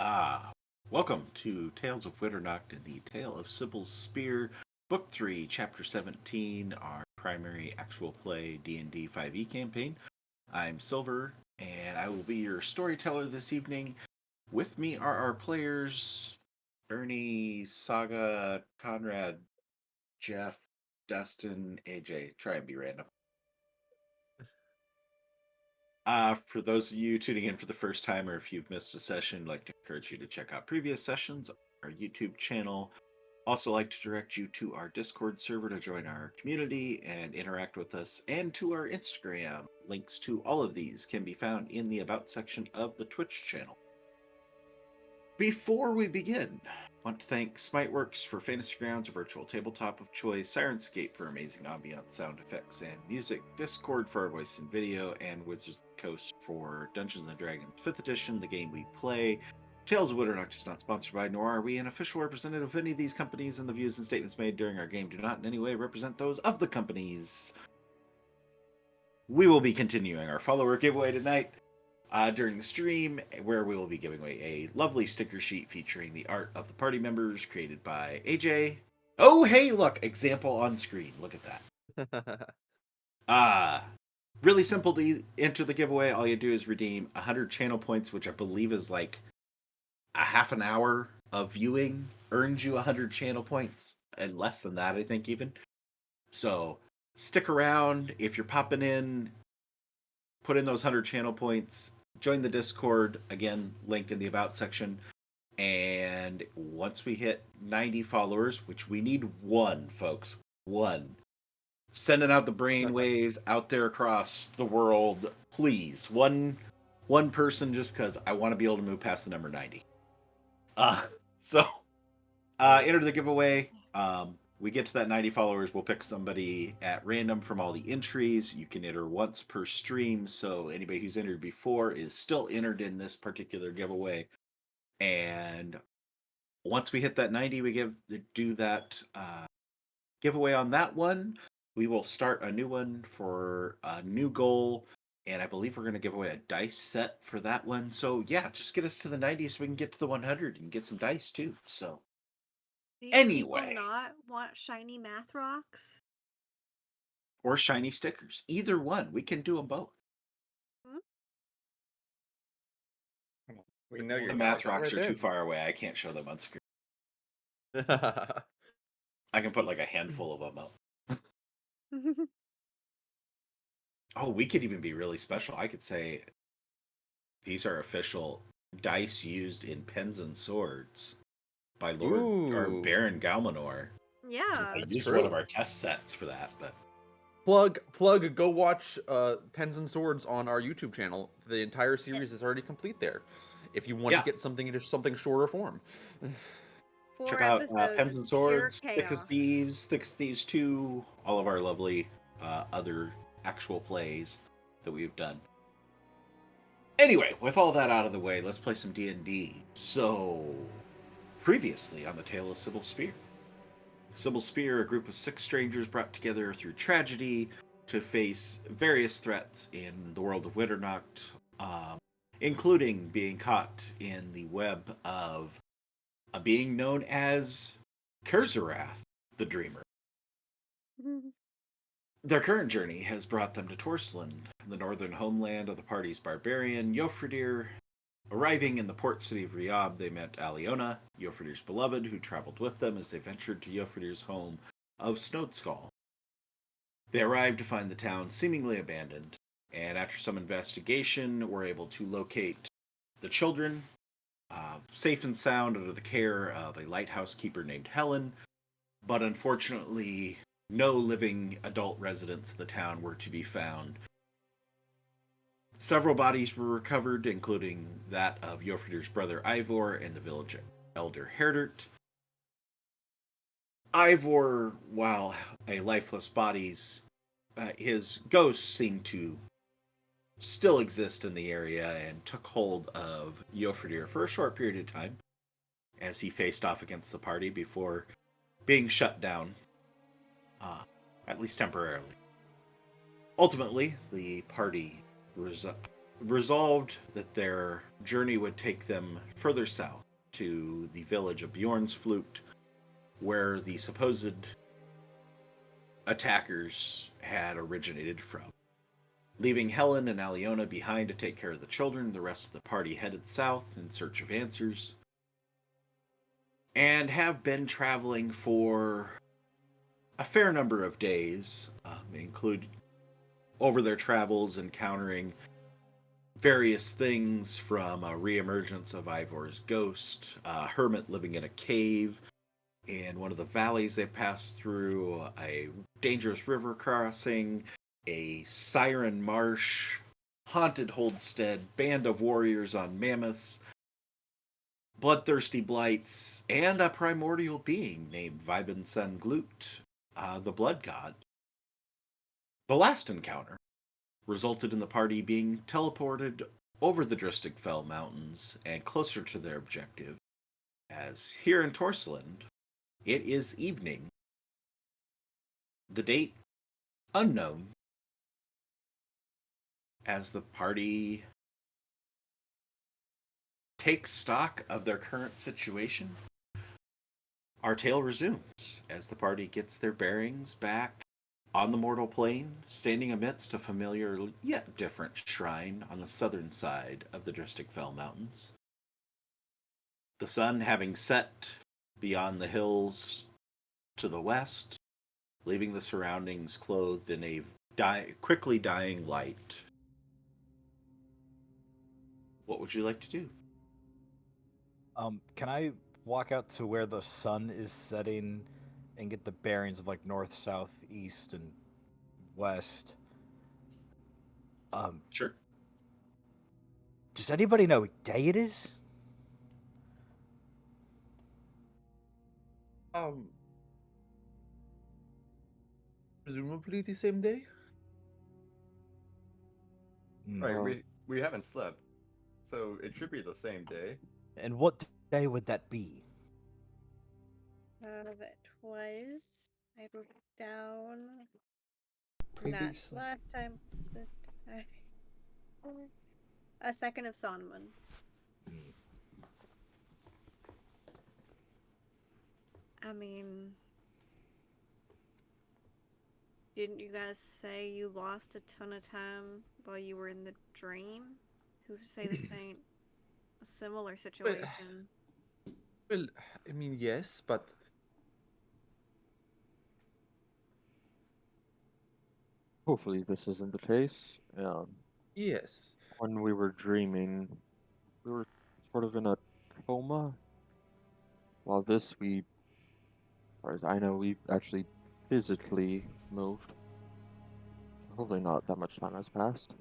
Ah, welcome to Tales of Winternacht and the Tale of Cybil's Spear, Book 3, Chapter 17, our primary actual play D&D 5e campaign. I'm Silver, and I will be your storyteller this evening. With me are our players, Ernie, Saga, Conrad, Jeff, Dustin, AJ. Try and be random. For those of you tuning in for the first time, or if you've missed a session, I'd like to encourage you to check out previous sessions on our YouTube channel. Also, like to direct you to our Discord server to join our community and interact with us, and to our Instagram. Links to all of these can be found in the About section of the Twitch channel. Before we begin, I want to thank Smiteworks for Fantasy Grounds, a virtual tabletop of choice, Sirenscape for amazing ambient sound effects and music, Discord for our voice and video, and Wizards of the Coast for Dungeons & Dragons 5th edition, the game we play. Tales of Winternacht is not sponsored by, nor are we an official representative of any of these companies, and the views and statements made during our game do not in any way represent those of the companies. We will be continuing our follower giveaway tonight. During the stream, where we will be giving away a lovely sticker sheet featuring the art of the party members created by AJ. Oh, hey, look, example on screen. Look at that. Really simple to enter the giveaway. All you do is redeem 100 channel points, which I believe is like a half an hour of viewing earns you 100 channel points, and less than that, I think, even. So stick around. If you're popping in, put in those 100 channel points. Join the Discord, again, link in the About section. And once we hit 90 followers, which we need one, folks, one, sending out the brain waves out there across the world, please. One person, just because I want to be able to move past the number 90. So enter the giveaway. We get to that 90 followers, we'll pick somebody at random from all the entries. You can enter once per stream, so anybody who's entered before is still entered in this particular giveaway. And once we hit that 90, we do that giveaway on that one. We will start a new one for a new goal, and I believe we're going to give away a dice set for that one. So yeah, just get us to the 90 so we can get to the 100 and get some dice too. So Do people anyway, not want shiny math rocks? or shiny stickers, either one. We can do them both. Hmm? We know your The dollar math count rocks right are there. too far away. I can't show them on screen. I can put like a handful of them up. Oh, we could even be really special. I could say these are official dice used in Pens and Swords by Lord or Ooh, Baron Galmanor. Since Yeah. I that's used one of true. our test sets for that, but Plug. Go watch Pens and Swords on our YouTube channel. The entire series is already complete there. If you want to yeah, get something just something shorter form. check 4 out episodes Pens of and pure Swords, chaos. Thick as Thieves 2, all of our lovely other actual plays that we've done. Anyway, with all that out of the way, let's play some D&D. So, previously on the Tale of Cybil Spear. Cybil Spear, a group of 6 strangers brought together through tragedy to face various threats in the world of Winternacht, including being caught in the web of a being known as Kurzarath, the Dreamer. Their current journey has brought them to Torsland, the northern homeland of the party's barbarian Jofridir. Arriving in the port city of Riab, they met Aliona, Jofridir's beloved, who traveled with them as they ventured to Jofridir's home of Snodeskull. They arrived to find the town seemingly abandoned, and after some investigation, were able to locate the children, safe and sound under the care of a lighthouse keeper named Helen, but unfortunately, no living adult residents of the town were to be found. Several bodies were recovered, including that of Jofridir's brother Ivor and the village elder Herdert. Ivor, while a lifeless body, his ghost seemed to still exist in the area and took hold of Jofridir for a short period of time as he faced off against the party before being shut down, at least temporarily. Ultimately, the party resolved that their journey would take them further south to the village of Bjornsflukt, where the supposed attackers had originated from. Leaving Helen and Aliona behind to take care of the children, the rest of the party headed south in search of answers, and have been traveling for a fair number of days, include over their travels encountering various things from a reemergence of Ivor's ghost, a hermit living in a cave in one of the valleys they passed through, a dangerous river crossing, a siren marsh, haunted holdstead, band of warriors on mammoths, bloodthirsty blights, and a primordial being named Viben Glut, the blood god. The last encounter resulted in the party being teleported over the Dristigfell Mountains and closer to their objective, as here in Torsland, it is evening. The date unknown, as the party takes stock of their current situation. Our tale resumes as the party gets their bearings back on the mortal plane, standing amidst a familiar yet different shrine on the southern side of the Dristigfell Mountains. The sun having set beyond the hills to the west, leaving the surroundings clothed in a quickly dying light. What would you like to do? Can I walk out to where the sun is setting and get the bearings of like north, south, east, and west? Sure. Does anybody know what day it is? Presumably the same day. Right, we haven't slept, so it should be the same day. And what day would that be? That was. I wrote it down. Previously. Not last time. A second of Sonman. I mean, didn't you guys say you lost a ton of time while you were in the dream? Who's to say this ain't a similar situation? Well, I mean, yes, but Hopefully this isn't the case. yes. When we were dreaming, we were sort of in a coma. While this, as far as I know, we actually physically moved. Hopefully not that much time has passed.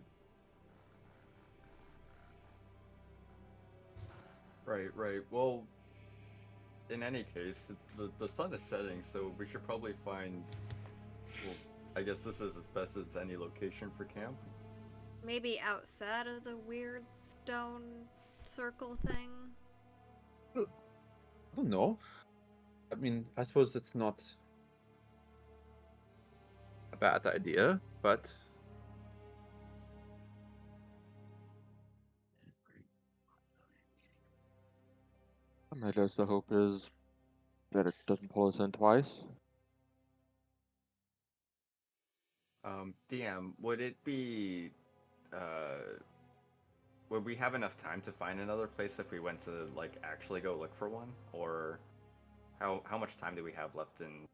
Right. Well, in any case, the sun is setting, so we should probably find. Well, I guess this is as best as any location for camp. Maybe outside of the weird stone circle thing? I don't know. I mean, I suppose it's not a bad idea, but I guess the hope is that it doesn't pull us in twice. DM, would it be, would we have enough time to find another place if we went to like actually go look for one, or how much time do we have left in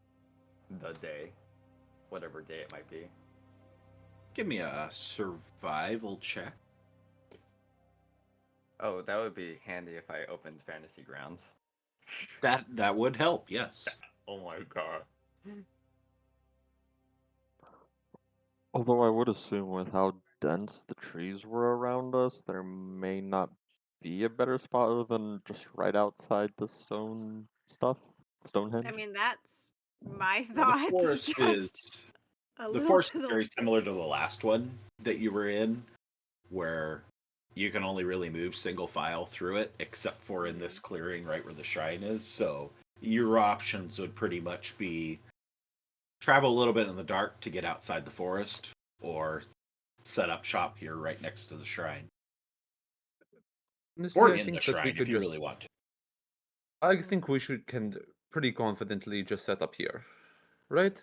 the day, whatever day it might be? Give me a survival check. Oh, that would be handy if I opened Fantasy Grounds. That would help, yes. Oh my god. Although I would assume with how dense the trees were around us, there may not be a better spot other than just right outside the stone stuff. Stonehenge. I mean, that's my The thoughts. forest is Just a the little forest to is the very similar to the last one that you were in, where you can only really move single file through it, except for in this clearing right where the shrine is. So your options would pretty much be travel a little bit in the dark to get outside the forest, or set up shop here right next to the shrine. Honestly, Or I in the think that we shrine could if you really just. want to. I think we can pretty confidently just set up here, right?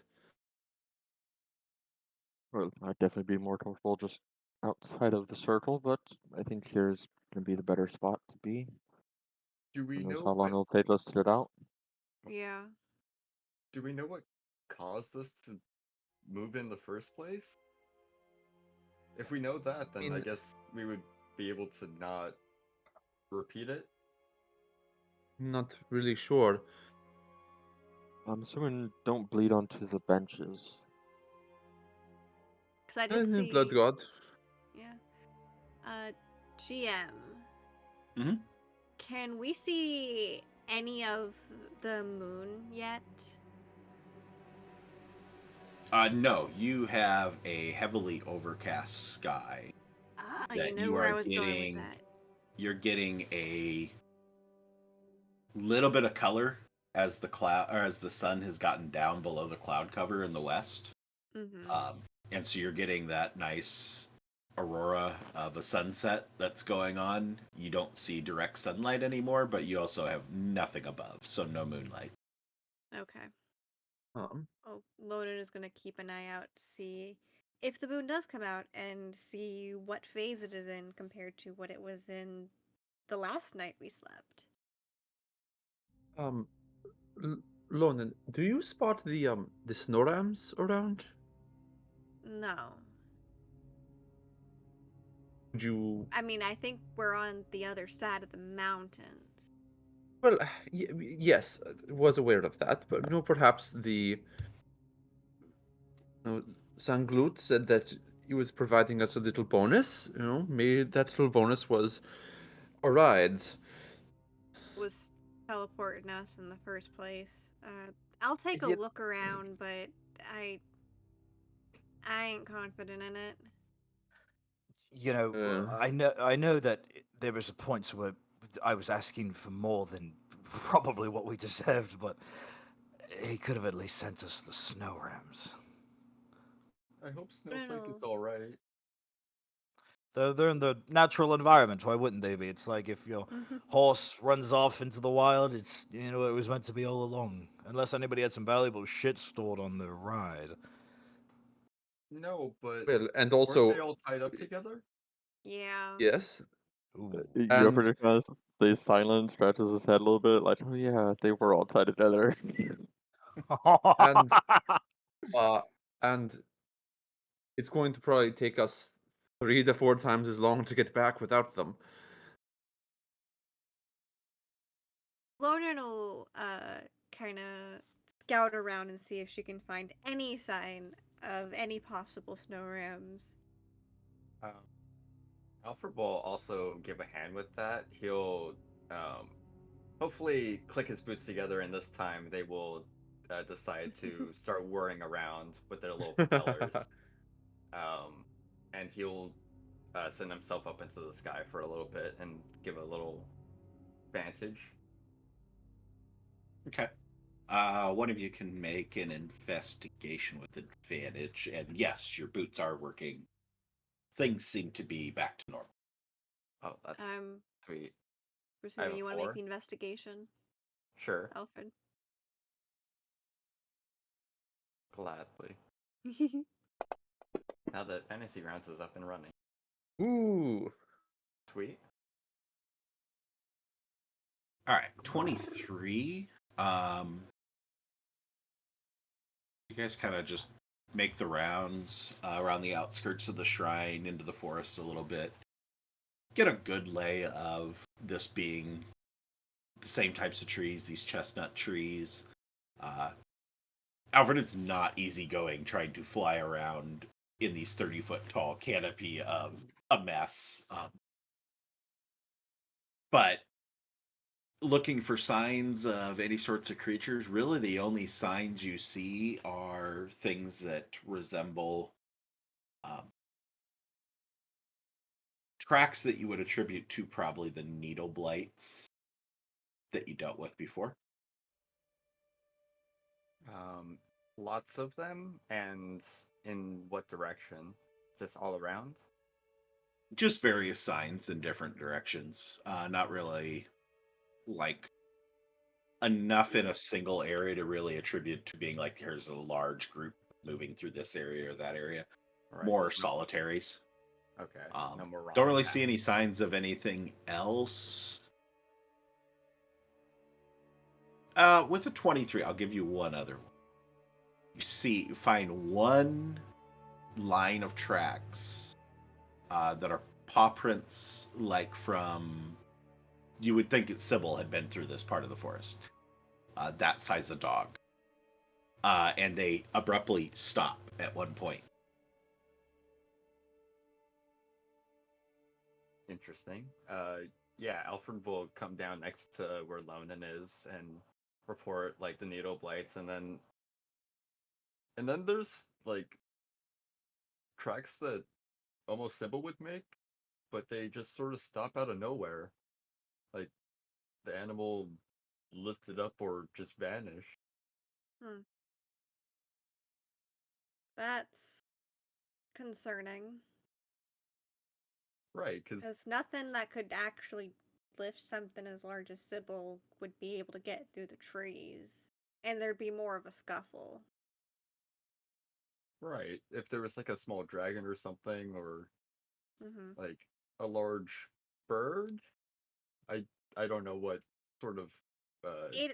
Well, I'd definitely be more comfortable just outside of the circle, but I think here's gonna be the better spot to be. Do we Who knows know how long what? it'll take us to get out? Yeah. Do we know what caused us to move in the first place? If we know that, then I mean- guess we would be able to not repeat it. Not really sure. I'm assuming don't bleed onto the benches. Because I did Blood see. God. Yeah. GM. Mhm. Can we see any of the moon yet? No, you have a heavily overcast sky Ah, you that know you where are I was going with getting. that. You're getting a little bit of color as the cloud or as the sun has gotten down below the cloud cover in the west. Mm-hmm. And so you're getting that nice aurora of a sunset that's going on. You don't see direct sunlight anymore, but you also have nothing above, so no moonlight. Okay. Um, Well, Lonan is going to keep an eye out to see if the moon does come out and see what phase it is in compared to what it was in the last night we slept. um, Lonan, do you spot the snorams around? No. Would you? I mean, I think we're on the other side of the mountains. Well, yes, was aware of that, but perhaps the Sanglut said that he was providing us a little bonus. Maybe that little bonus was a ride. Was teleporting us in the first place. I'll take a Is it- look around, but I I ain't confident in it. You know, Uh. I know that there was a point where I was asking for more than probably what we deserved, but he could have at least sent us the snow rams. I hope No, no, Snowflake is no. alright. They're in the natural environment. Why wouldn't they be? It's like if your horse runs off into the wild, it's it was meant to be all along. Unless anybody had some valuable shit stored on the ride. No, but Well, and weren't they also, all tied up together? Yeah. yes, Ooh. and Yopper kind of stays silent, scratches his head a little bit, like, oh yeah, they were all tied together. and uh, and it's going to probably take us 3 to 4 times as long to get back without them. Lonan will kind of scout around and see if she can find any sign of any possible snow rams. Um, Alfred will also give a hand with that. He'll hopefully click his boots together, and this time they will decide to start whirring around with their little propellers. Um, and he'll send himself up into the sky for a little bit and give a little vantage. Okay. One of you can make an investigation with advantage, and yes, your boots are working. Things seem to be back to normal. Oh, that's I'm sweet. presuming a you want to make 4. the investigation, Sure, Alfred. gladly. Now that Fantasy Grounds is up and running. Ooh, Sweet. All right, 23. You guys kind of just make the rounds around the outskirts of the shrine into the forest a little bit. Get a good lay of this being the same types of trees, these chestnut trees. Alfred, it's not easy going trying to fly around in these 30-foot tall canopy of a mess. But looking for signs of any sorts of creatures, really the only signs you see are things that resemble tracks that you would attribute to probably the needle blights that you dealt with before. Lots of them, and in what direction? Just all around? Just various signs in different directions. Not really like enough in a single area to really attribute to being like here's a large group moving through this area or that area. Right. More there's no- solitaries. Okay. No more Don't wrong really see path. any signs of anything else. With a 23, I'll give you one other one. You find one line of tracks that are paw prints, like from. You would think that Cybil had been through this part of the forest. That size of dog. And they abruptly stop at one point. Interesting. Yeah, Alfred will come down next to where Lonan is and report like the needle blights, and then there's like tracks that almost Cybil would make, but they just sort of stop out of nowhere. Like the animal lifted up or just vanished. That's concerning. Right, because Because nothing that could actually lift something as large as Cybil would be able to get through the trees. And there'd be more of a scuffle. right, if there was like a small dragon or something, or Mm-hmm. like a large bird, I don't know what sort of And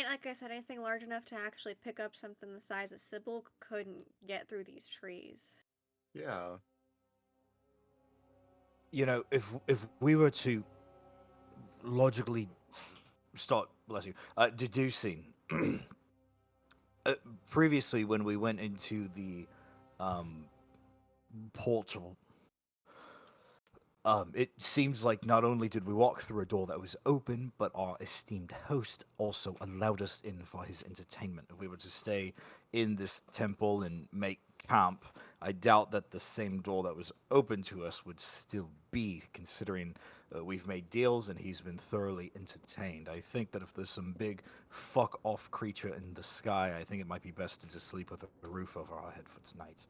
like I said, anything large enough to actually pick up something the size of Cybil couldn't get through these trees. yeah. You know, if we were to logically start, bless you, deducing. Previously, when we went into the portal, it seems like not only did we walk through a door that was open, but our esteemed host also allowed us in for his entertainment. If we were to stay in this temple and make camp, I doubt that the same door that was open to us would still be, considering we've made deals and he's been thoroughly entertained. I think that if there's some big fuck-off creature in the sky, I think it might be best to just sleep with a roof over our head for tonight.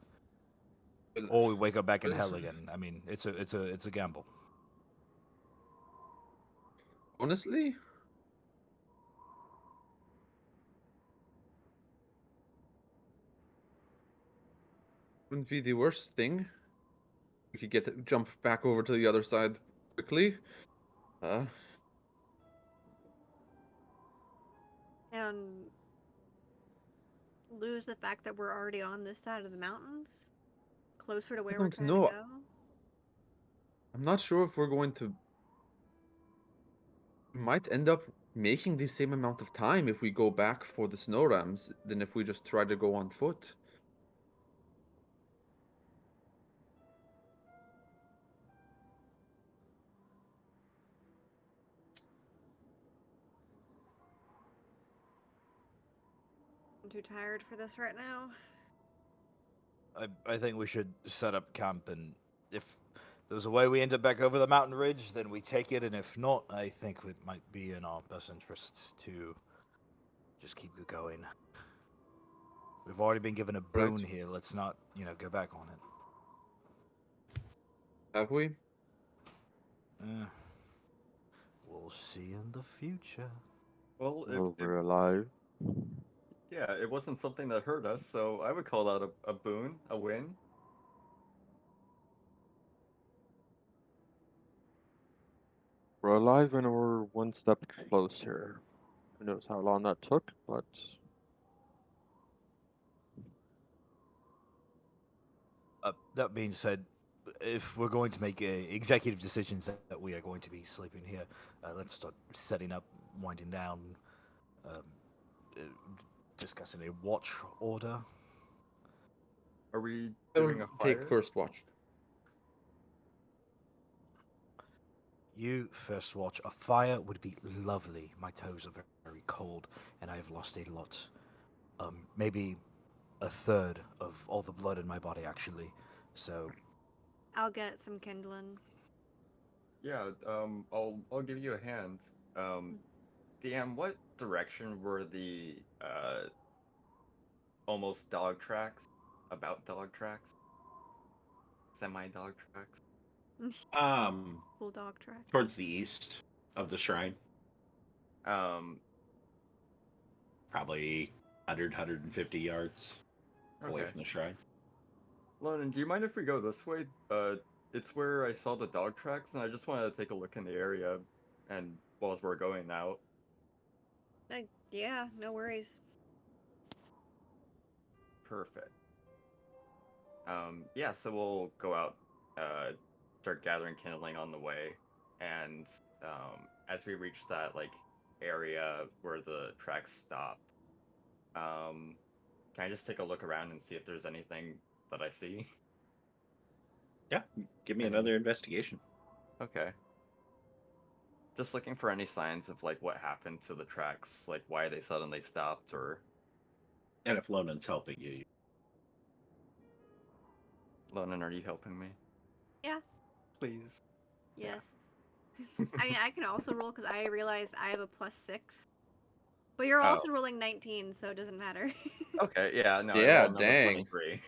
Or we wake up back in hell again. I mean, it's a gamble. Honestly, wouldn't be the worst thing. We could jump back over to the other side quickly. And lose the fact that we're already on this side of the mountains? Closer to where we're don't trying to know. go? I'm not sure if we're going to. We might end up making the same amount of time if we go back for the snow rams than if we just try to go on foot. I'm too tired for this right now. I think we should set up camp, and if there's a way we end up back over the mountain ridge, then we take it, and if not, I think it might be in our best interests to just keep it going. We've already been given a Right. boon here. Let's not, go back on it. Have we? We'll see in the future. Well, Well, we're alive. yeah, it wasn't something that hurt us, so I would call that a boon, a win. We're alive and we're one step closer. Who knows how long that took, but That being said, if we're going to make executive decisions that we are going to be sleeping here, let's start setting up, winding down, um, uh, discussing a watch order. Are we I'll doing a take fire? first watch. You first watch. A fire would be lovely. My toes are very cold, and I've lost a lot. Maybe a third of all the blood in my body, actually. So, I'll get some kindling. Yeah, I'll give you a hand. DM, what direction were the almost dog tracks? About dog tracks? Semi dog tracks? Cool dog track. Towards the east of the shrine, Um, probably 100, 150 yards away okay. from the shrine. Lennon, do you mind if we go this way? It's where I saw the dog tracks, and I just wanted to take a look in the area, and whilst we're going out. Yeah, no worries. Perfect. Yeah, so we'll go out, start gathering kindling on the way, and as we reach that like area where the tracks stop, can I just take a look around and see if there's anything that I see? Yeah, give me Any- another investigation. Okay. Just looking for any signs of like what happened to the tracks, like why they suddenly stopped, or And if Lonan's helping you, Lonan, are you helping me? Yeah. Please. Yes. I mean, I can also roll because I realized I have a +6. But you're Oh. also rolling 19, so it doesn't matter. Okay, yeah, no, I Yeah, rolled another dang. 23.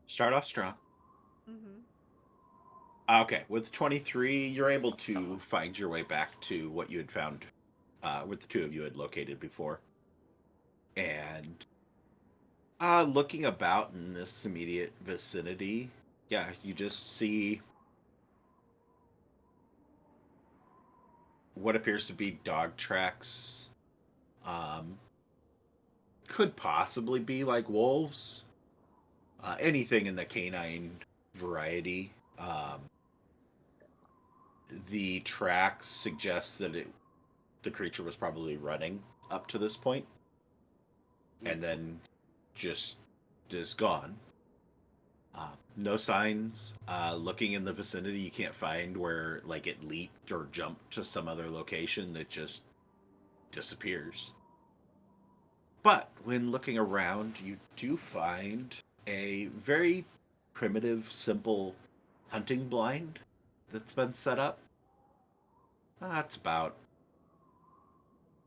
start off strong. Mm-hmm. Okay, with 23, you're able to find your way back to what you had found, what the two of you had located before. And looking about in this immediate vicinity, yeah, you just see what appears to be dog tracks. Could possibly be like wolves. Anything in the canine variety. The tracks suggest that the creature was probably running up to this point and then just is gone. No signs. Looking in the vicinity, you can't find where like it leaped or jumped to some other location. That just disappears. But when looking around, you do find a very primitive, simple hunting blind that's been set up. It's about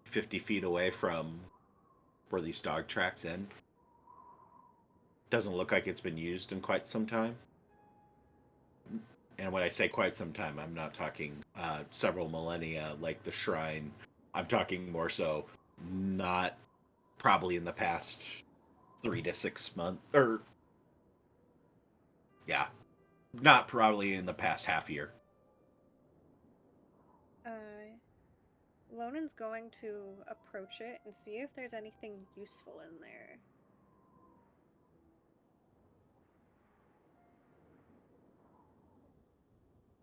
50 feet away from where these dog tracks end. Doesn't look like it's been used in quite some time. And when I say quite some time, I'm not talking several millennia like the shrine. I'm talking more so not probably in the past 3 to 6 months, or yeah, not probably in the past half year. Lonan's going to approach it and see if there's anything useful in there.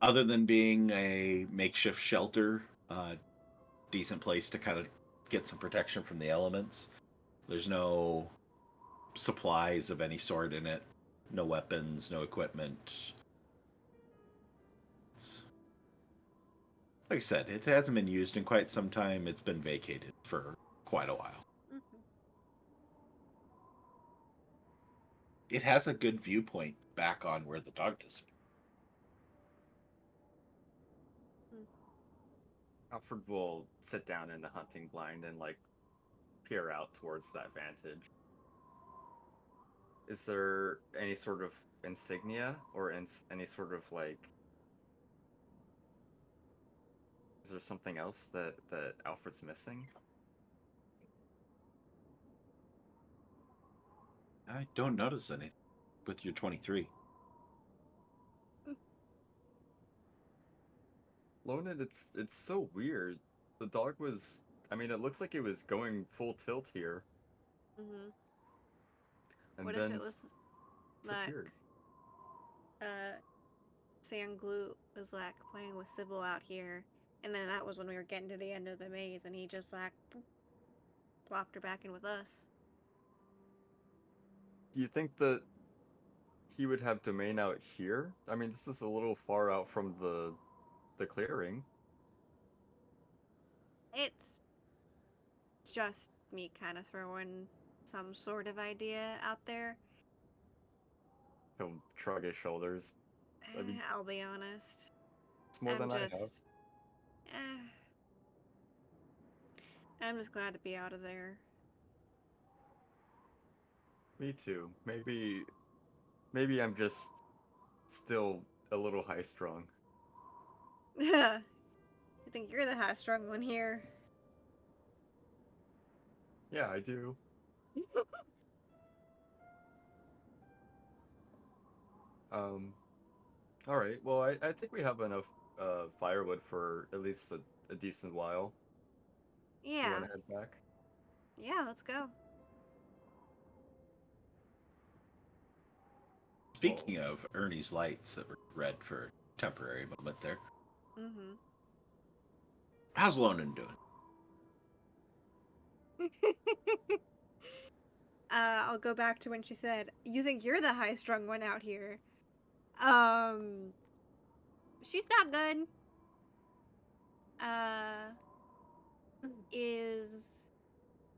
Other than being a makeshift shelter, decent place to kind of get some protection from the elements. There's no supplies of any sort in it, no weapons, no equipment. It's, like I said, it hasn't been used in quite some time. It's been vacated for quite a while. Mm-hmm. It has a good viewpoint back on where the dog disappeared. Alfred will sit down in the hunting blind and like peer out towards that vantage. Is there any sort of insignia or any sort of like? Is there something else that Alfred's missing? I don't notice anything with your 23. Lonan, it's so weird. The dog was. I mean, it looks like it was going full tilt here, Mm-hmm. and What if then it was like disappeared. Sangloot was like playing with Cybil out here, and then that was when we were getting to the end of the maze, and he just like plopped her back in with us. Do you think that he would have domain out here? I mean, this is a little far out from the clearing. It's just me kind of throwing some sort of idea out there. He'll shrug his shoulders. I mean, I'll be honest. it's more than I have. Eh, I'm just glad to be out of there. Me too. Maybe I'm just still a little high strung. I think you're the high-strung one here. Yeah, I do. All right. Well, I think we have enough firewood for at least a decent while. You Yeah. want to head back? Yeah, let's go. Speaking of Ernie's lights that were red for a temporary moment there, Mm-hmm. how's Lonan doing? I'll go back to when she said, "You think you're the high-strung one out here?" Um, she's not good. Uh, is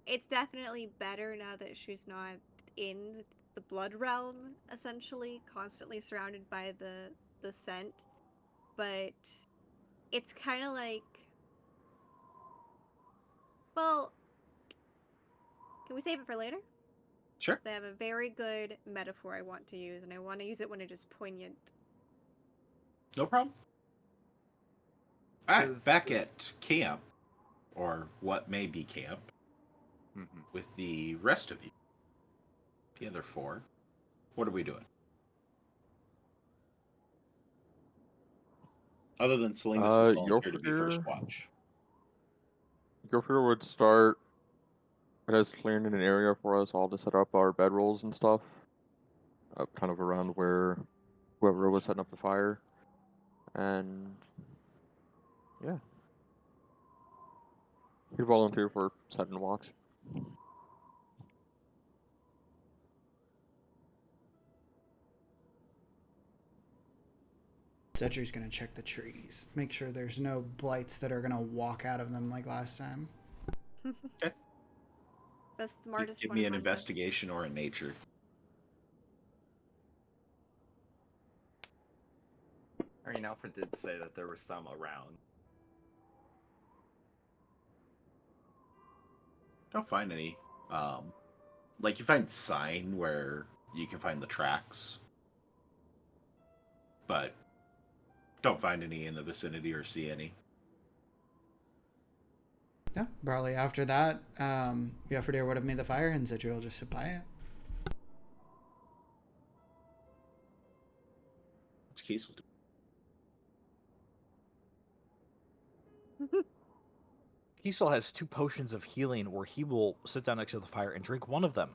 it's definitely better now that she's not in the blood realm, essentially, constantly surrounded by the scent. But it's kind of like, well, can we save it for later? Sure. They have a very good metaphor I want to use, and I want to use it when it is poignant. No problem. All right, Is- back is- at camp, or what may be camp, Mhm. with the rest of you, the other four. What are we doing? Other than Salinas has volunteered to be first watch. Gopher would start. It has clearing an area for us all to set up our bedrolls and stuff. Kind of around where whoever was setting up the fire. And yeah. He'd volunteer for setting watch. Zedger's gonna check the trees, make sure there's no blights that are gonna walk out of them like last time. Okay. The smartest Give one me on an my list. investigation or a nature. I mean, Alfred did say that there were some around. Don't find any. Like you find sign where you can find the tracks, but don't find any in the vicinity or see any. Yeah, probably after that, Yofferdir would have made the fire, and Zedger will just sit by it. What's Kiesel do? Kiesel has 2 potions of healing where he will sit down next to the fire and drink one of them.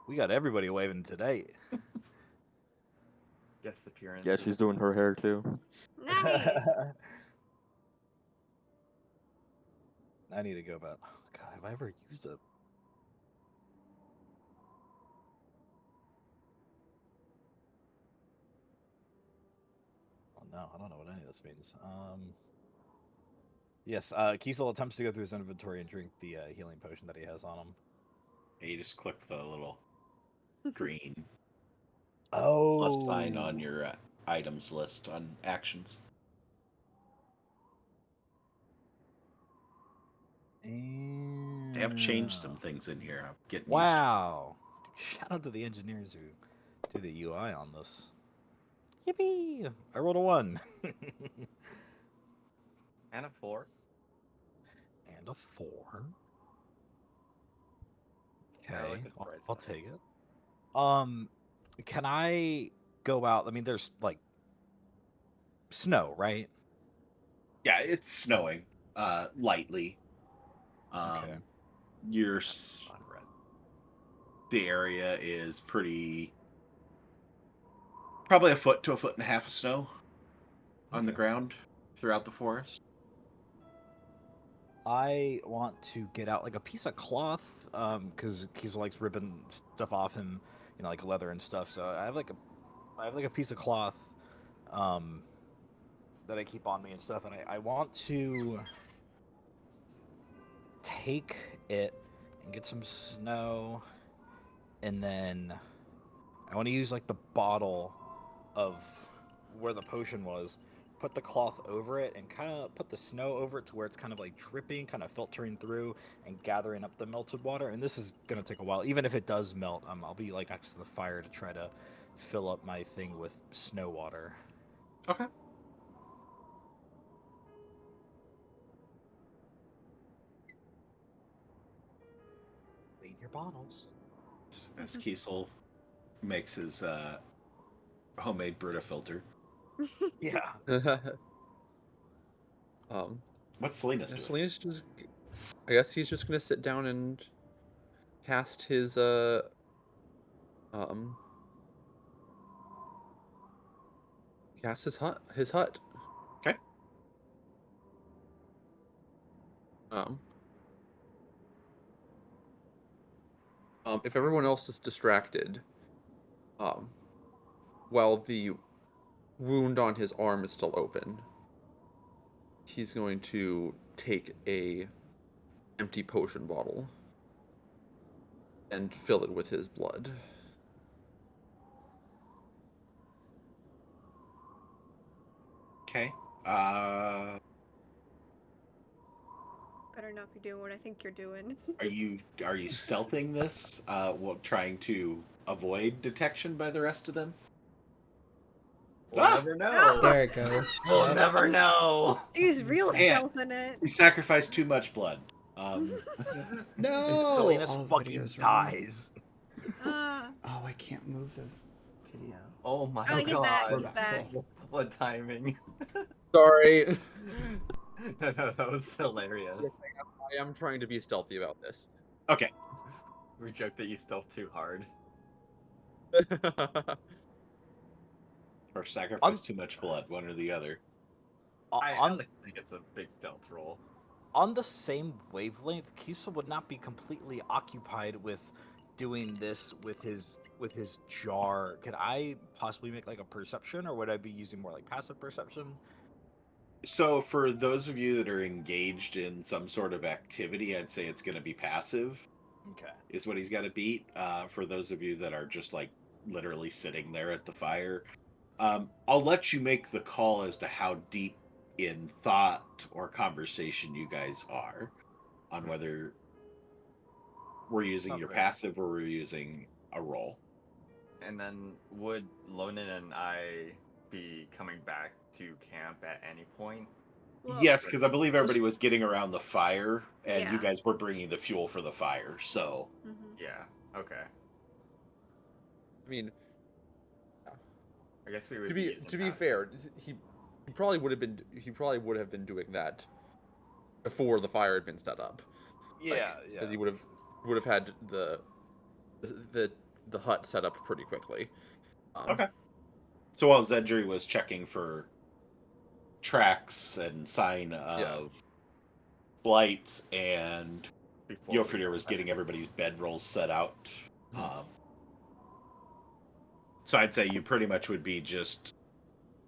We got everybody waving today. Guest appearance. Yeah, she's doing her hair too. Nice. I need to go about. God, have I ever used a? Oh no, I don't know what any of this means. Yes, Kiesel attempts to go through his inventory and drink the healing potion that he has on him. You just click the little green Oh, plus sign on your items list on actions. They have changed some things in here. I'm getting Wow! Shout out to the engineers who do the UI on this. Yippee! I rolled a 1. And a 4. And a 4. I Okay, like the bright I'll side. take it. Can I go out? I mean, there's like snow, right? Yeah, it's snowing, lightly. Okay. Your On red. the area is probably a foot to a foot and a half of snow on the Okay. ground throughout the forest. I want to get out like a piece of cloth, because Kiesel likes ripping stuff off him, like leather and stuff. So I have like a piece of cloth, that I keep on me and stuff, and I want to take it and get some snow, and then I want to use like the bottle of where the potion was, put the cloth over it and kind of put the snow over it to where it's kind of like dripping, kind of filtering through and gathering up the melted water. And this is gonna take a while. Even if it does melt, I'll be like next to the fire to try to fill up my thing with snow water. Okay. Clean your bottles. As Kiesel makes his homemade Brita filter. Yeah. What's Selena's doing? Selena's just, I guess he's just gonna sit down and cast his cast his hut. Okay. If everyone else is distracted, while the wound on his arm is still open, he's going to take a empty potion bottle and fill it with his blood. Okay. Better not be doing what I think you're doing. Are you stealthing this? While trying to avoid detection by the rest of them? We'll never know. There it goes. We'll Yep. never know. He's real Man. stealth in it. He sacrificed too much blood. No. Selena's All the fucking videos are on. dies. Oh, I can't move the video. Oh my Oh, he's god. back. We're He's back. Cool. What timing. Sorry. No, that was hilarious. I am trying to be stealthy about this. Okay. We joked that you stealth too hard. Or sacrificed too much blood, one or the other. I like to think it's a big stealth roll. On the same wavelength, Kiesel would not be completely occupied with doing this with his jar. Could I possibly make like a perception, or would I be using more like passive perception? So for those of you that are engaged in some sort of activity, I'd say it's going to be passive. Okay. Is what he's got to beat. For those of you that are just like literally sitting there at the fire, I'll let you make the call as to how deep in thought or conversation you guys are on whether we're using your Okay. passive or we're using a roll. And then would Lonan and I be coming back to camp at any point? Well, Yes, because I believe everybody was getting around the fire, and you Yeah. guys were bringing the fuel for the fire. So mhm. Yeah. Okay. I mean, I guess we would to be using fair, he probably would have been doing that before the fire had been set up. Yeah, Because he would have had the hut set up pretty quickly. Okay. So while Zedri was checking for tracks and sign of blights, and before Yofridir was getting everybody's bedrolls set out. So I'd say you pretty much would be just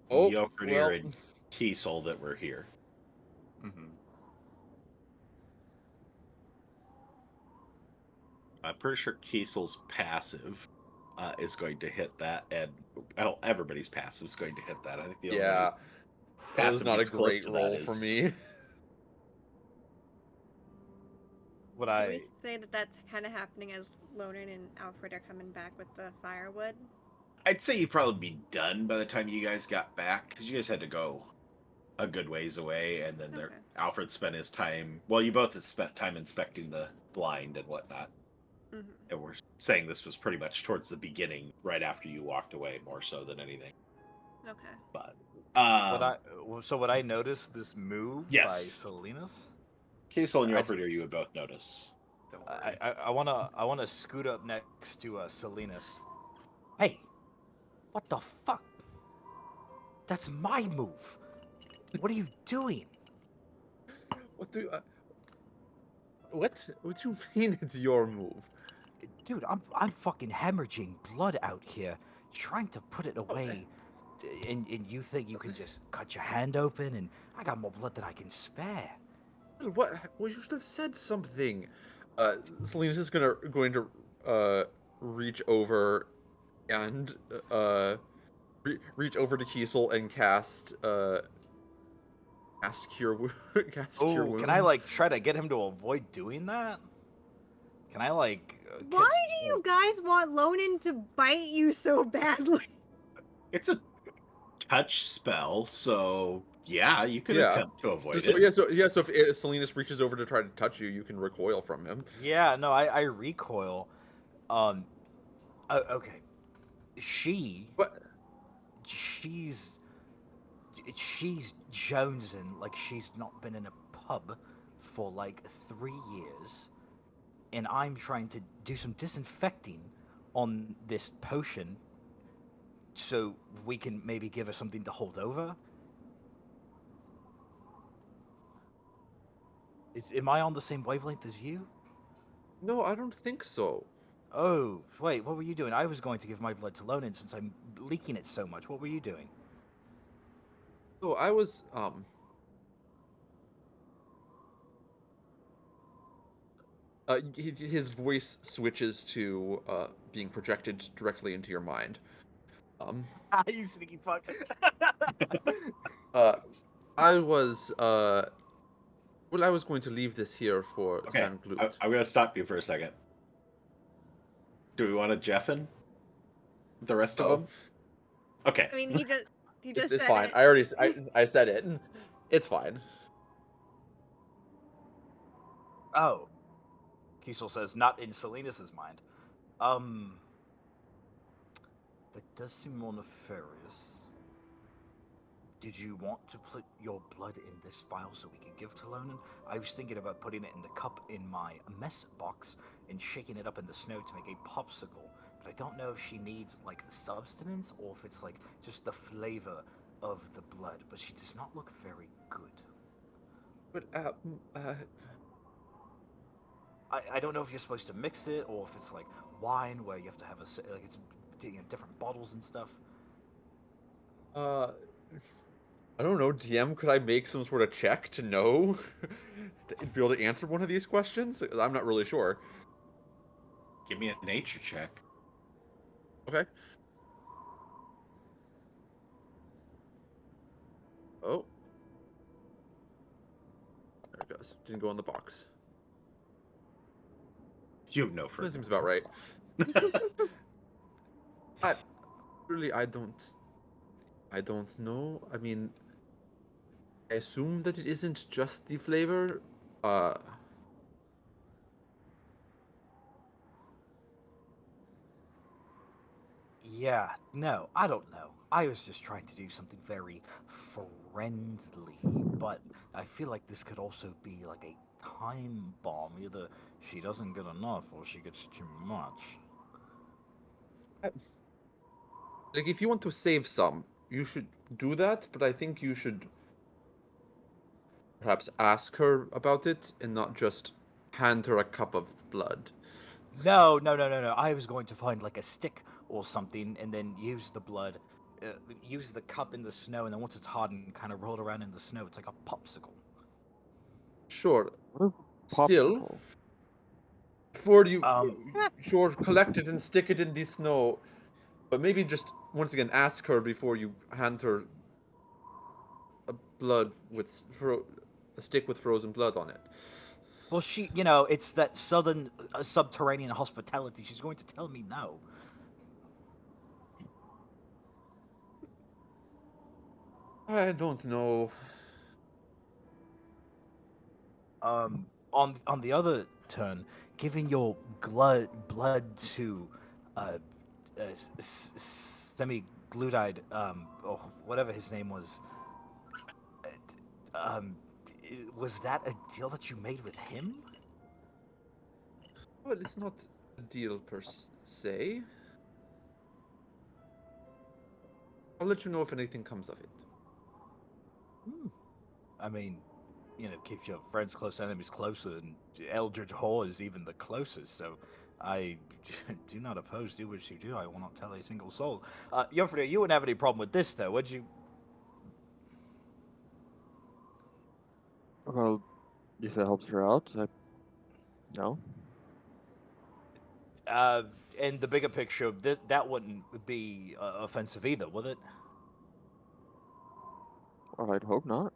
Yofridir and Kiesel that were here. Mm-hmm. I'm pretty sure Kiesel's passive is going to hit that, and everybody's passive is going to hit that. I think the only one Yeah, who's that was passive not a gets close great to that roll for is- me. Would Can I? we say that that's kind of happening as Lonan and Alfred are coming back with the firewood? I'd say you'd probably be done by the time you guys got back, because you guys had to go a good ways away, and then Okay. Alfred spent his time. Well, you both had spent time inspecting the blind and whatnot. Mm-hmm. And we're saying this was pretty much towards the beginning, right after you walked away, more so than anything. Okay. But would I notice this move Yes. by Selena's? Kiesel and I- Yofridir, you would both notice. Don't worry. I wanna scoot up next to Selena's. Hey, what the fuck? That's my move. What are you doing? What do what do you mean it's your move? Dude, I'm fucking hemorrhaging blood out here, trying to put it away, and you think you can just cut your hand open, and I got more blood than I can spare. What? Well, you should have said something. Selena's just going to reach over and reach over to Kiesel and cast cast cure Oh, wounds. can I like try to get him to avoid doing that? Can I like? Why do you guys want Lonan to bite you so badly? It's a touch spell, so yeah, you could Yeah. attempt to avoid So it. so if Salinas reaches over to try to touch you, you can recoil from him. Yeah, no, I recoil. Okay. But She's jonesing like she's not been in a pub for like 3 years, and I'm trying to do some disinfecting on this potion so we can maybe give her something to hold over. Am I on the same wavelength as you? no, I don't think so. Oh, wait, what were you doing? I was going to give my blood to Lonan since I'm leaking it so much. What were you doing? So I was his voice switches to being projected directly into your mind. You sneaky fuck. I was well, I was going to leave this here for Okay, San Glut. I'm gonna stop you for a second. Do we want to Jeffin? The rest of Oh. them? Okay. I mean, he just It's said fine. it. I said it. It's fine. Oh. Kiesel says, not in Salinas' mind. That does seem more nefarious. Did you want to put your blood in this vial so we could give to Lonan? I was thinking about putting it in the cup in my mess box and shaking it up in the snow to make a popsicle. But I don't know if she needs, like, substance or if it's, like, just the flavor of the blood. But she does not look very good. But I don't know if you're supposed to mix it or if it's like wine where you have to have it's different bottles and stuff. I don't know, DM, could I make some sort of check to know to be able to answer one of these questions? I'm not really sure. Give me a nature check. Okay. Oh. There it goes. Didn't go in the box. You have no That freaking. seems about right. I don't know. I mean, I assume that it isn't just the flavor. Yeah, no, I don't know. I was just trying to do something very friendly, but I feel like this could also be like a time bomb. Either she doesn't get enough or she gets too much. Like, if you want to save some, you should do that, but I think you should perhaps ask her about it and not just hand her a cup of blood. No. I was going to find like a stick or something and then use the blood, use the cup in the snow, and then once it's hardened, kind of roll it around in the snow. It's like a popsicle. Sure. What is Still, popsicle? before you sure collect it and stick it in the snow, but maybe just once again ask her before you hand her a blood with a stick with frozen blood on it. Well, it's that southern subterranean hospitality. She's going to tell me no. I don't know. On the other turn, giving your blood to semi-glutide, or whatever his name was, was that a deal that you made with him? Well, it's not a deal per se. I'll let you know if anything comes of it. I mean, keeps your friends close, enemies closer, and Eldritch Horror is even the closest, so I do not oppose. Do what you do. I will not tell a single soul. Jofre, you wouldn't have any problem with this, though, would you? Well, if it helps her out, no. In the bigger picture, that wouldn't be offensive either, would it? Well, I'd hope not.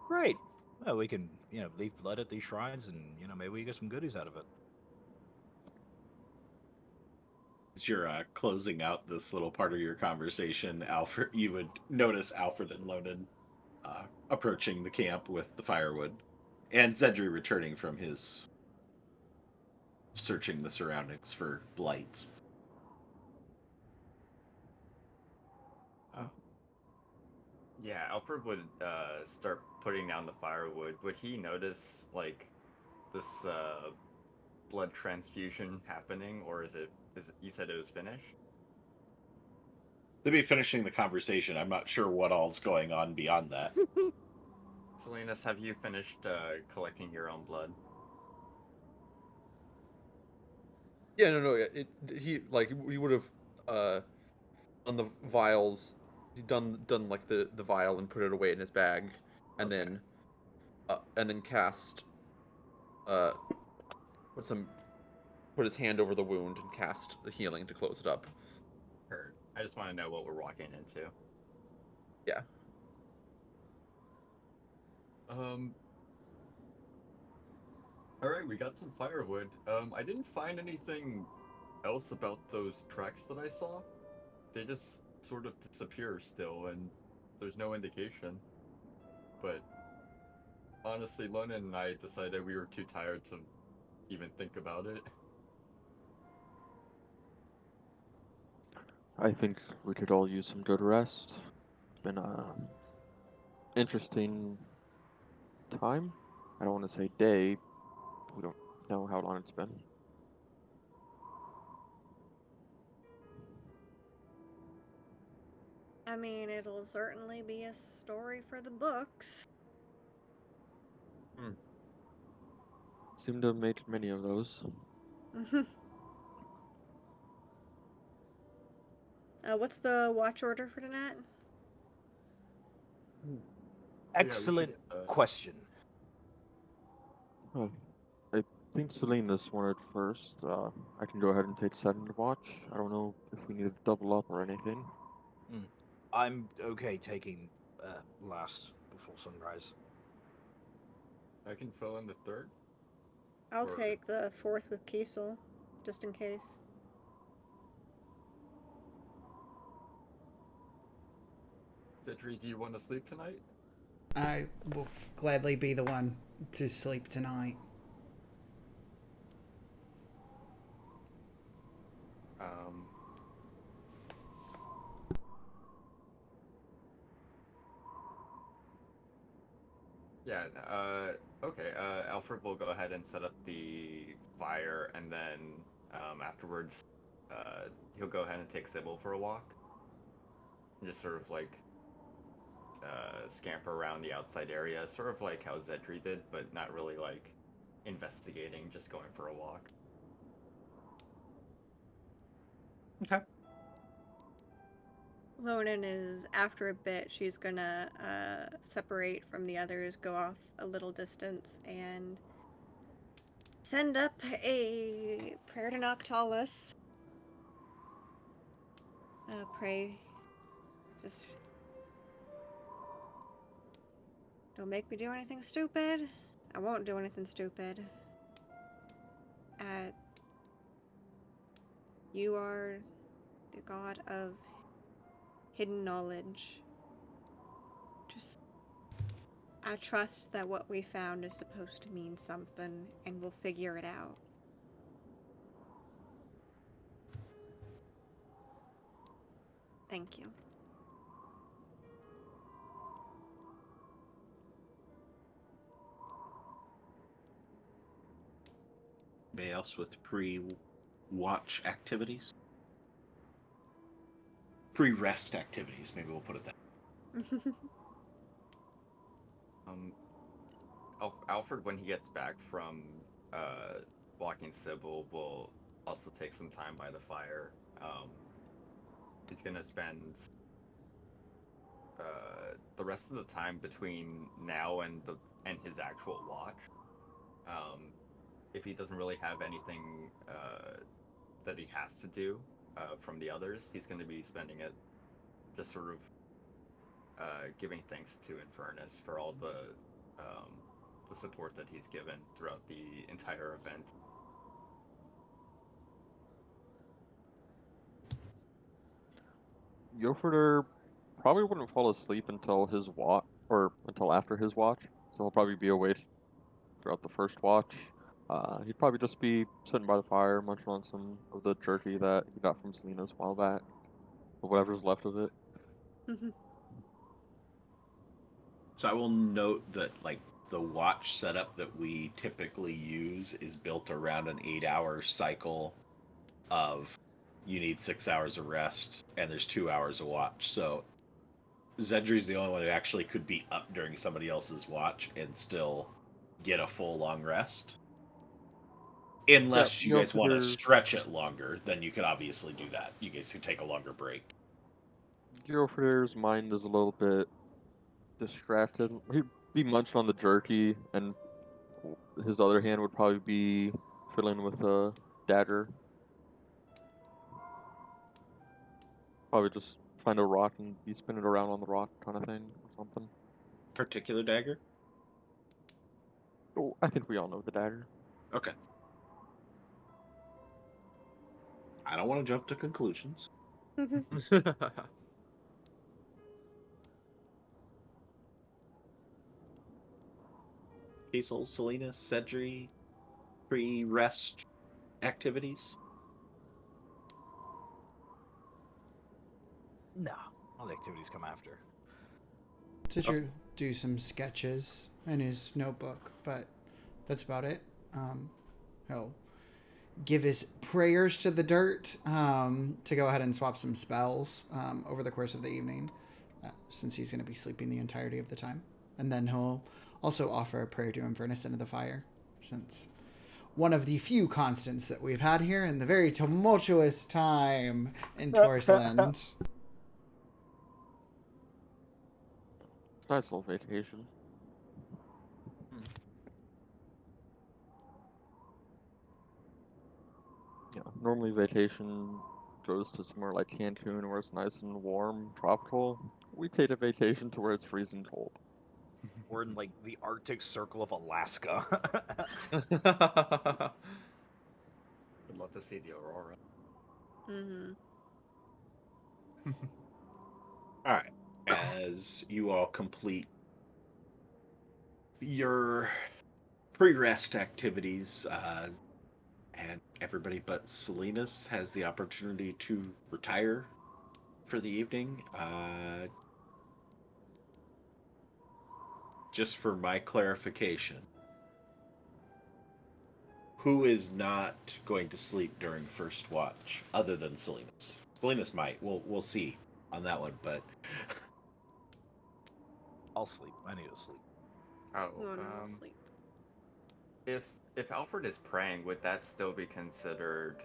Great. Well, we can, leave blood at these shrines, and maybe we get some goodies out of it. As you're closing out this little part of your conversation, Alfred, you would notice Alfred and Lonan approaching the camp with the firewood, and Zedri returning from his searching the surroundings for blights. Yeah, Alfred would start putting down the firewood. Would he notice like this blood transfusion happening, or is it you said it was finished? They'll be finishing the conversation. I'm not sure what all's going on beyond that. Salinas, have you finished collecting your own blood? Yeah, no. He would have done the vials. He done like the vial and put it away in his bag, and Okay. then cast put his hand over the wound and cast the healing to close it up. Heard. I just want to know what we're walking into. Yeah. All right, we got some firewood. I didn't find anything else about those tracks that I saw. They just sort of disappear still, and there's no indication. But honestly, Lona and I decided we were too tired to even think about it. I think we could all use some good rest. It's been a interesting time. I don't want to say day. We don't know how long it's been. I mean, it'll certainly be a story for the books. Seem to have made many of those. What's the watch order for tonight? Excellent question. Oh, I think Selena's wanted first. I can go ahead and take second watch. I don't know if we need to double up or anything. I'm okay taking last before sunrise. I can fill in the third. I'll Or- take the fourth with Kiesel, just in case. Cedri, do you want to sleep tonight? I will gladly be the one to sleep tonight. Yeah, okay, Alfred will go ahead and set up the fire, and then afterwards, he'll go ahead and take Cybil for a walk. And just sort of like scamper around the outside area, sort of like how Zedri did, but not really like investigating, just going for a walk. Okay. Lonan is, after a bit, she's gonna separate from the others, go off a little distance, and send up a prayer to Noctalis. Pray. Just don't make me do anything stupid. I won't do anything stupid. You are the god of hidden knowledge. I trust that what we found is supposed to mean something, and we'll figure it out. Thank you. Anybody else with pre-watch activities? Pre-rest activities, maybe we'll put it that. Alfred, when he gets back from walking Cybil, will also take some time by the fire. He's gonna spend the rest of the time between now and his actual watch. If he doesn't really have anything that he has to do from the others, he's going to be spending it just sort of giving thanks to Infernus for all the the support that he's given throughout the entire event. Yoforder probably wouldn't fall asleep until his watch, or until after his watch, so he'll probably be awake throughout the first watch. He'd probably just be sitting by the fire, munching on some of the jerky that he got from Selena's a while back, or whatever's left of it. So I will note that like the watch setup that we typically use is built around an 8-hour cycle of you need 6 hours of rest and there's 2 hours of watch. So Zedri's the only one who actually could be up during somebody else's watch and still get a full long rest. Unless you guys want to stretch it longer, then you could obviously do that. You guys could take a longer break. Yoforder's mind is a little bit distracted. He'd be munching on the jerky, and his other hand would probably be fiddling with a dagger. Probably just find a rock and be spinning around on the rock kind of thing or something. Particular dagger? Oh, I think we all know the dagger. Okay. I don't want to jump to conclusions. Hazel, Selena, Cedri, pre-rest activities? No, all the activities come after. Cedric do some sketches in his notebook, but that's about it. He'll give his prayers to the dirt to go ahead and swap some spells over the course of the evening, since he's going to be sleeping the entirety of the time. And then he'll also offer a prayer to Inverness into the fire, since one of the few constants that we've had here in the very tumultuous time in Torsland. Nice little vacation. Yeah, normally vacation goes to somewhere like Cancun where it's nice and warm, tropical. We take a vacation to where it's freezing cold. We're in like the Arctic Circle of Alaska. Would love to see the aurora. All right. As you all complete your pre-rest activities, and everybody but Selena's has the opportunity to retire for the evening. Just for my clarification, who is not going to sleep during first watch other than Selena's? Selena's might. We'll see on that one, but I'll sleep. I need to sleep. Oh, Sleep. if Alfred is praying, would that still be considered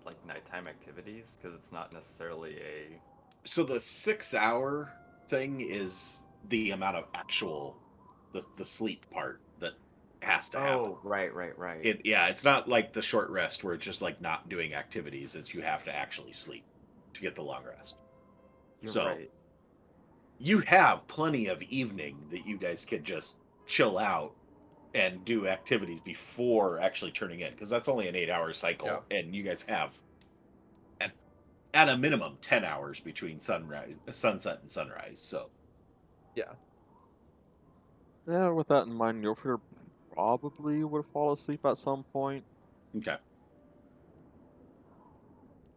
like nighttime activities? Because it's not necessarily a. So the 6-hour thing is the amount of actual the sleep part that has to happen. Oh, right. It's not like the short rest where it's just like not doing activities. It's you have to actually sleep to get the long rest. You're so right. you have plenty of evening that you guys could just chill out and do activities before actually turning in, because that's only an 8-hour cycle, and you guys have at a minimum 10 hours between sunset and sunrise. So Yeah. Yeah, with that in mind, Yoforder probably would fall asleep at some point. okay.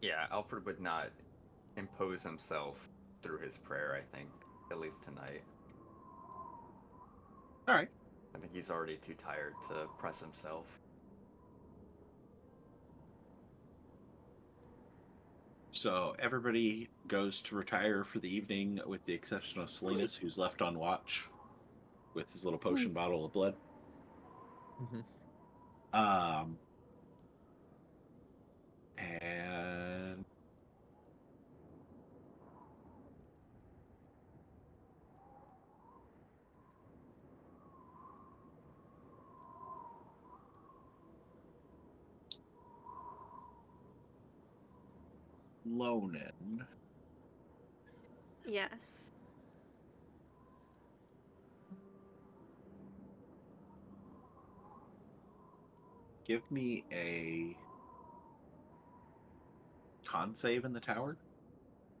Yeah, Alfred would not impose himself through his prayer, I think, at least tonight. All right. I think he's already too tired to press himself. So everybody goes to retire for the evening, with the exception of Selenas, who's left on watch with his little potion bottle of blood. And Lonan. Yes. Give me a con save in the tower.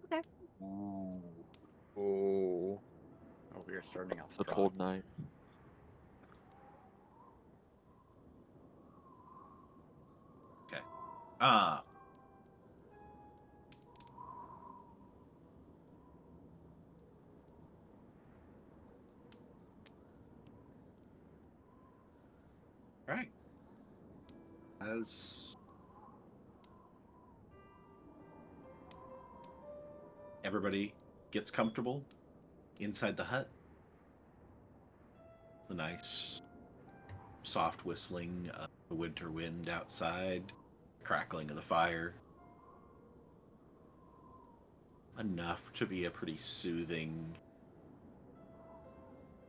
Okay. Ooh, Oh. Oh, we are starting off it's a strong. cold night. Okay. All right. As everybody gets comfortable inside the hut, the nice soft whistling of the winter wind outside, crackling of the fire, enough to be a pretty soothing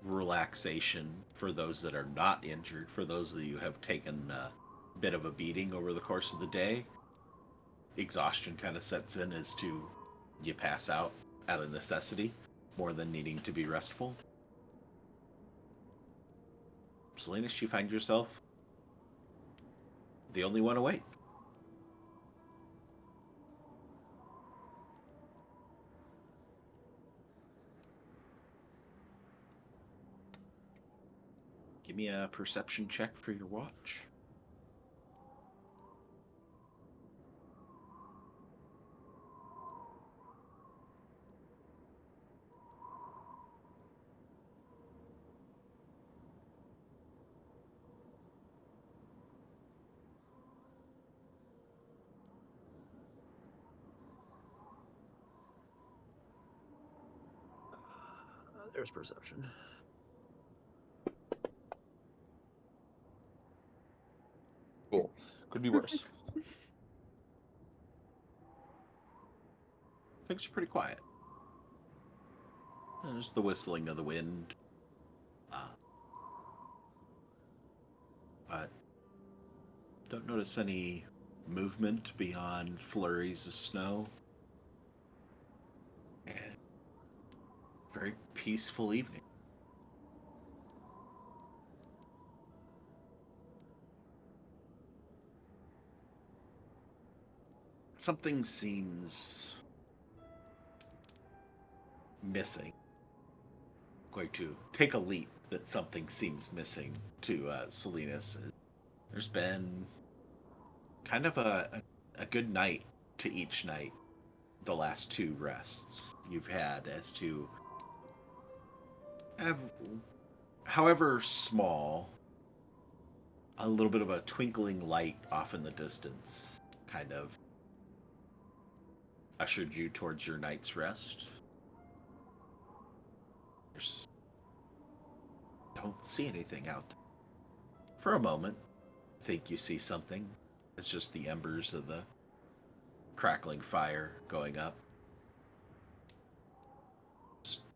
relaxation for those that are not injured. For those of you who have taken a bit of a beating over the course of the day, exhaustion kind of sets in as to you pass out of necessity more than needing to be restful. Salinas, you find yourself the only one awake. Give me a perception check for your watch. There's perception. Cool. Could be worse. Things are pretty quiet. There's the whistling of the wind. But don't notice any movement beyond flurries of snow. And very peaceful evening. Something seems missing. Going to take a leap that something seems missing to Salinas. There's been kind of a good night to each night the last two rests you've had, as to have, however small, a little bit of a twinkling light off in the distance kind of ushered you towards your night's rest. Don't see anything out there. For a moment, think you see something. It's just the embers of the crackling fire going up.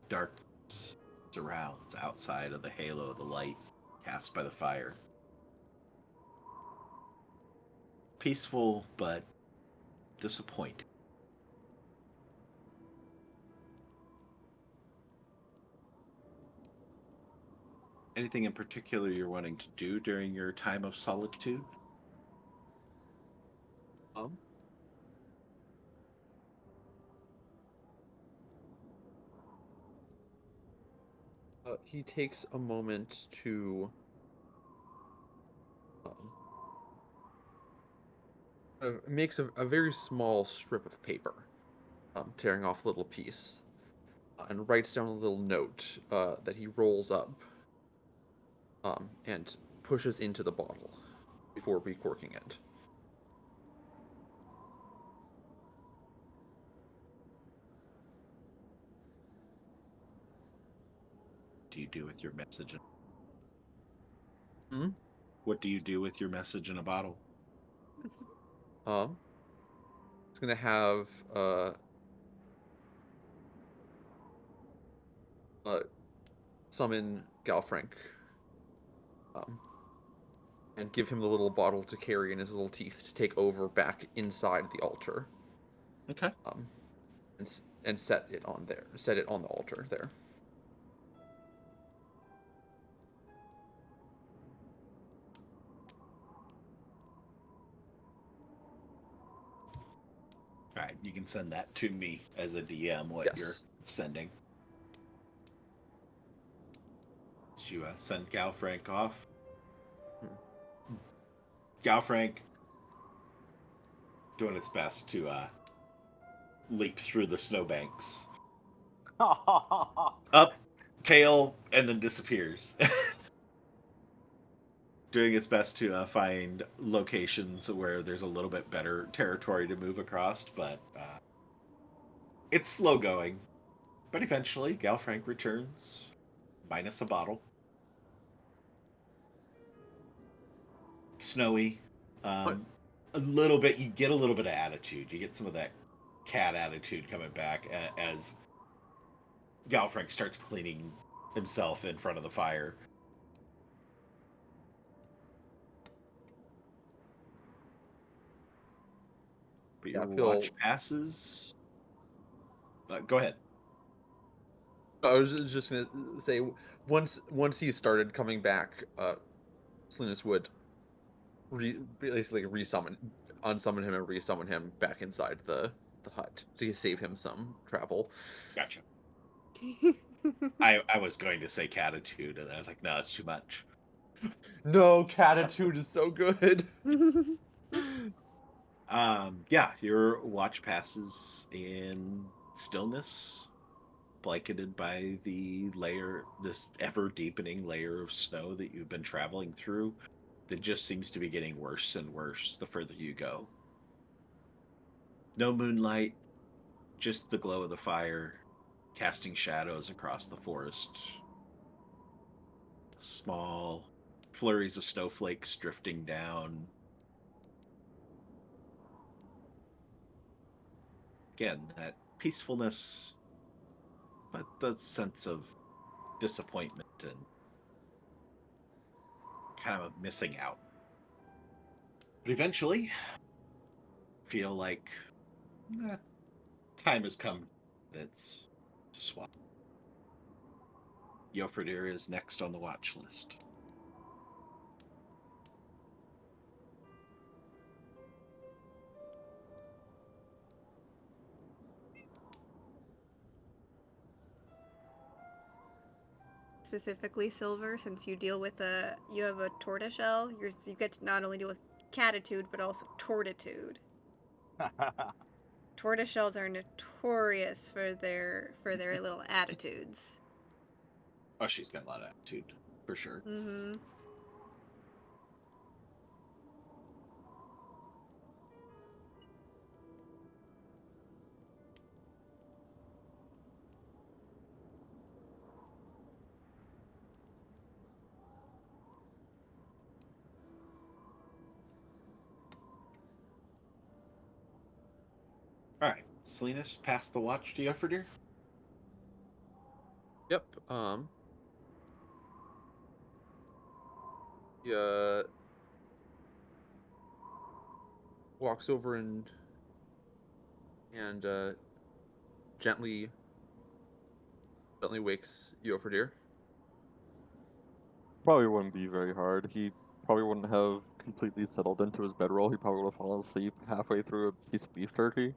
Darkness surrounds outside of the halo of the light cast by the fire. Peaceful, but disappointing. Anything in particular you're wanting to do during your time of solitude? He takes a moment to makes a very small strip of paper, tearing off a little piece, and writes down a little note that he rolls up and pushes into the bottle before recorking it. Do you do with your message? Hmm? What do you do with your message in a bottle? It's gonna have summon Galfrank, and give him the little bottle to carry in his little teeth to take over back inside the altar. Okay. And set it on there. Set it on the altar there. right, you can send that to me as a DM. What Yes. you're sending? You send Galfrank off. Galfrank doing its best to leap through the snowbanks. Up, tail, and then disappears. Doing its best to find locations where there's a little bit better territory to move across, but it's slow going. But eventually, Galfrank returns, minus a bottle. Snowy. A little bit, you get a little bit of attitude. You get some of that cat attitude coming back as Galfrank starts cleaning himself in front of the fire. But your watch passes. Go ahead. I was just gonna say, once he started coming back, Salinas would basically unsummon him and resummon him back inside the hut to save him some travel. Gotcha. I was going to say catitude, and I was like, no, it's too much. No, catitude is so good. Yeah, your watch passes in stillness, blanketed by this ever deepening layer of snow that you've been traveling through that just seems to be getting worse and worse the further you go. No moonlight, just the glow of the fire casting shadows across the forest. Small flurries of snowflakes drifting down. Again, that peacefulness, but the sense of disappointment and kind of missing out. But eventually, feel like time has come. It's swap. Yofredir is next on the watch list. Specifically silver, since you deal with you have a tortoiseshell, you get to not only deal with catitude but also tortitude. Tortoiseshells are notorious for their little attitudes. Oh, she's got a lot of attitude, for sure. Mm-hmm. All right, Salinas, pass the watch to Yofredir. Yep. Yeah. Walks over and gently wakes Yofredir. Probably wouldn't be very hard. He probably wouldn't have completely settled into his bedroll. He probably would have fallen asleep halfway through a piece of beef jerky.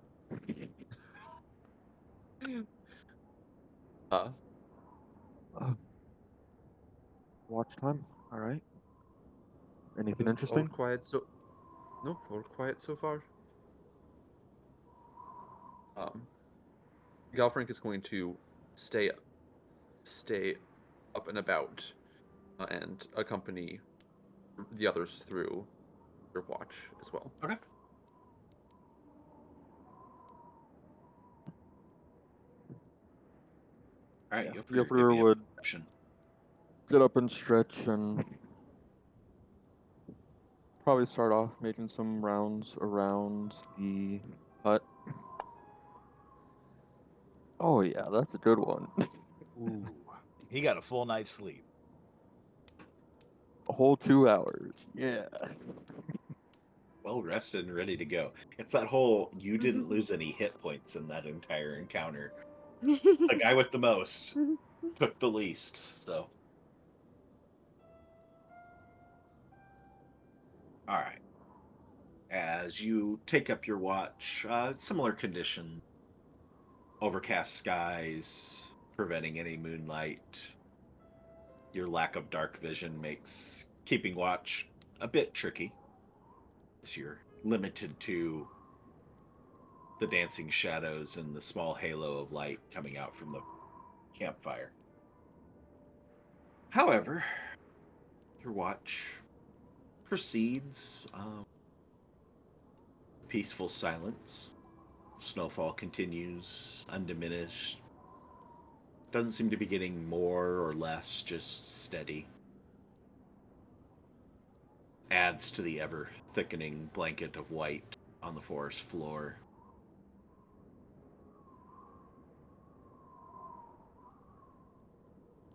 Watch time. All right. Anything interesting? All quiet so far. Galfrank is going to stay up and about and accompany the others through your watch as well. Okay. All right, Yeah. Yofredir would option. get up and stretch and probably start off making some rounds around the hut. Oh yeah, that's a good one. Ooh, he got a full night's sleep. A whole 2 hours. Yeah. Well rested and ready to go. It's that whole you didn't lose any hit points in that entire encounter. The guy with the most took the least, so. All right. as you take up your watch. Similar condition, overcast skies, preventing any moonlight. Your lack of dark vision makes keeping watch a bit tricky, as you're limited to the dancing shadows and the small halo of light coming out from the campfire. However, your watch proceeds. Peaceful silence. Snowfall continues undiminished. Doesn't seem to be getting more or less, just steady. Adds to the ever thickening blanket of white on the forest floor.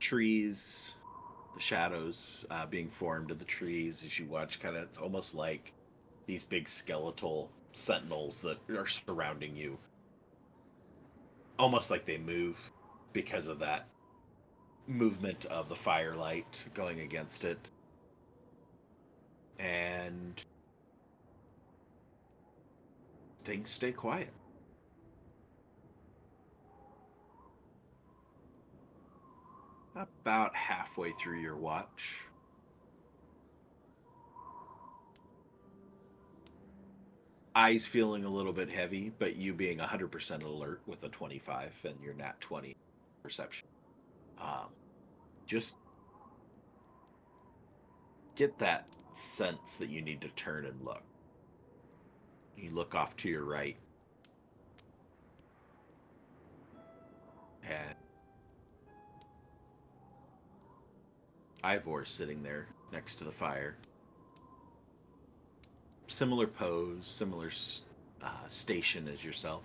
Trees, the shadows being formed of the trees as you watch, it's almost like these big skeletal sentinels that are surrounding you. Almost like they move because of that movement of the firelight going against it. And things stay quiet. About halfway through your watch, eyes feeling a little bit heavy, but you being 100% alert with a 25 and your nat 20 perception. Just get that sense that you need to turn and look. You look off to your right, and Ivor's sitting there next to the fire. Similar pose, similar station as yourself.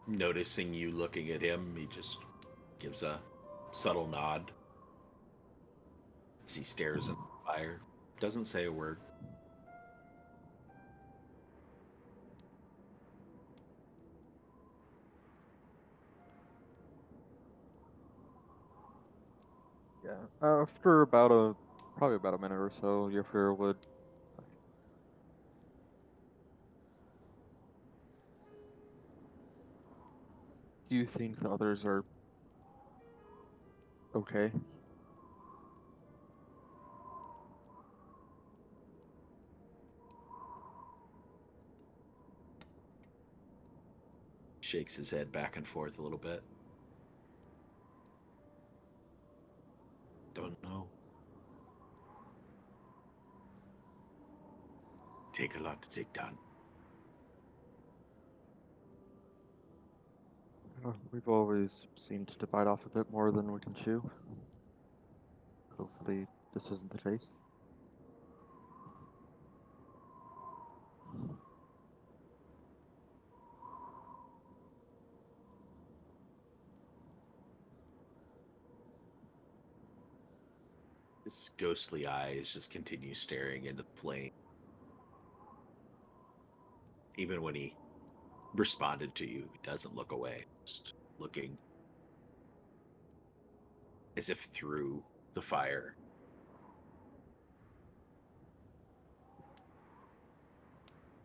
Noticing you looking at him, he just gives a subtle nod as he stares at the fire. Doesn't say a word. Yeah. After probably about a minute or so, your fear would. Do you think the others are okay? Shakes his head back and forth a little bit. Don't know. Take a lot to take down. We've always seemed to bite off a bit more than we can chew. Hopefully, this isn't the case. His ghostly eyes just continue staring into the flame. Even when he responded to you, he doesn't look away, just looking as if through the fire.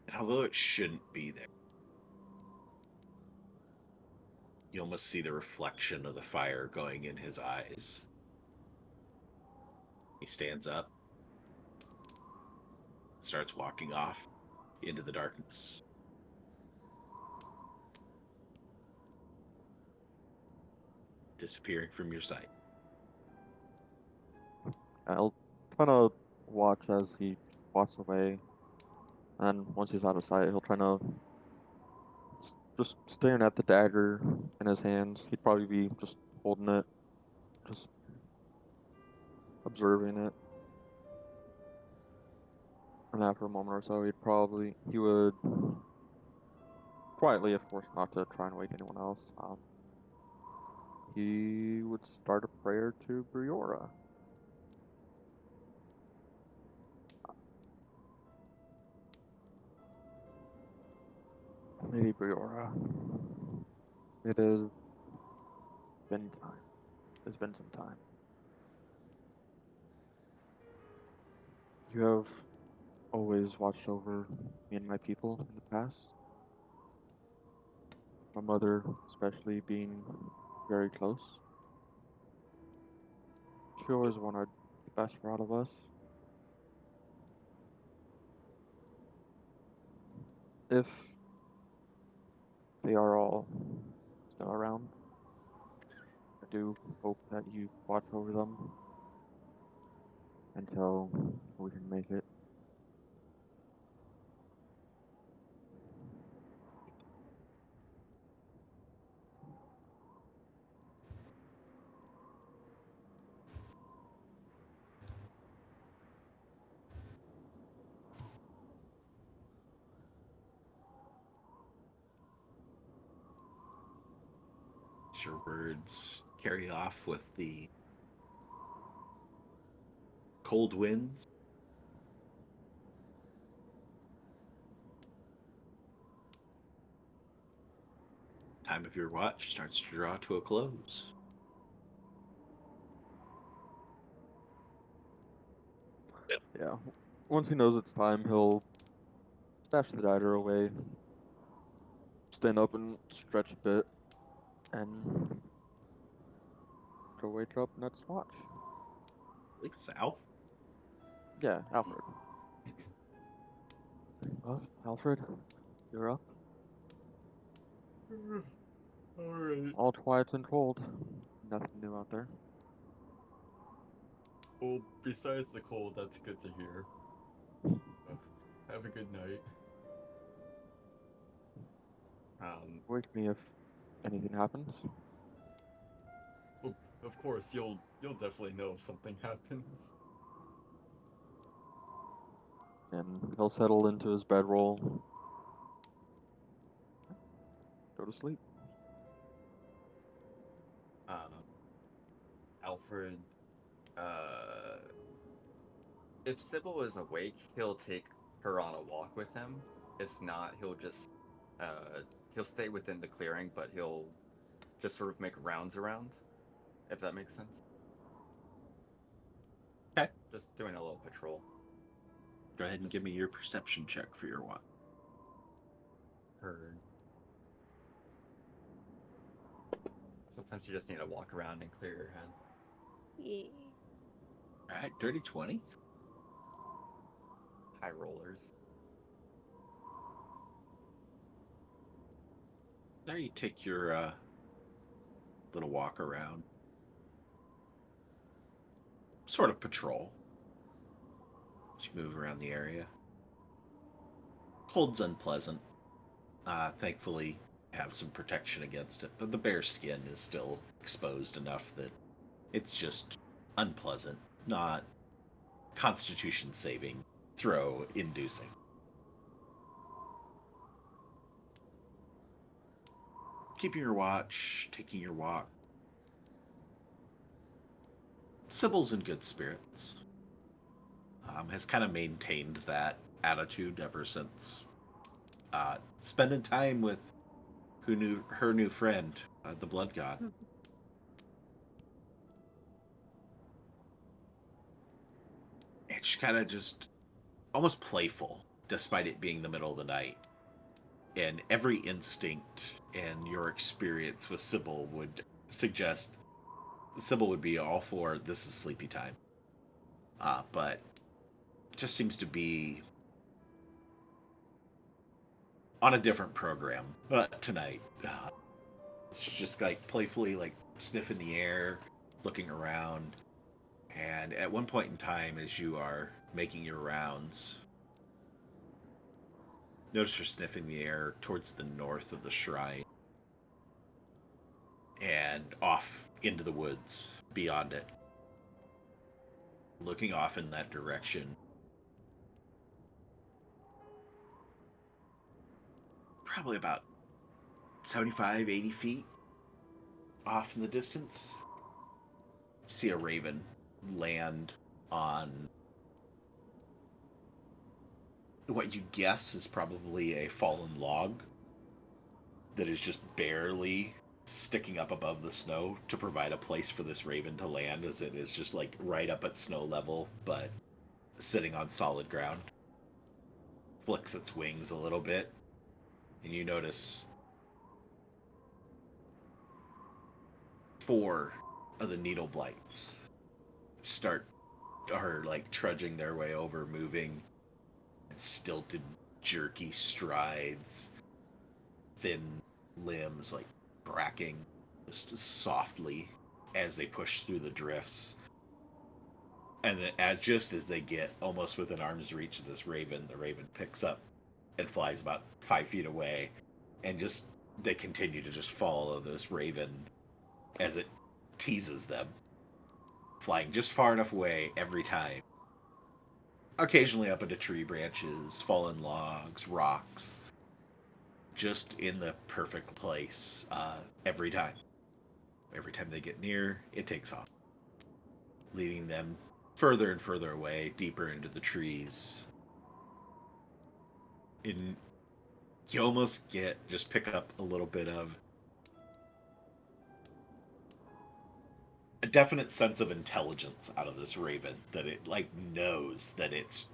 And although it shouldn't be there, you almost see the reflection of the fire going in his eyes. He stands up, starts walking off into the darkness. Disappearing from your sight. I'll kind of watch as he walks away, and once he's out of sight, he'll try to just staring at the dagger in his hands. He'd probably be just holding it, just observing it. And after a moment or so, he would quietly, of course, not to try and wake anyone else. He would start a prayer to Briora. Lady Briora, it has been time. It's been some time. You have always watched over me and my people in the past. My mother, especially, being very close. She always wanted the best for all of us. If they are all still around, I do hope that you watch over them until we can make it. Your words carry off with the cold winds. Time of your watch starts to draw to a close. Yeah. Once he knows it's time, he'll stash the dagger away, stand up and stretch a bit, and go wake up next watch. I believe it's Alf. Yeah, Alfred. Well, Alfred, you're up. Alright. All quiet and cold. Nothing new out there. Well, besides the cold, that's good to hear. Have a good night. Wake me if anything happens. Well, of course, you'll definitely know if something happens. And he'll settle into his bedroll. Go to sleep. Alfred, if Cybil is awake, he'll take her on a walk with him. If not, he'll stay within the clearing, but he'll just sort of make rounds around, if that makes sense. Okay. Just doing a little patrol. Go ahead and give me your perception check for your watch. Heard. Sometimes you just need to walk around and clear your head. Yeah. All right, dirty 20. High rollers. There you take your little walk around. Sort of patrol. Just move around the area. Cold's unpleasant. Thankfully, have some protection against it, but the bare skin is still exposed enough that it's just unpleasant, not constitution saving throw inducing. Keeping your watch, taking your walk. Cybil's in good spirits. Has kind of maintained that attitude ever since spending time with her new friend, the Blood God. It's kind of just almost playful, despite it being the middle of the night. And every instinct and your experience with Cybil would suggest Cybil would be all for this is sleepy time. But it just seems to be on a different program tonight. It's just like playfully like sniffing the air, looking around. And at one point in time, as you are making your rounds, notice her sniffing the air towards the north of the shrine and off into the woods beyond it. Looking off in that direction, probably about 75, 80 feet off in the distance, see a raven land on what you guess is probably a fallen log that is just barely sticking up above the snow to provide a place for this raven to land, as it is just like right up at snow level but sitting on solid ground. flicks its wings a little bit, and you notice 4 of the needle blights are like trudging their way over, moving in stilted, jerky strides, thin limbs like bracking just softly as they push through the drifts. And just as they get almost within arm's reach of this raven, the raven picks up and flies about 5 feet away, and just they continue to just follow this raven as it teases them, flying just far enough away every time. Occasionally up into tree branches, fallen logs, rocks, just in the perfect place every time. Every time they get near, it takes off, leading them further and further away, deeper into the trees. You almost pick up a little bit of a definite sense of intelligence out of this raven, that it like knows that it's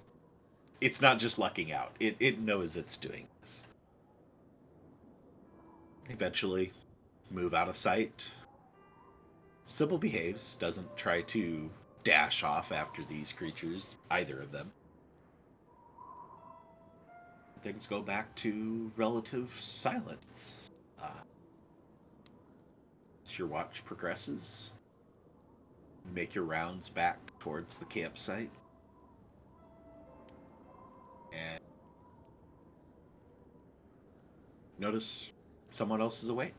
not just lucking out. It knows it's doing this. Eventually move out of sight. Cybil behaves, doesn't try to dash off after these creatures, either of them. Things go back to relative silence. As your watch progresses, you make your rounds back towards the campsite. And notice someone else is awake.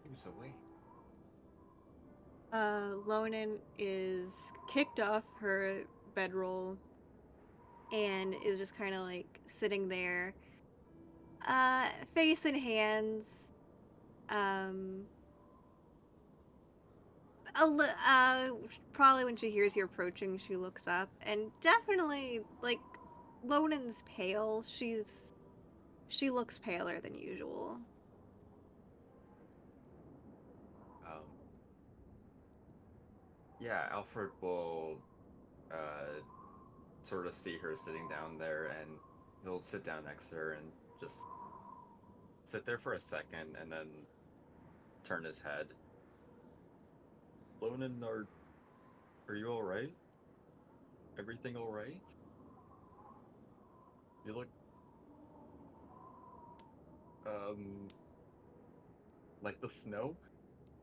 Who's away? Lonan is kicked off her bedroll and is just kind of like sitting there, face in hands. Probably when she hears you approaching, she looks up and definitely like Lonan's pale. She looks paler than usual. Yeah, Alfred will sort of see her sitting down there, and he'll sit down next to her and just sit there for a second, and then turn his head. Lonan, are you all right? Everything all right? You look like the snow.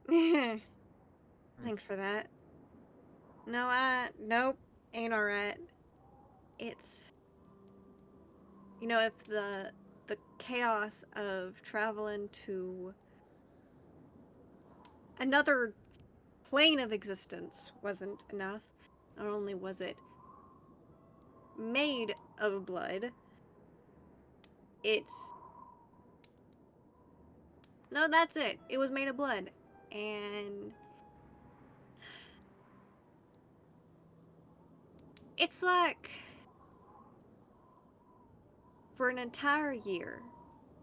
Thanks for that. No, nope, ain't alright. It's, if the chaos of traveling to another plane of existence wasn't enough, not only was it made of blood, that's it. It was made of blood. And it's like, for an entire year,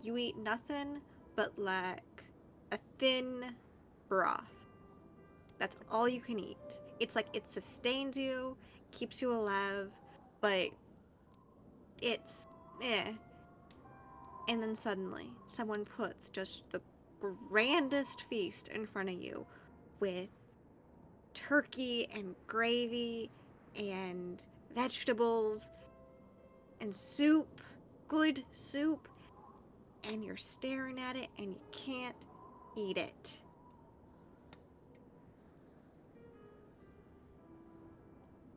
you eat nothing but like a thin broth. That's all you can eat. It's like it sustains you, keeps you alive, but it's And then suddenly, someone puts just the grandest feast in front of you with turkey and gravy and vegetables and soup, good soup, and you're staring at it and you can't eat it.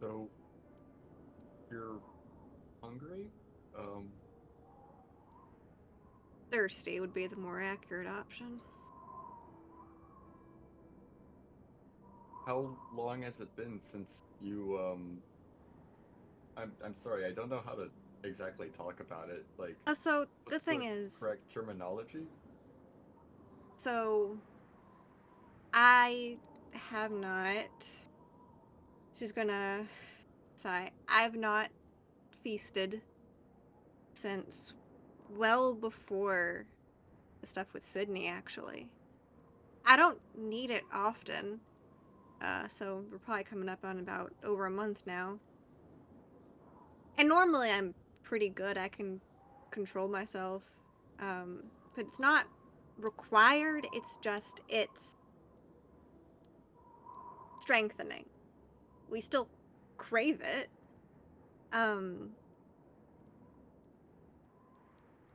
So, you're hungry? Thirsty would be the more accurate option. How long has it been since you, I'm sorry, I don't know how to exactly talk about it. Like, So the what's thing the is, correct terminology? so I have not. She's gonna sigh. I've not feasted since well before the stuff with Sydney, actually. I don't need it often. So we're probably coming up on about over a month now. And normally I'm pretty good. I can control myself. But it's not required. It's strengthening. We still crave it.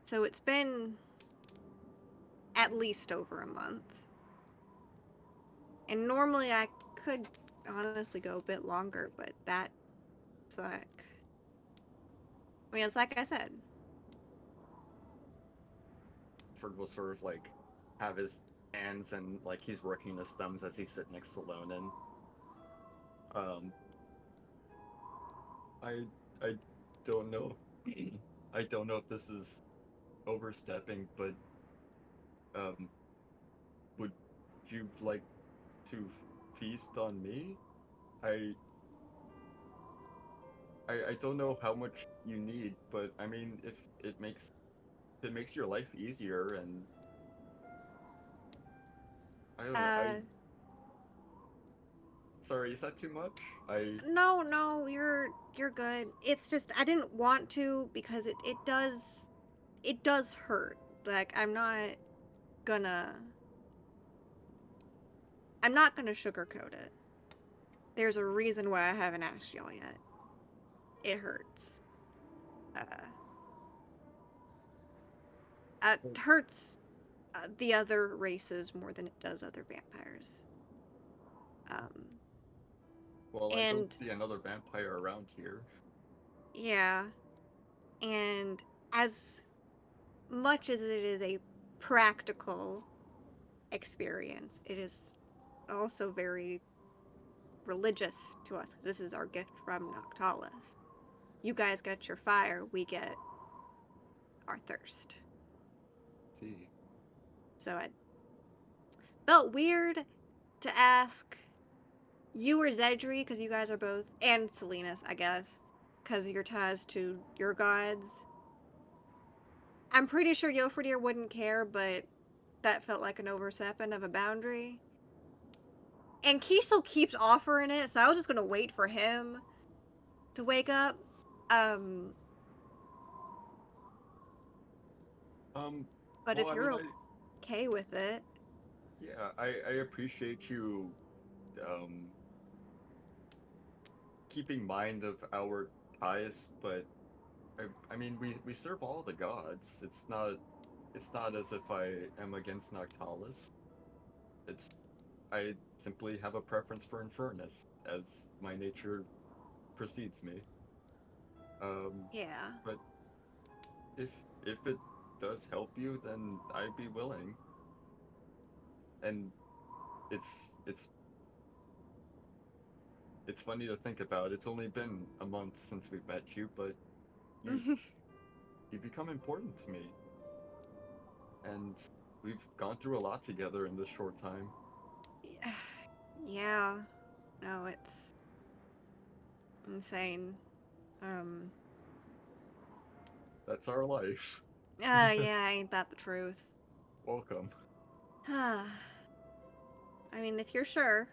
So it's been at least over a month. And normally I could honestly go a bit longer, but that's like, I mean, it's like I said. Ford will sort of like have his hands and like he's working his thumbs as he sit next to Lonan. I don't know. I don't know if this is overstepping, but would you like to feast on me? I I don't know how much you need, but I mean if it makes your life easier and I don't know, Uh, sorry, is that too much? no, you're good. It's just I didn't want to because it does hurt. Like gonna I'm not gonna sugarcoat it. There's a reason why I haven't asked y'all yet. It hurts. It hurts the other races more than it does other vampires. Well, I don't And see another vampire around here. yeah, and as much as it is a practical experience, it is also very religious to us. This is our gift from Noctalis. You guys get your fire, we get our thirst. See. So it felt weird to ask you or Zedri, because you guys are both, and Salinas, I guess, because you're ties to your gods. I'm pretty sure Yofredir wouldn't care, but that felt like an overstepping of a boundary. And Kiesel keeps offering it, so I was just gonna wait for him to wake up. But Well, if I you're mean, okay with it, yeah, I appreciate you, um, keeping mind of our ties, but I mean, we serve all the gods. It's not as if I am against Noctalis. It's, I simply have a preference for Infernus, as my nature precedes me. yeah. But if if it does help you, then I'd be willing. And it's it's funny to think about. It's only been a month since we've met you, but you've you've become important to me. And we've gone through a lot together in this short time. Yeah. No, it's insane. That's our life. Yeah, ain't that the truth? Welcome. I mean, if you're sure.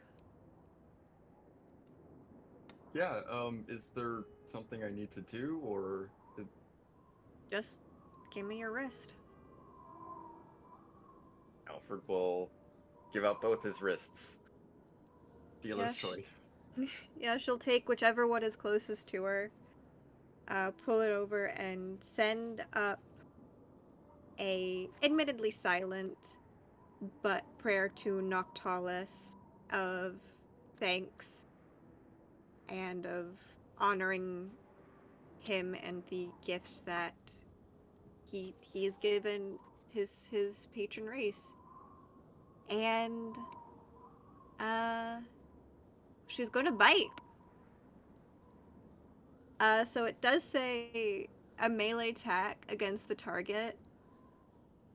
Yeah, is there something I need to do, or Just give me your wrist. Alfred will give out both his wrists? Dealer's Yes. choice. Yeah, she'll take whichever one is closest to her, pull it over, and send up a admittedly silent but prayer to Noctalis of thanks and of honoring him and the gifts that he has given his patron race. And she's gonna bite. So it does say a melee attack against the target.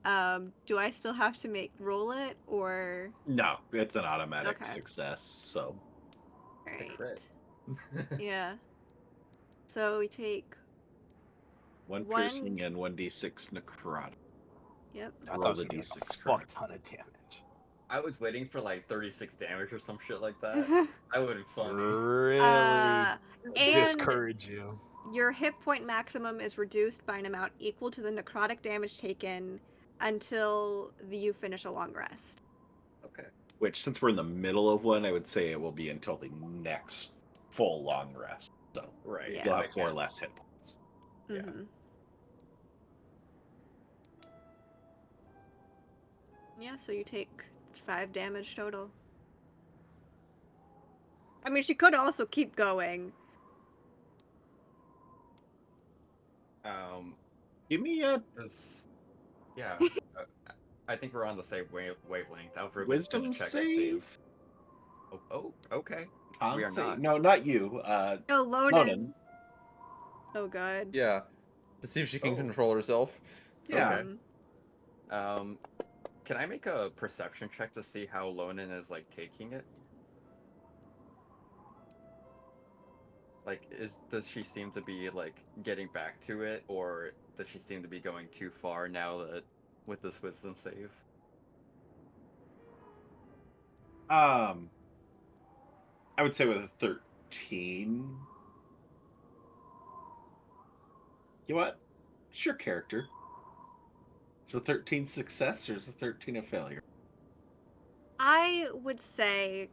Do I still have to roll it, or No, it's an automatic okay? success. So The Right. crit. Yeah. So we take one one. piercing and 1d6 necrotic. Yep. I thought Roll it was the gonna be like d6 a fuck correct. ton of damage. I was waiting for like 36 damage or some shit like that. That would be funny. Really and discourage you. your hit point maximum is reduced by an amount equal to the necrotic damage taken until you finish a long rest. Okay. Which, since we're in the middle of one, I would say it will be until the next full long rest. So Right. Yeah. you'll I have 4 can't- less hit points. Yeah. Yeah, so you take 5 damage total. I mean, she could also keep going. Give me a Yeah. I think we're on the same wavelength. Alfred was wisdom gonna check save. Oh, okay. Con We are save? not. No, not you. Oh, Lonan. Lonan. Oh god. Yeah, to see if she can Oh. control herself. Yeah. Okay. Can I make a perception check to see how Lonan is like taking it? Like, does she seem to be like getting back to it, or does she seem to be going too far now that with this wisdom save? I would say with a 13. You know what? It's your character. Is a 13 success or is a 13 a failure? I would say,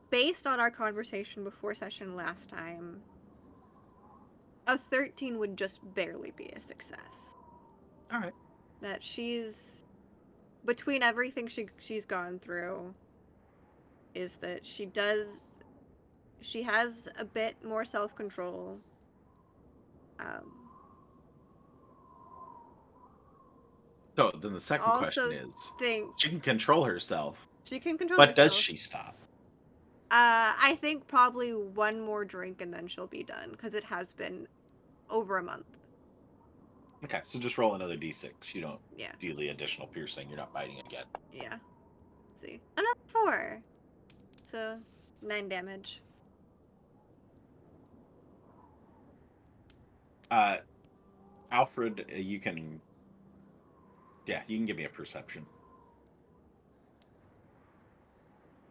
based on our conversation before session last time, a 13 would just barely be a success. Alright. That she's, between everything she's gone through, is that she has a bit more self-control. So then the second question is, she can control herself, she can control but herself. does she stop? I think probably one more drink and then she'll be done, because it has been over a month. Okay, so just roll another d6. You don't Yeah. deal the additional piercing. You're not biting again. Yeah. Let's see. Another 4. So, 9 damage. Alfred, you can... Yeah, you can give me a perception.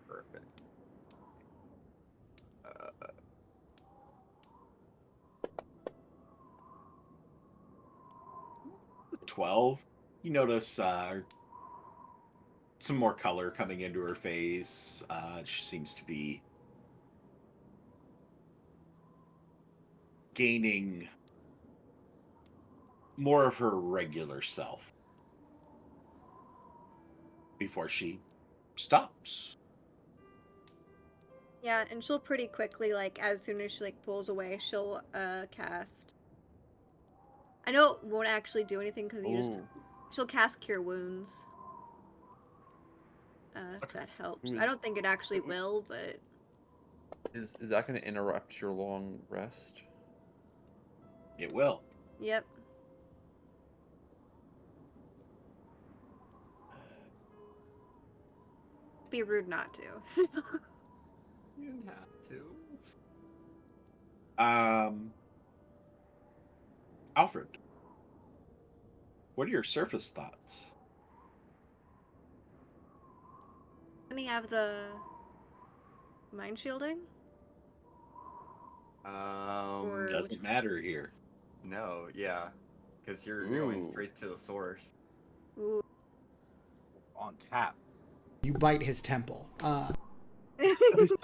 Perfect. 12. You notice some more color coming into her face. She seems to be gaining more of her regular self before she stops. Yeah, and she'll pretty quickly, like, as soon as she, like, pulls away, she'll, cast... I know it won't actually do anything, because she'll cast Cure Wounds. If that helps. I don't think it actually will, but... Is that going to interrupt your long rest? It will. Yep. Be rude not to. You have to. Alfred, what are your surface thoughts? Doesn't he have the mind shielding? Or Doesn't matter here. No, yeah, because you're going straight to the source. Ooh. On tap. You bite his temple.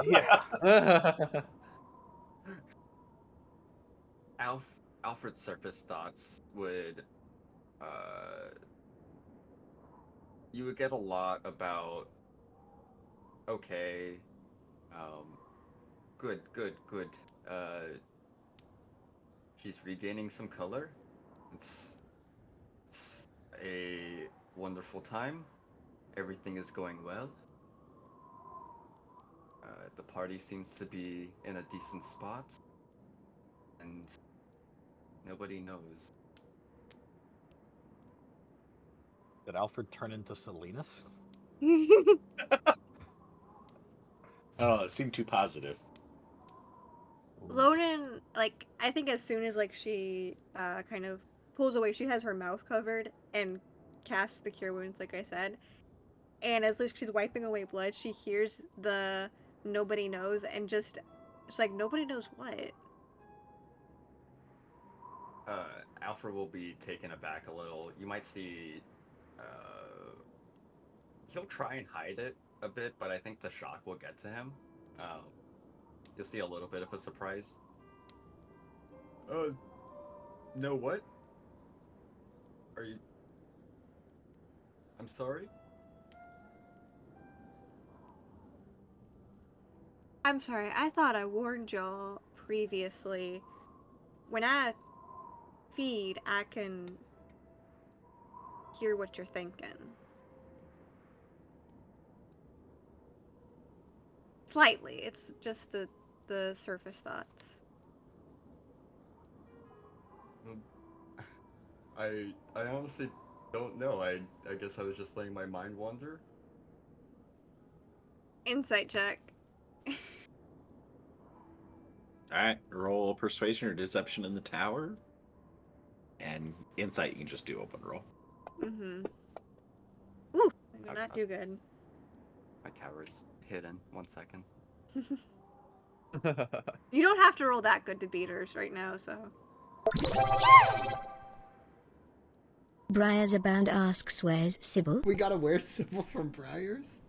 Yeah. Alfred's surface thoughts would, you would get a lot about, okay, good, she's regaining some color. It's a wonderful time. Everything is going well. The party seems to be in a decent spot. And nobody knows. Did Alfred turn into Salinas? Oh, it seemed too positive. Lonan, like, I think as soon as, like, she kind of pulls away, she has her mouth covered and casts the Cure Wounds, like I said. And as she's wiping away blood, she hears the nobody knows, and just she's like, nobody knows what. Alfred will be taken aback a little. You might see, he'll try and hide it a bit, but I think the shock will get to him. You'll see a little bit of a surprise. No, what? Are you? I'm sorry? I'm sorry, I thought I warned y'all previously. When I feed, I can hear what you're thinking. Slightly, it's just the surface thoughts. I honestly don't know. I guess I was just letting my mind wander. Insight check. Alright, roll persuasion or deception in the tower. And insight, you can just do open roll. Mm-hmm. Ooh, I did not do good. My tower's hidden. 1 second. You don't have to roll that good to beat hers right now, so. Briar's Band asks, where's Cybil? We gotta wear Cybil from Briar's?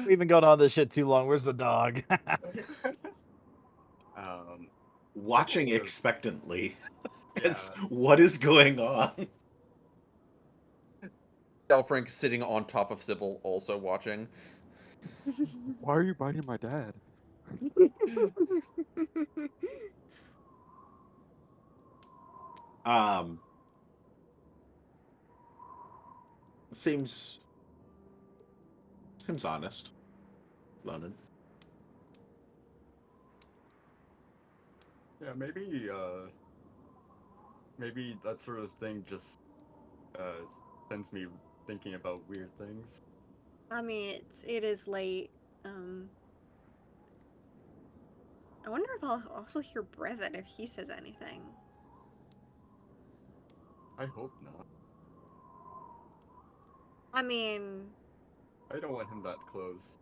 We've been going on this shit too long. Where's the dog? Watching Cybil expectantly. Yeah. As what is going on? Frank sitting on top of Cybil, also watching. Why are you biting my dad? Seems honest, London. Yeah, maybe that sort of thing just sends me thinking about weird things. I mean, it is late. I wonder if I'll also hear Brevin if he says anything. I hope not. I mean, I don't want him that close.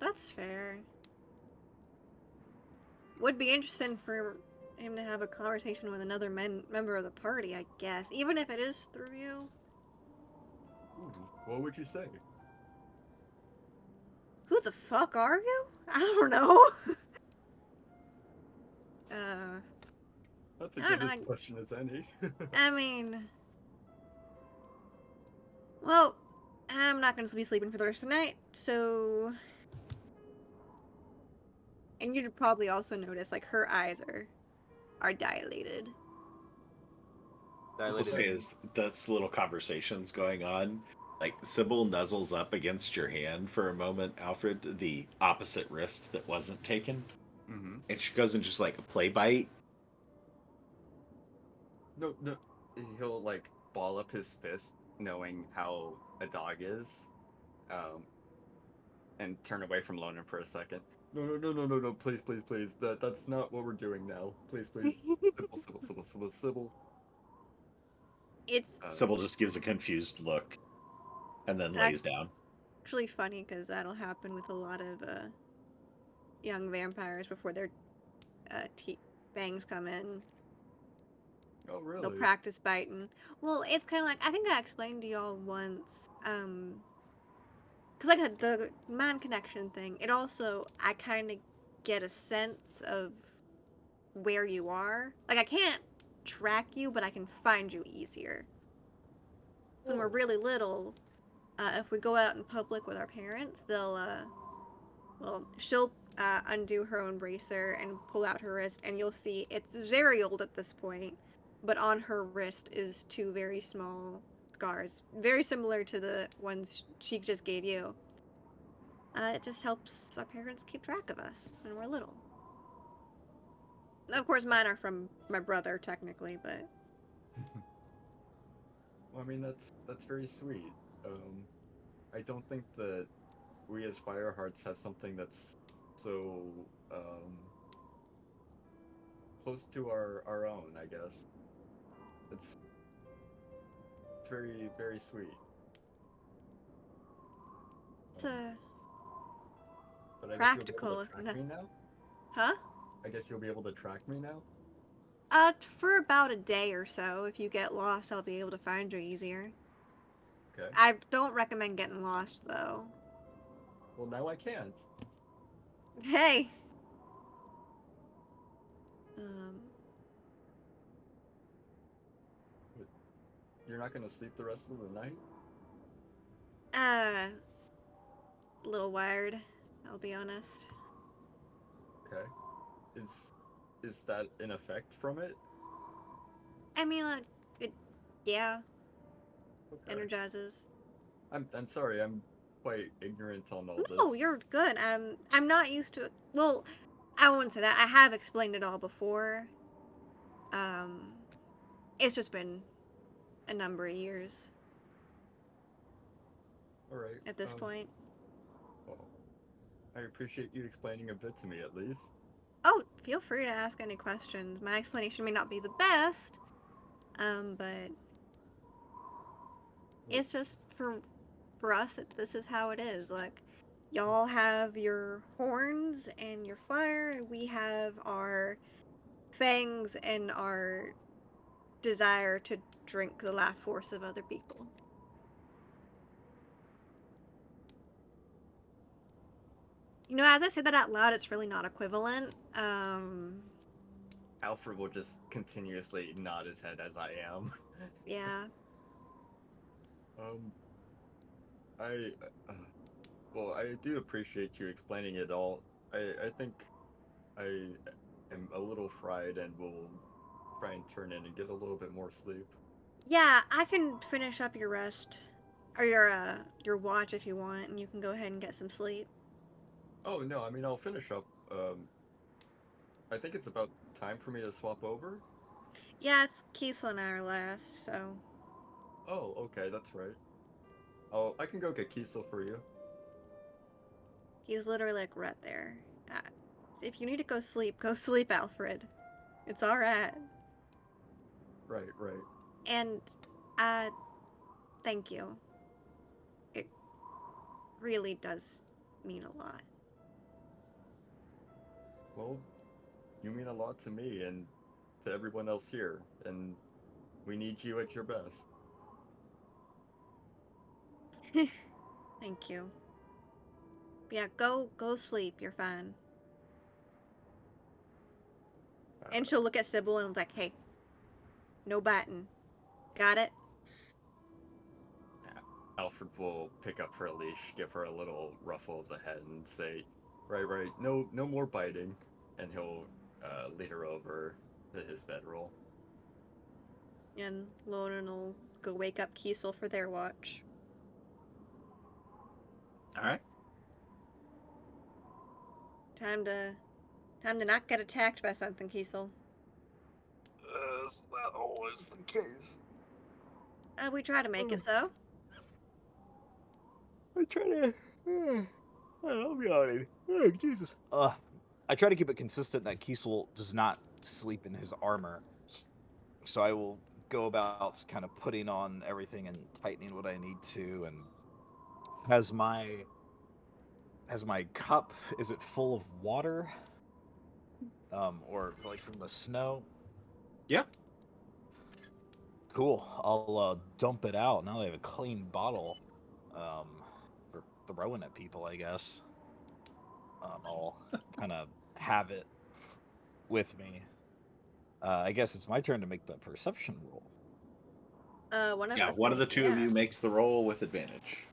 that's fair. Would be interesting for him to have a conversation with another member of the party, I guess. Even if it is through you. Ooh, what would you say? Who the fuck are you? I don't know. That's a I don't good know, question as any. I mean... Well, I'm not going to be sleeping for the rest of the night, so... And you'd probably also notice, like, her eyes are dilated. What we'll say is this little conversation's going on. Like, Cybil nuzzles up against your hand for a moment, Alfred, the opposite wrist that wasn't taken. Mm-hmm. And she goes and just, like, play bite. No. He'll, like, ball up his fist, knowing how a dog is, and turn away from Lonan for a second. No, please. That's not what we're doing now. Please. Sybil. It's Cybil just gives a confused look and then lays down. actually funny because that'll happen with a lot of young vampires before their bangs come in. Oh, really? They'll practice biting. Well, it's kind of like, I think I explained to y'all once, because like the man connection thing, it also, I kind of get a sense of where you are. Like, I can't track you, but I can find you easier. When we're really little, if we go out in public with our parents, she'll undo her own bracer and pull out her wrist, and you'll see it's very old at this point, but on her wrist is 2 very small scars, very similar to the ones she just gave you. It just helps our parents keep track of us when we're little. Of course, mine are from my brother, technically, but... Well, I mean, that's very sweet. I don't think that we as Firehearts have something that's so close to our own, I guess. very, very sweet. It's a But I guess you'll be able practical, to track me now? huh? I guess you'll be able to track me now? For about a day or so. If you get lost, I'll be able to find you easier. Okay. I don't recommend getting lost, though. Well, now I can't. Hey! You're not gonna sleep the rest of the night? A little wired, I'll be honest. Okay. Is that an effect from it? I mean, yeah, Okay. energizes. I'm sorry, I'm quite ignorant on all this. No, you're good. I'm not used to it. Well, I wouldn't say that. I have explained it all before. It's just been a number of years Alright. at this point. Well, I appreciate you explaining a bit to me at least. Oh, feel free to ask any questions. My explanation may not be the best, but it's just for us. This is how it is. Like, y'all have your horns and your fire. We have our fangs and our desire to drink the life force of other people. You know, as I say that out loud, it's really not equivalent. Alfred will just continuously nod his head as I am. Yeah. Well, I do appreciate you explaining it all. I think I am a little fried and will try and turn in and get a little bit more sleep. Yeah, I can finish up your rest or your watch if you want, and you can go ahead and get some sleep. Oh no, I mean I'll finish up. I think it's about time for me to swap over. Yes, Kiesel and I are last, so. Oh, okay, that's right. I can go get Kiesel for you. He's literally like right there. If you need to go sleep, Alfred. It's alright. Right, right. And, thank you. It really does mean a lot. Well, you mean a lot to me and to everyone else here, and we need you at your best. Thank you. Yeah, go sleep. You're fine. And she'll look at Cybil and like, hey, no biting. Got it? Alfred will pick up her leash, give her a little ruffle of the head, and say, "Right, no more biting," and he'll lead her over to his bedroll. And Lonan will go wake up Kiesel for their watch. All right. Time to not get attacked by something, Kiesel. Is that always the case? We try to make it so. I try to. I'll be honest. Oh, Jesus. I try to keep it consistent that Kiesel does not sleep in his armor. So I will go about kind of putting on everything and tightening what I need to. And has my cup, is it full of water? Or like from the snow? Yeah. Cool. I'll dump it out now that I have a clean bottle. For throwing at people, I guess. I'll kind of have it with me. I guess it's my turn to make the perception roll. One of the two of you makes the roll with advantage.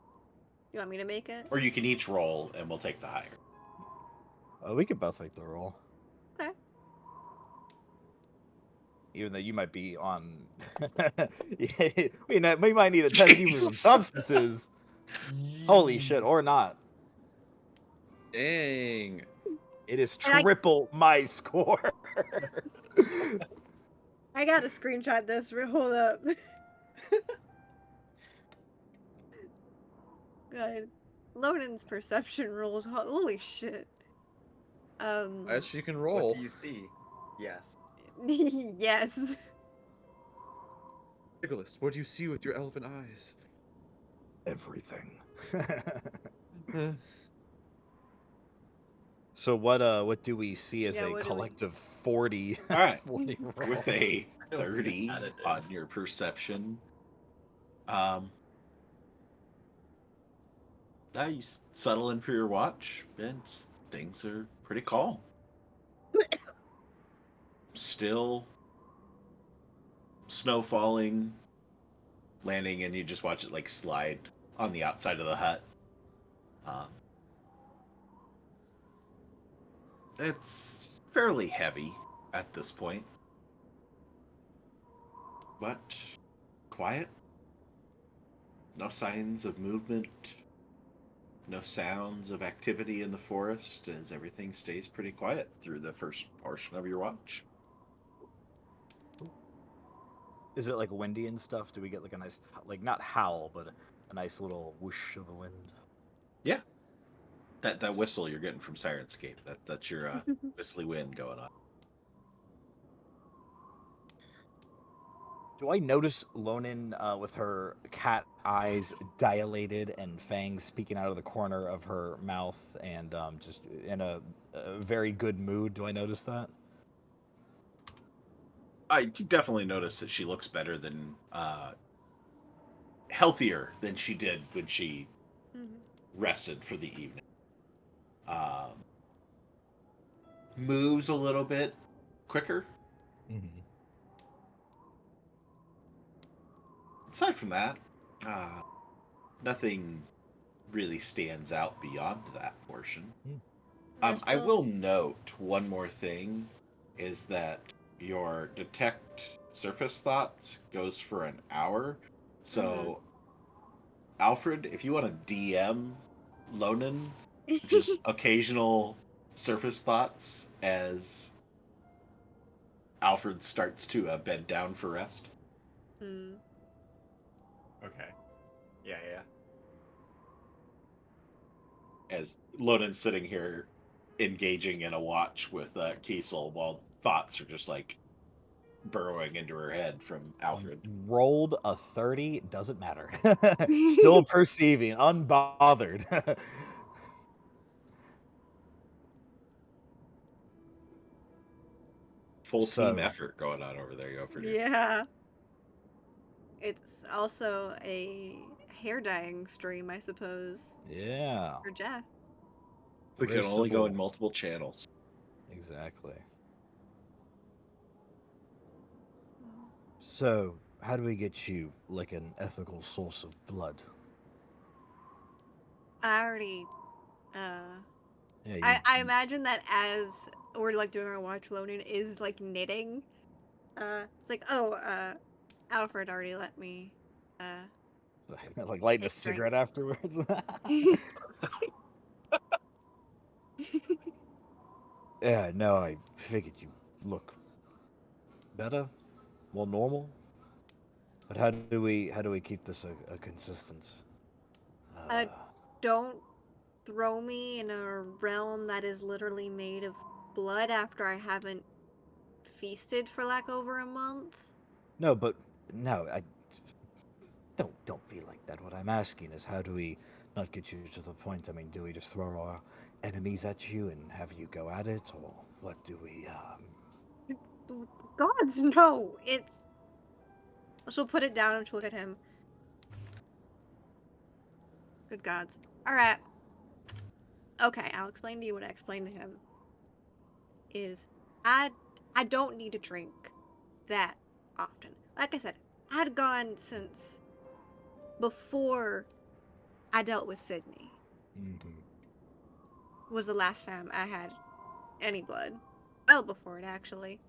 You want me to make it? Or you can each roll, and we'll take the higher. We could both make the roll. Okay. Even though you might be on... we might need to test you for some substances. Holy shit, or not. Dang. It is triple my score. I gotta screenshot this. Hold up. God. Lonan's perception rolls. Holy shit. Yes, you can roll. What do you see? Yes. Yes. Nicholas, what do you see with your elven eyes? Everything. So what do we see as Yeah, a what do we- collective 40 All right. 40 roll? With a Feels 30 additive. on your perception, now you settle in for your watch, and things are pretty calm. Still snow falling, landing, and you just watch it like slide on the outside of the hut. It's fairly heavy at this point, but quiet. No signs of movement. No sounds of activity in the forest, as everything stays pretty quiet through the first portion of your watch. Is it like windy and stuff? Do we get like a nice, like not howl, but a nice little whoosh of the wind? Yeah, that whistle you're getting from Sirenscape. That's your whistly wind going on. Do I notice Lonin with her cat eyes dilated and fangs peeking out of the corner of her mouth and just in a very good mood? Do I notice that? I definitely notice that she looks better than healthier than she did when she rested for the evening. Moves a little bit quicker. Mm-hmm. Aside from that, nothing really stands out beyond that portion. I will note one more thing is that your detect surface thoughts goes for an hour. So, Alfred, if you want to DM Lonan, just occasional surface thoughts as Alfred starts to bed down for rest. Okay. Yeah. As Lonan's sitting here engaging in a watch with Kiesel while thoughts are just like burrowing into her head from Alfred. Rolled a 30, doesn't matter. Still perceiving, unbothered. Full team effort going on over there, Alfred. Yeah. It's also a hair dyeing stream, I suppose. Yeah. For Jeff. We Very can only go in simple. multiple channels. Exactly. So, how do we get you like an ethical source of blood? I already Yeah, I imagine that as we're like doing our watch, Lonan is like knitting. It's like, Alfred already let me like lighting a take a drink. cigarette afterwards. Yeah, no, I figured you look better, more normal. But how do we keep this a consistent? Don't throw me in a realm that is literally made of blood after I haven't feasted for like over a month. No, but no, I don't be like that. What I'm asking is, how do we not get you to the point? I mean, do we just throw our enemies at you and have you go at it, or what do we? Gods, no! It's. She'll put it down and she'll look at him. Good gods. Alright. Okay, I'll explain to you what I explained to him. Is I don't need to drink that often. Like I said, I'd gone since before I dealt with Sydney. Was the last time I had any blood. Well before it, actually.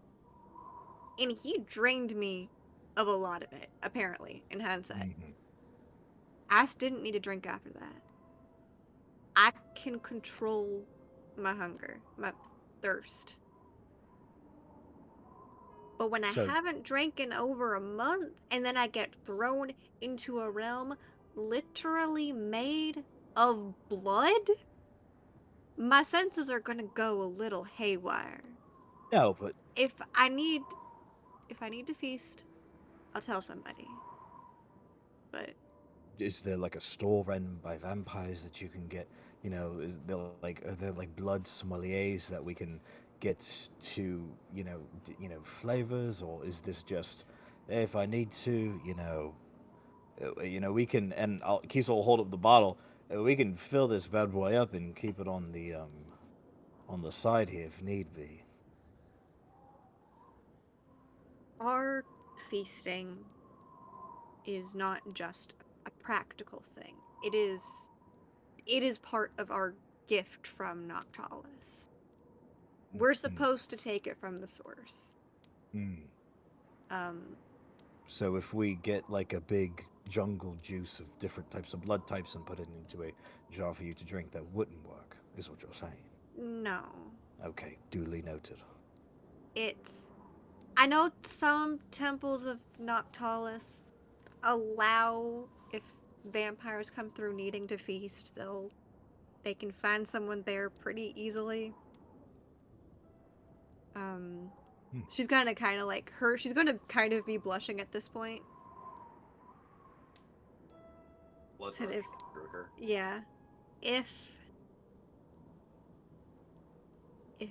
And he drained me of a lot of it, apparently, in hindsight. I didn't need to drink after that. I can control my hunger, my thirst. But when I haven't drank in over a month, and then I get thrown into a realm literally made of blood, my senses are gonna go a little haywire. No, but If I need to feast, I'll tell somebody. but Is there like a store run by vampires that you can get? Are there like blood sommeliers that we can get to, flavors, or is this just, hey, if I need to, we can, and Keith will hold up the bottle. We can fill this bad boy up and keep it on the side here if need be. our feasting is not just a practical thing. It is part of our gift from Noctalis. We're supposed to take it from the source. Mm. Um, So if we get like a big jungle juice of different types of blood types and put it into a jar for you to drink, that wouldn't work, is what you're saying. no. Okay, duly noted. I know some temples of Noctalis allow, if vampires come through needing to feast, they can find someone there pretty easily. She's gonna kind of like she's gonna kind of be blushing at this point. Blood Said rush through her. yeah, if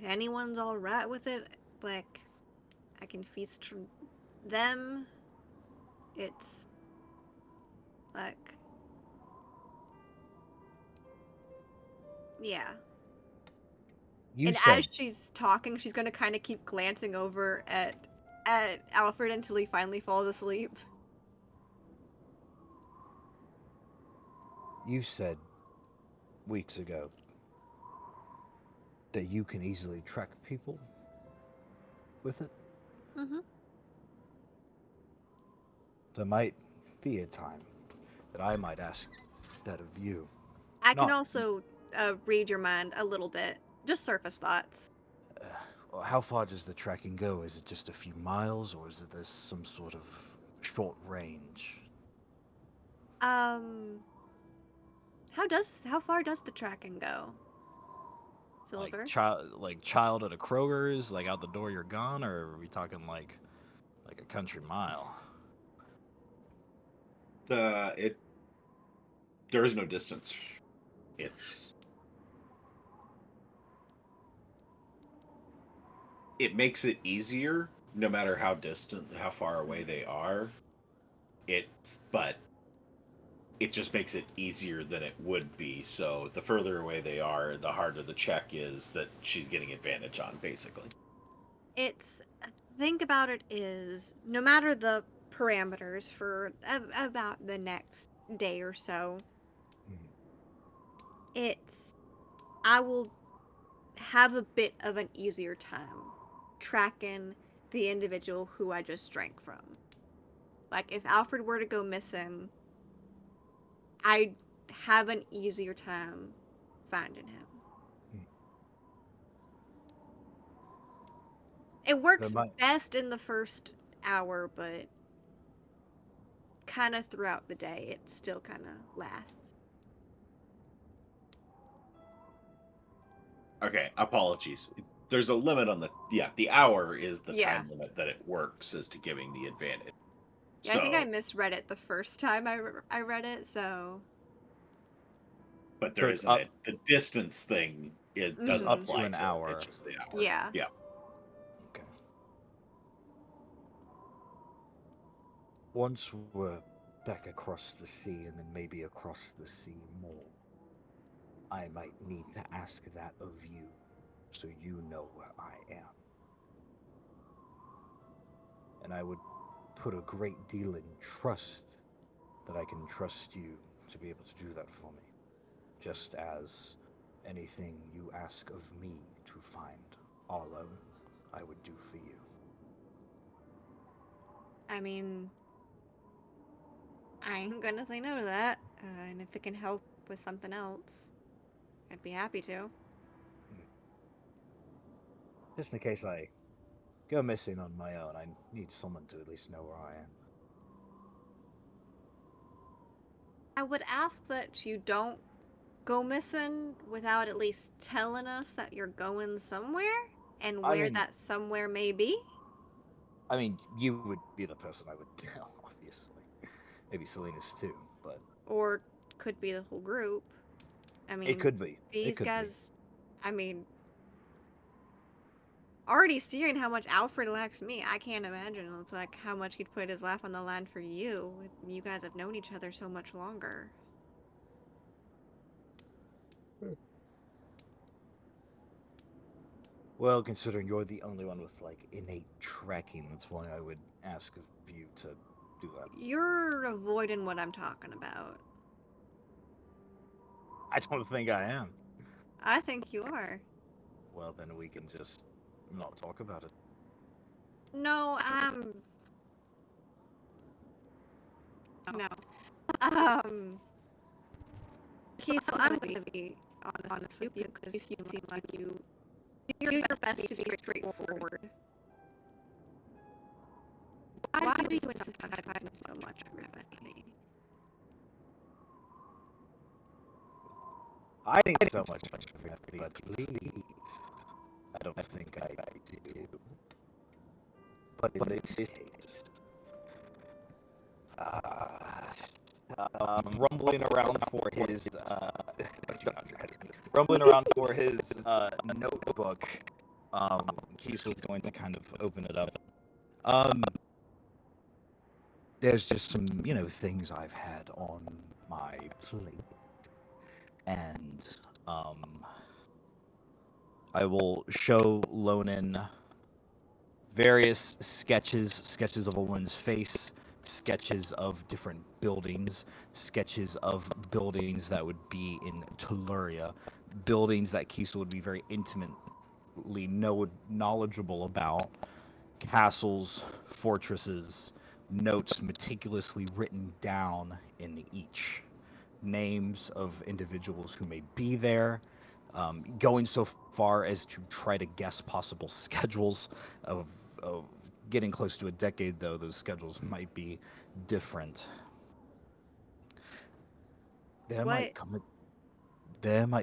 anyone's all right with it, like I can feast from them. It's like yeah. You And said as she's talking, she's gonna kind of keep glancing over at Alfred until he finally falls asleep. you said weeks ago that you can easily track people with it. Mm-hmm. There might be a time that I might ask that of you. I can Not also read your mind a little bit, just surface thoughts. well, how far does the tracking go? Is it just a few miles, or is it this some sort of short range? How far does the tracking go? Silver? Like child at a Kroger's, like out the door you're gone, or are we talking like a country mile? There is no distance. It makes it easier no matter how far away they are. But it just makes it easier than it would be. So the further away they are, the harder the check is that she's getting advantage on, basically. Think about it is, no matter the parameters for about the next day or so, I will have a bit of an easier time tracking the individual who I just drank from. Like, if Alfred were to go missing, I'd have an easier time finding him. It works best in the first hour, but kind of throughout the day, it still kind of lasts. Okay, apologies. There's a limit on the hour is the time limit that it works as to giving the advantage. Yeah, I think I misread it the first time I read it, so. But there isn't the distance thing. It doesn't up apply to an hour. It's just the hour. Yeah. Yeah. Okay. Once we're back across the sea, and then maybe across the sea more, I might need to ask that of you, so you know where I am. And I would put a great deal in trust that I can trust you to be able to do that for me, just as anything you ask of me to find Arlo, I would do for you. I mean, I ain't gonna say no to that, and if it can help with something else, I'd be happy to. Just in case I go missing on my own, I need someone to at least know where I am. I would ask that you don't go missing without at least telling us that you're going somewhere, and where that somewhere may be. I mean, you would be the person I would tell, obviously. Maybe Salinas too, but Or could be the whole group. I mean, it could be. these It could guys, I mean, already seeing how much Alfred lacks me, I can't imagine it's like how much he'd put his life on the line for you. You guys have known each other so much longer. be. Well, considering you're the only one with like innate tracking, that's why I would ask of you to do that. You're avoiding what I'm talking about. I don't think I am. I think you are. Well, then we can just not talk about it. No, no. Um, okay, so I'm gonna be honest with you because you seem like you do your best to be straightforward. Why do you insist on hiding so much from everybody? I think so much for everybody, but please, I don't think I do. But in this case, rumbling around for his notebook, Kiesel's going to kind of open it up. There's just some, things I've had on my plate, and I will show Lonan various sketches of a woman's face, sketches of different buildings, sketches of buildings that would be in Telluria, buildings that Kiesel would be very intimately knowledgeable about, castles, fortresses, notes meticulously written down in each, names of individuals who may be there, going so far as to try to guess possible schedules of getting close to a decade, though those schedules might be different. There might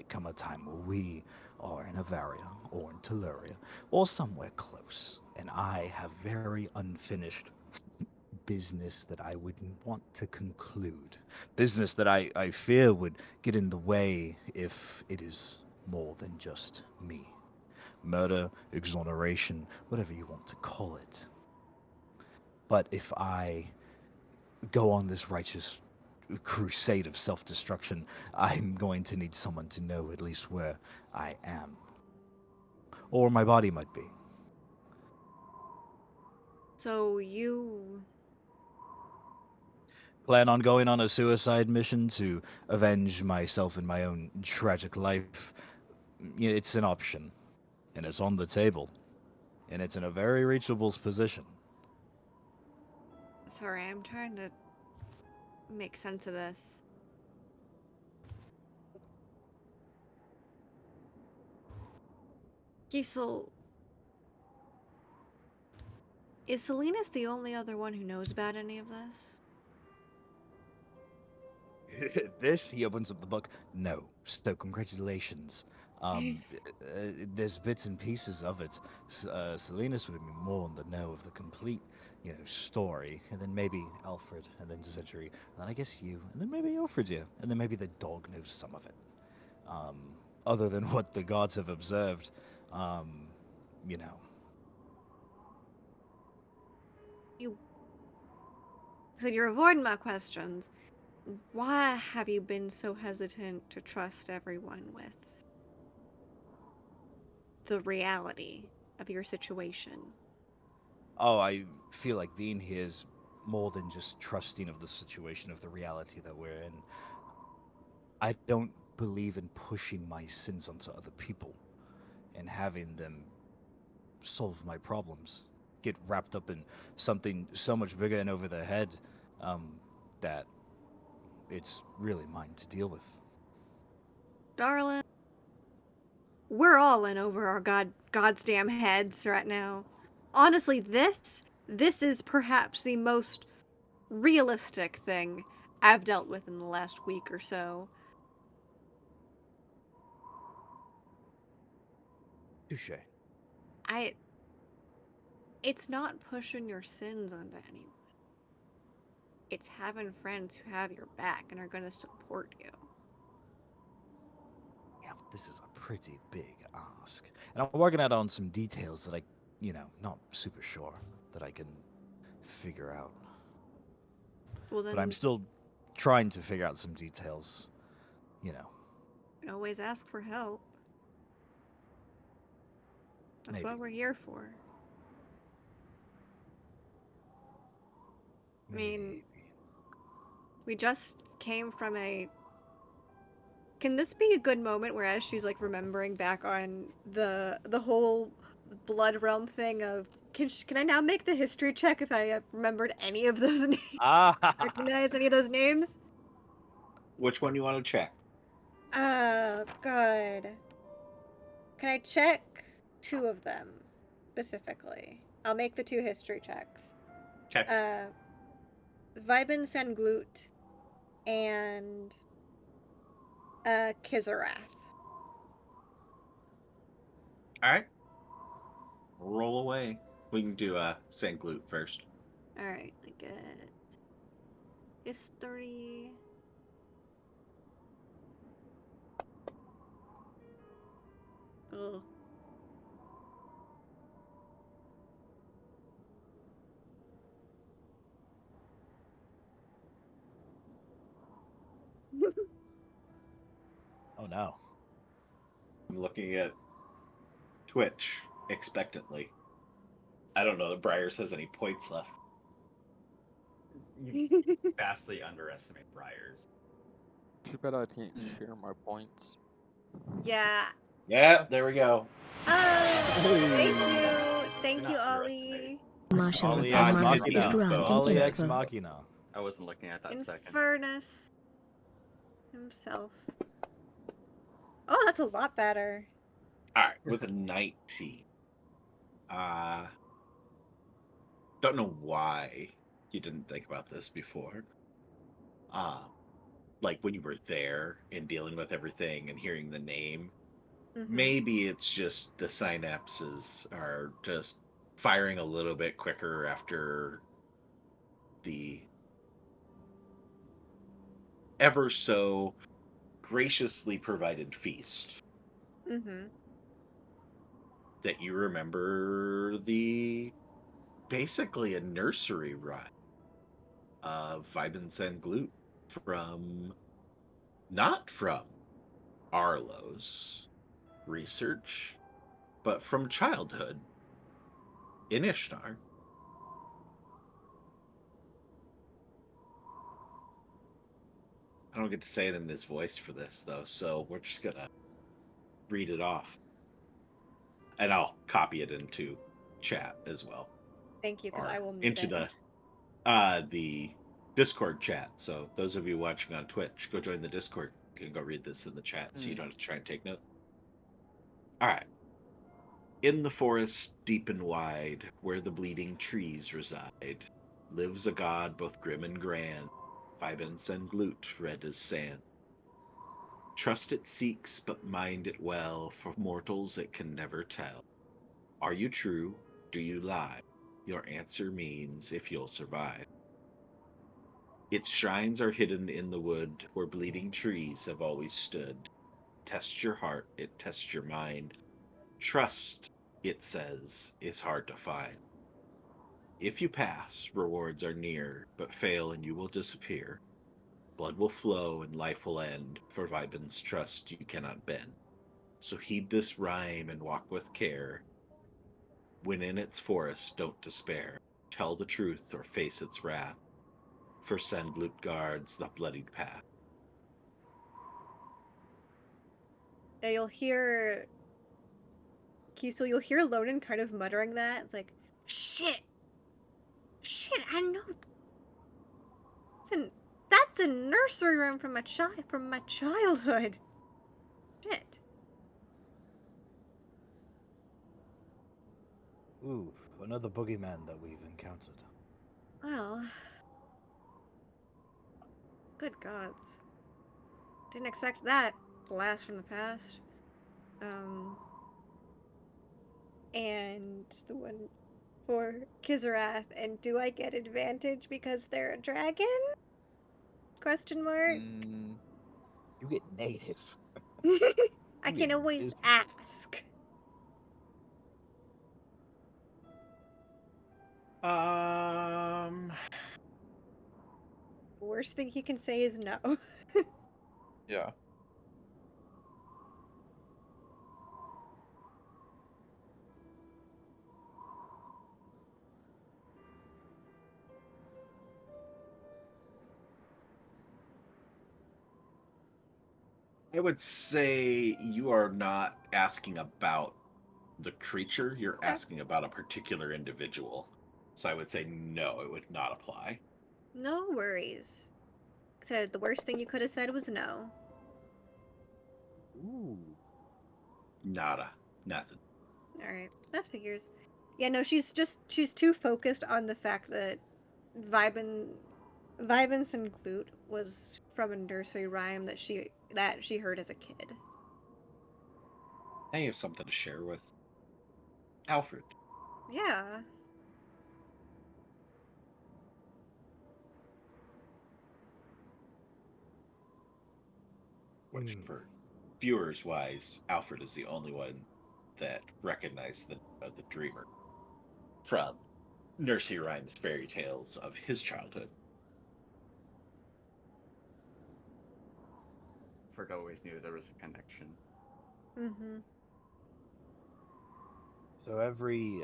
come a time where we are in Avaria or in Telluria or somewhere close, and I have very unfinished business that I wouldn't want to conclude. Business that I fear would get in the way if it is more than just me. Murder, exoneration, whatever you want to call it. But if I go on this righteous crusade of self-destruction, I'm going to need someone to know at least where I am. Or my body might be. So you Plan on going on a suicide mission to avenge myself and my own tragic life. It's an option, and it's on the table, and it's in a very reachable position. Sorry, I'm trying to make sense of this. Kiesel, is Salinas the only other one who knows about any of this? This, he opens up the book. No. So congratulations. There's bits and pieces of it. Salinas would be more in the know of the complete, story, and then maybe Alfred, and then Zedri, and then I guess you, and then maybe Alfredia, and then maybe the dog knows some of it. Other than what the gods have observed, you know. You said you're avoiding my questions. Why have you been so hesitant to trust everyone with the reality of your situation? Oh, I feel like being here is more than just trusting of the situation, of the reality that we're in. I don't believe in pushing my sins onto other people and having them solve my problems, get wrapped up in something so much bigger and over their head that it's really mine to deal with. Darling, we're all in over our goddamn heads right now. Honestly, this is perhaps the most realistic thing I've dealt with in the last week or so. Touche. It's not pushing your sins onto anyone. It's having friends who have your back and are going to support you. Yeah, but this is a pretty big ask. And I'm working out on some details that not super sure that I can figure out. Well, then But I'm still trying to figure out some details, you can always ask for help. That's Maybe. what we're here for. I mean, we just came from a... Can this be a good moment where as she's like remembering back on the whole blood realm thing of can I now make the history check if I have remembered any of those names? Recognize any of those names? Which one you want to check? God. Can I check 2 of them specifically? I'll make the 2 history checks. Okay. Vibin Senglut and Kizarath. All right. Roll away. We can do Sangloot first. All right, I get history. Oh. Oh no. I'm looking at Twitch expectantly. I don't know that Briars has any points left. You vastly underestimate Briars. Too bad I can't share my points. Yeah. Yeah, there we go. Thank you, Ollie. Marshall Ollie Ah, ex you announces did his the machina. inspo. granting Ollie ex inspo. machina. I wasn't looking at that second. Infernus himself. Oh, that's a lot better. All right, with a 19. Don't know why you didn't think about this before. Like when you were there and dealing with everything and hearing the name, maybe it's just the synapses are just firing a little bit quicker after the ever so graciously provided feast. That you remember basically a nursery rhyme of Vibin and Glute not from Arlo's research, but from childhood in Ishtar. I don't get to say it in his voice for this, though, so we're just gonna read it off. And I'll copy it into chat as well. Thank you, because Or I will need into it. the Discord chat. So those of you watching on Twitch, go join the Discord. You can go read this in the chat so you don't have to try and take notes. All right. In the forest deep and wide, where the bleeding trees reside, lives a god both grim and grand, Vibin and Glute, red as sand. Trust it seeks, but mind it well, for mortals it can never tell. Are you true? Do you lie? Your answer means if you'll survive. Its shrines are hidden in the wood, where bleeding trees have always stood. Test your heart, it tests your mind. Trust, it says, is hard to find. If you pass, rewards are near, but fail and you will disappear. Blood will flow and life will end, for Vibin's trust you cannot bend. So heed this rhyme and walk with care. When in its forest, don't despair. Tell the truth or face its wrath, for Sandloot guards the bloodied path. Now you'll hear Loden kind of muttering that. It's like, shit, I know. That's a nursery rhyme from my childhood. Shit. Ooh, another boogeyman that we've encountered. Well, good gods. Didn't expect that blast from the past. And the one for Kizarath, and do I get advantage because they're a dragon? Question mark. You get negative. I can always Is- ask. The worst thing he can say is no. Yeah. I would say you are not asking about the creature, you're Okay. asking about a particular individual. So I would say no, it would not apply. No worries. Said the worst thing you could have said was no. Ooh. Nada. Nothing. Alright, that figures. Yeah, no, she's too focused on the fact that Vibance and Glute was from a nursery rhyme that she heard as a kid. I have something to share with Alfred. Yeah. Which, Hmm. for viewers wise, Alfred is the only one that recognized the dreamer from nursery rhymes, fairy tales of his childhood. Ford always knew there was a connection. Mm-hmm. So every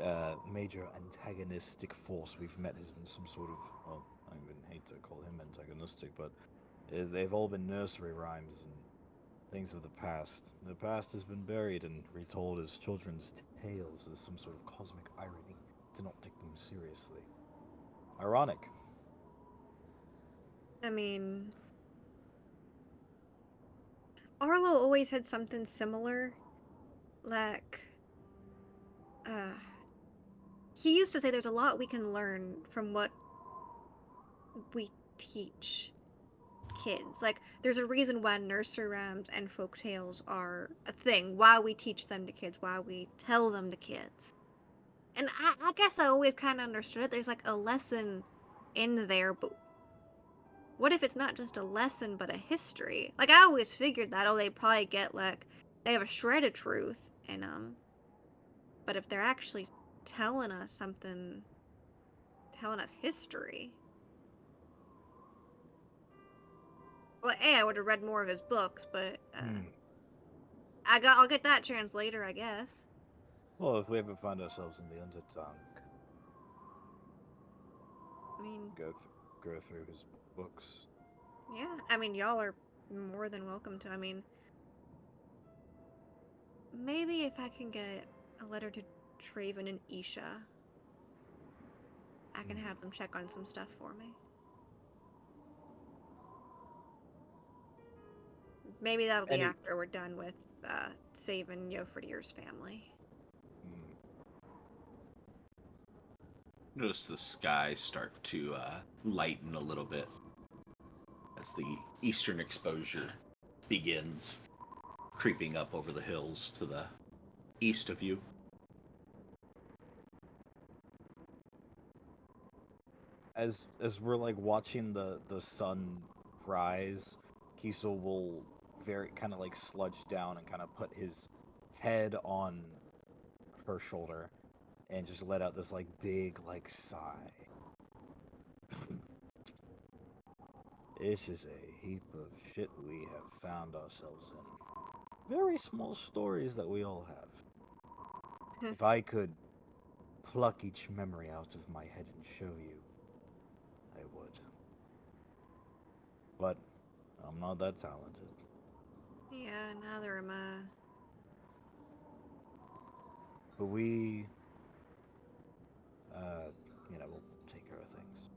major antagonistic force we've met has been some sort of, well, I even hate to call him antagonistic, but they've all been nursery rhymes and things of the past. The past has been buried and retold as children's tales as some sort of cosmic irony to not take them seriously. Ironic. I mean, Arlo always had something similar. Like, he used to say there's a lot we can learn from what we teach kids. Like, there's a reason why nursery rhymes and folk tales are a thing. Why we teach them to kids. Why we tell them to kids. And I guess I always kind of understood it. There's like a lesson in there, but what if it's not just a lesson but a history? Like, I always figured that, oh, they probably get like they have a shred of truth in them. But if they're actually telling us something, telling us history. Well, I would have read more of his books, but I'll get that chance later, I guess. Well, if we ever find ourselves in the Underdark, I mean, go through his books. yeah. I mean, y'all are more than welcome to. I mean, maybe if I can get a letter to Traven and Isha, I can have them check on some stuff for me. Maybe that'll be after we're done with saving Yofredier's family. Notice the sky start to lighten a little bit as the eastern exposure begins creeping up over the hills to the east of you. As we're like watching the sun rise, Kiesel will very kind of like sludge down and kind of put his head on her shoulder and just let out this like big like sigh. This is a heap of shit we have found ourselves in. Very small stories that we all have. If I could pluck each memory out of my head and show you, I would. But I'm not that talented. Yeah, neither am I. But we, we'll take care of things.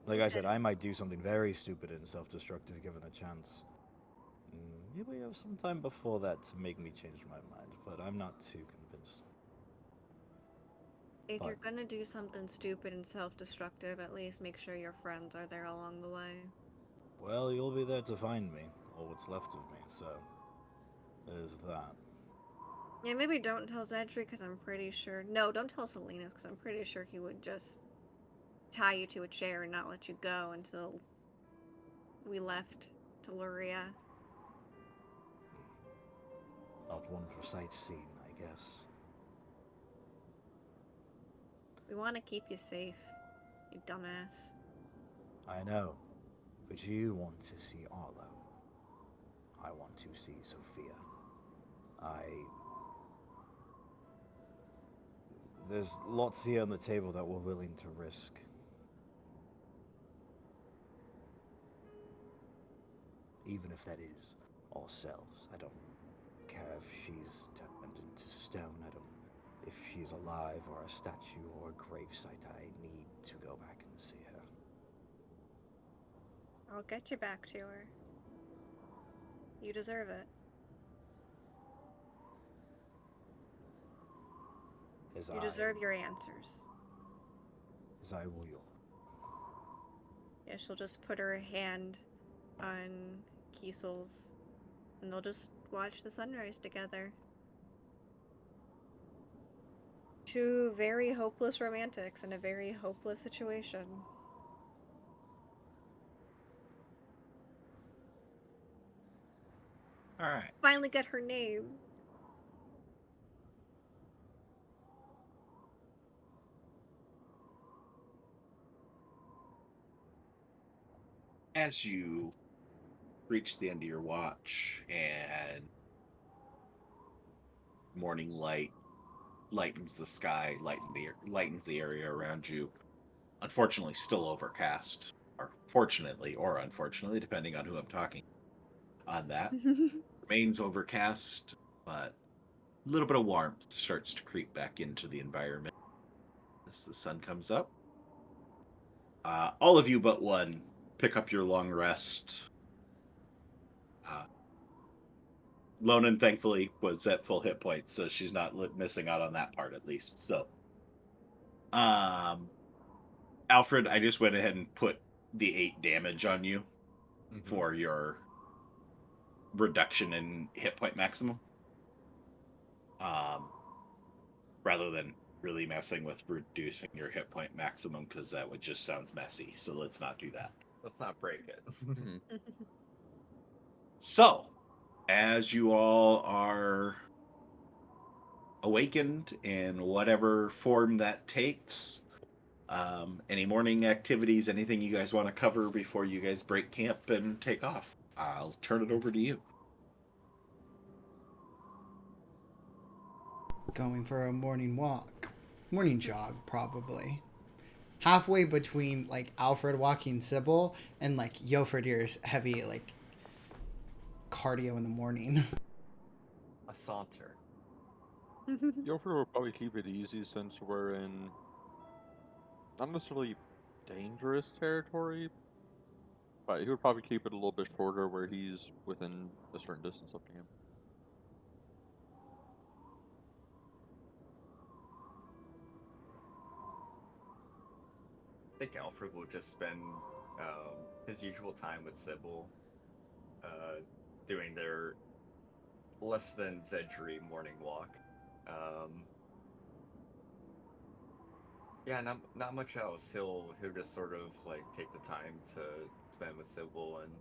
Like I said, I might do something very stupid and self-destructive given a chance. We have some time before that to make me change my mind, but I'm not too convinced. If you're gonna do something stupid and self-destructive, at least make sure your friends are there along the way. Well, you'll be there to find me, or what's left of me, so there's that. Yeah, maybe don't tell Zedri because I'm pretty sure. No, don't tell Salinas because I'm pretty sure he would just tie you to a chair and not let you go until we left Teluria. Not one for sightseeing, I guess. We want to keep you safe, you dumbass. I know, but you want to see Arlo. I want to see Sophia. There's lots here on the table that we're willing to risk. Even if that is ourselves. I don't care if she's turned into stone. I don't... If she's alive or a statue or a gravesite, I need to go back and see her. I'll get you back to her. You deserve it. You deserve your answers. As I will. Yeah, she'll just put her hand on Kiesel's, and they'll just watch the sunrise together. Two very hopeless romantics in a very hopeless situation. All right. Finally get her name. As you reach the end of your watch and morning light lightens the sky, lightens the area around you. Unfortunately, still overcast, or fortunately or unfortunately, depending on who I'm talking on that. Remains overcast, but a little bit of warmth starts to creep back into the environment as the sun comes up. All of you but one pick up your long rest. Lonan, thankfully, was at full hit points, so she's not missing out on that part at least. So, Alfred, I just went ahead and put the 8 damage on you for your reduction in hit point maximum. Rather than really messing with reducing your hit point maximum, because that would just sounds messy. So let's not do that. Let's not break it. So, as you all are awakened in whatever form that takes, any morning activities, anything you guys want to cover before you guys break camp and take off, I'll turn it over to you. Going for a morning walk. Morning jog, probably. Halfway between, like, Alfred walking Cybil and, like, Yoferdir's heavy, like, cardio in the morning. A saunter. Yofer will probably keep it easy since we're in not necessarily dangerous territory, but he would probably keep it a little bit shorter where he's within a certain distance of him. I think Alfred will just spend his usual time with Cybil, doing their less than Zedri morning walk. Yeah, not much else. He'll just sort of like take the time to spend with Cybil and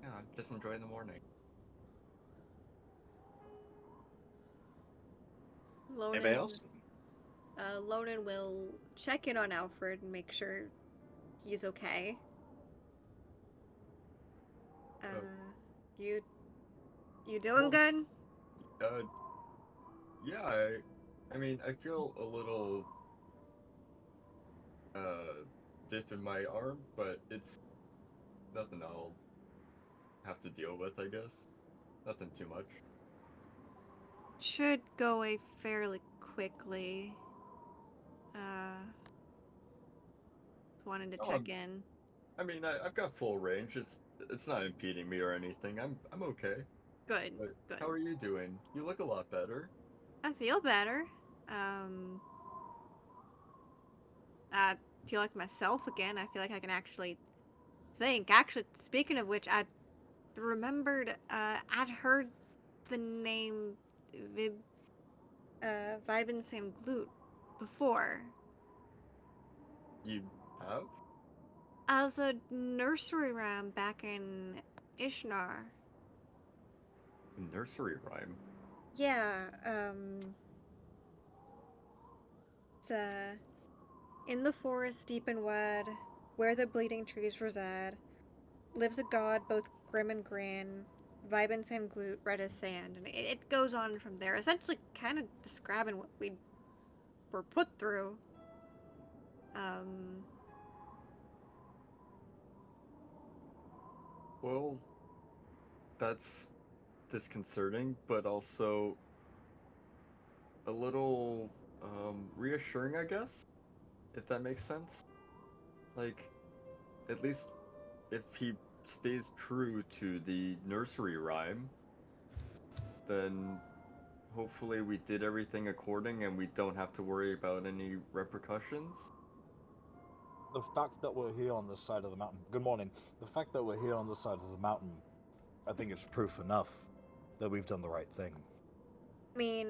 yeah, just enjoy the morning. Anybody else? Lonan will check in on Alfred and make sure he's okay. You doing good? Yeah, I mean, I feel a little stiff in my arm, but it's nothing I'll have to deal with, I guess. Nothing too much. Should go away fairly quickly. Wanted to check in. I mean, I've got full range. It's not impeding me or anything. I'm okay. Good. But Good. how are you doing? You look a lot better. I feel better. I feel like myself again. I feel like I can actually think. Actually, speaking of which, I remembered I'd heard the name Vibin Sam Glute before. You have? I was a nursery rhyme back in Ishnar. Nursery rhyme? Yeah, it's in the forest deep and wide, where the bleeding trees reside, lives a god both grim and grand, Vibin Sam Glute, red as sand, and it goes on from there, essentially kind of describing what we were put through. Um, Well, that's disconcerting, but also a little reassuring, I guess, if that makes sense. Like, at least if he stays true to the nursery rhyme, then hopefully we did everything according and we don't have to worry about any repercussions. The fact that we're here on this side of the mountain. Good morning. The fact that we're here on this side of the mountain, I think it's proof enough that we've done the right thing. I mean,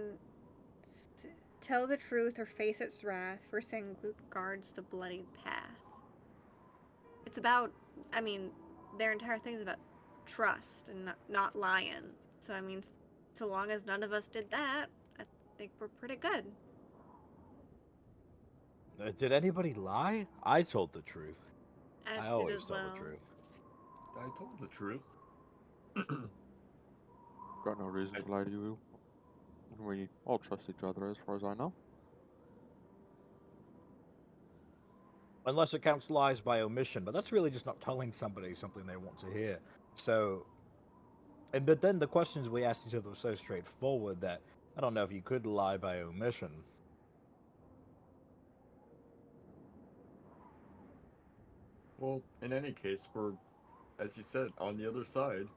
tell the truth or face its wrath, for Sam Glute guards the bloodied path. It's about, I mean, their entire thing is about trust and not lying. So, I mean, so long as none of us did that, I think we're pretty good. Did anybody lie? I told the truth. I I did always as tell well. the truth. I told the truth. Got no reason to lie to you. We all trust each other as far as I know. Unless it counts lies by omission, but that's really just not telling somebody something they want to hear. So, but then the questions we asked each other were so straightforward that I don't know if you could lie by omission. Well, in any case, we're, as you said, on the other side.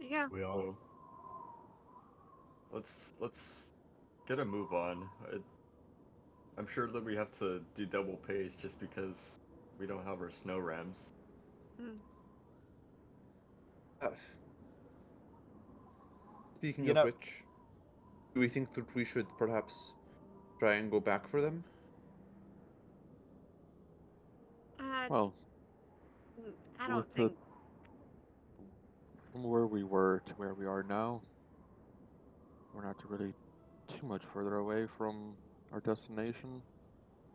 Yeah. We are. So let's get a move on. I'm sure that we have to do double pace just because we don't have our snow rams. Hmm. Speaking You of know- which, do we think that we should perhaps try and go back for them? Well, I don't with the think. from where we were to where we are now, we're not really too much further away from our destination.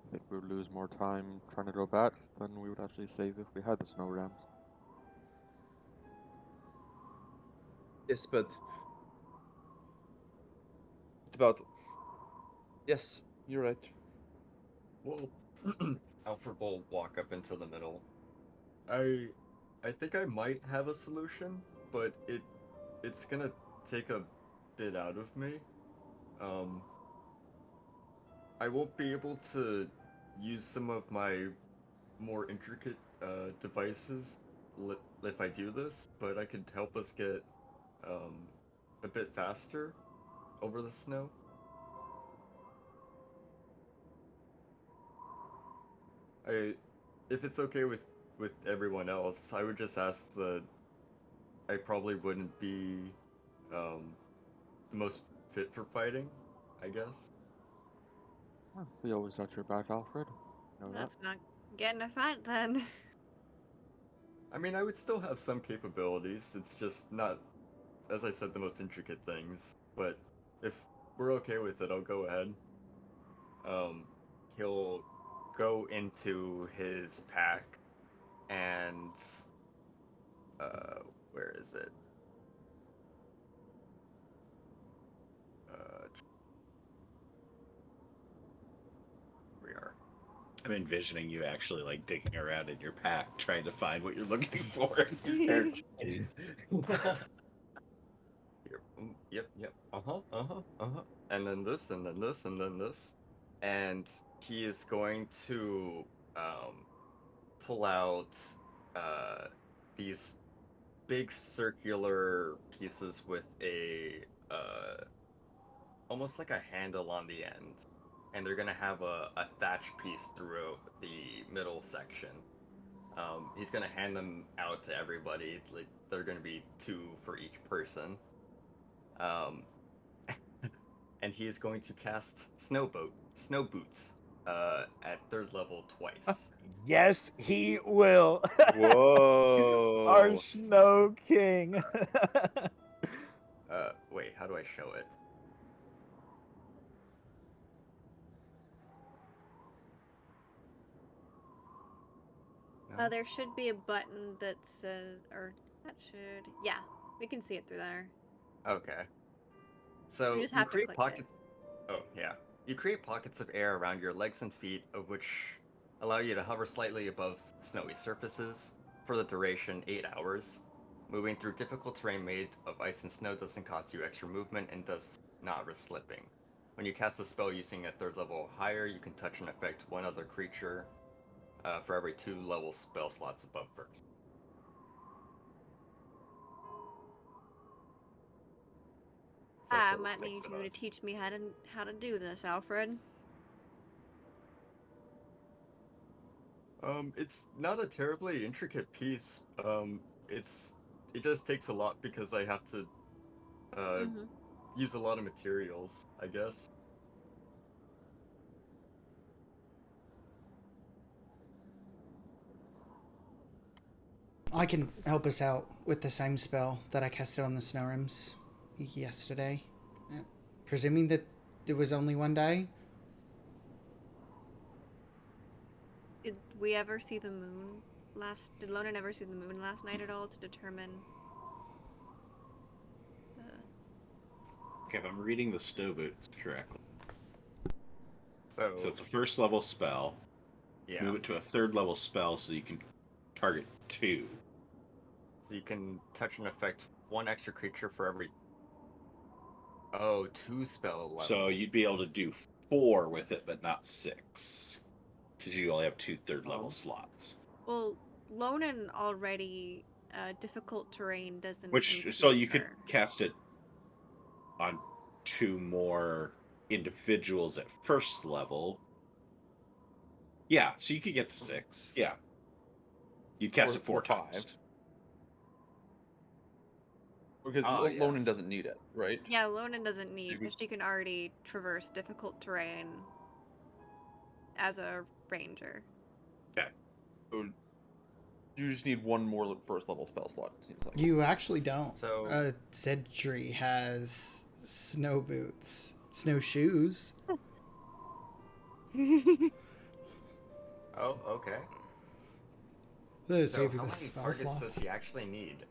I think we would lose more time trying to go back than we would actually save if we had the snow rams. Yes, but it's about. Yes, you're right. Well, Alfred will walk up into the middle. I think I might have a solution, but it's gonna take a bit out of me. Um, I won't be able to use some of my more intricate devices if I do this, but I could help us get um, a bit faster over the snow. I, if it's okay with everyone else, I would just ask that I probably wouldn't be um, the most fit for fighting, I guess. Well, we always got your back, Alfred. Know that. Let's not get in a fight then. I mean, I would still have some capabilities. It's just not, as I said, the most intricate things. But if we're okay with it, I'll go ahead. He'll go into his pack and where is it? Uh, we are. I'm envisioning you actually like digging around in your pack trying to find what you're looking for in your character sheet. Here. Yep. And then this, and then this, and then this. And he is going to pull out these big circular pieces with a almost like a handle on the end. And they're gonna have a thatch piece through the middle section. He's gonna hand them out to everybody. Like they're gonna be 2 for each person. And he is going to cast snow boots at 3rd level twice. Yes, he will. Whoa. Our Snow King. Wait, how do I show it? No? There should be a button that says, or that should, yeah, we can see it through there. Okay. So You just you have to create click pockets. Oh yeah, you create pockets of air around your legs and feet, of which allow you to hover slightly above snowy surfaces for the duration 8 hours. Moving through difficult terrain made of ice and snow doesn't cost you extra movement and does not risk slipping. When you cast a spell using a 3rd level or higher, you can touch and affect one other creature for every 2 level spell slots above first. So I for might 6 need of you to us. teach me how to do this, Alfred. It's not a terribly intricate piece. It just takes a lot because I have to use a lot of materials, I guess. I can help us out with the same spell that I casted on the snow rims yesterday. Presuming that it was only one day. Did we ever see the moon did Lona never see the moon last night at all to determine? Okay, if I'm reading the snow boots correctly. So it's a 1st level spell. yeah. Move it to a 3rd level spell so you can target 2. So you can touch and affect 1 extra creature for every 2 spell levels. So you'd be able to do 4 with it, but not 6. Because you only have 2 3rd level slots. Well, Lonan already difficult terrain doesn't. So you could her. cast it on 2 more individuals at 1st level. Yeah, so you could get to 6. Yeah. You'd cast it 4 times. Because Lonan doesn't need it, right? Yeah, Lonan doesn't need, because she can already traverse difficult terrain as a ranger. Okay. So you just need 1 more 1st level spell slot, it seems like. You actually don't. So Zedri has snow boots, snowshoes. Oh, okay. So how many targets does he actually need?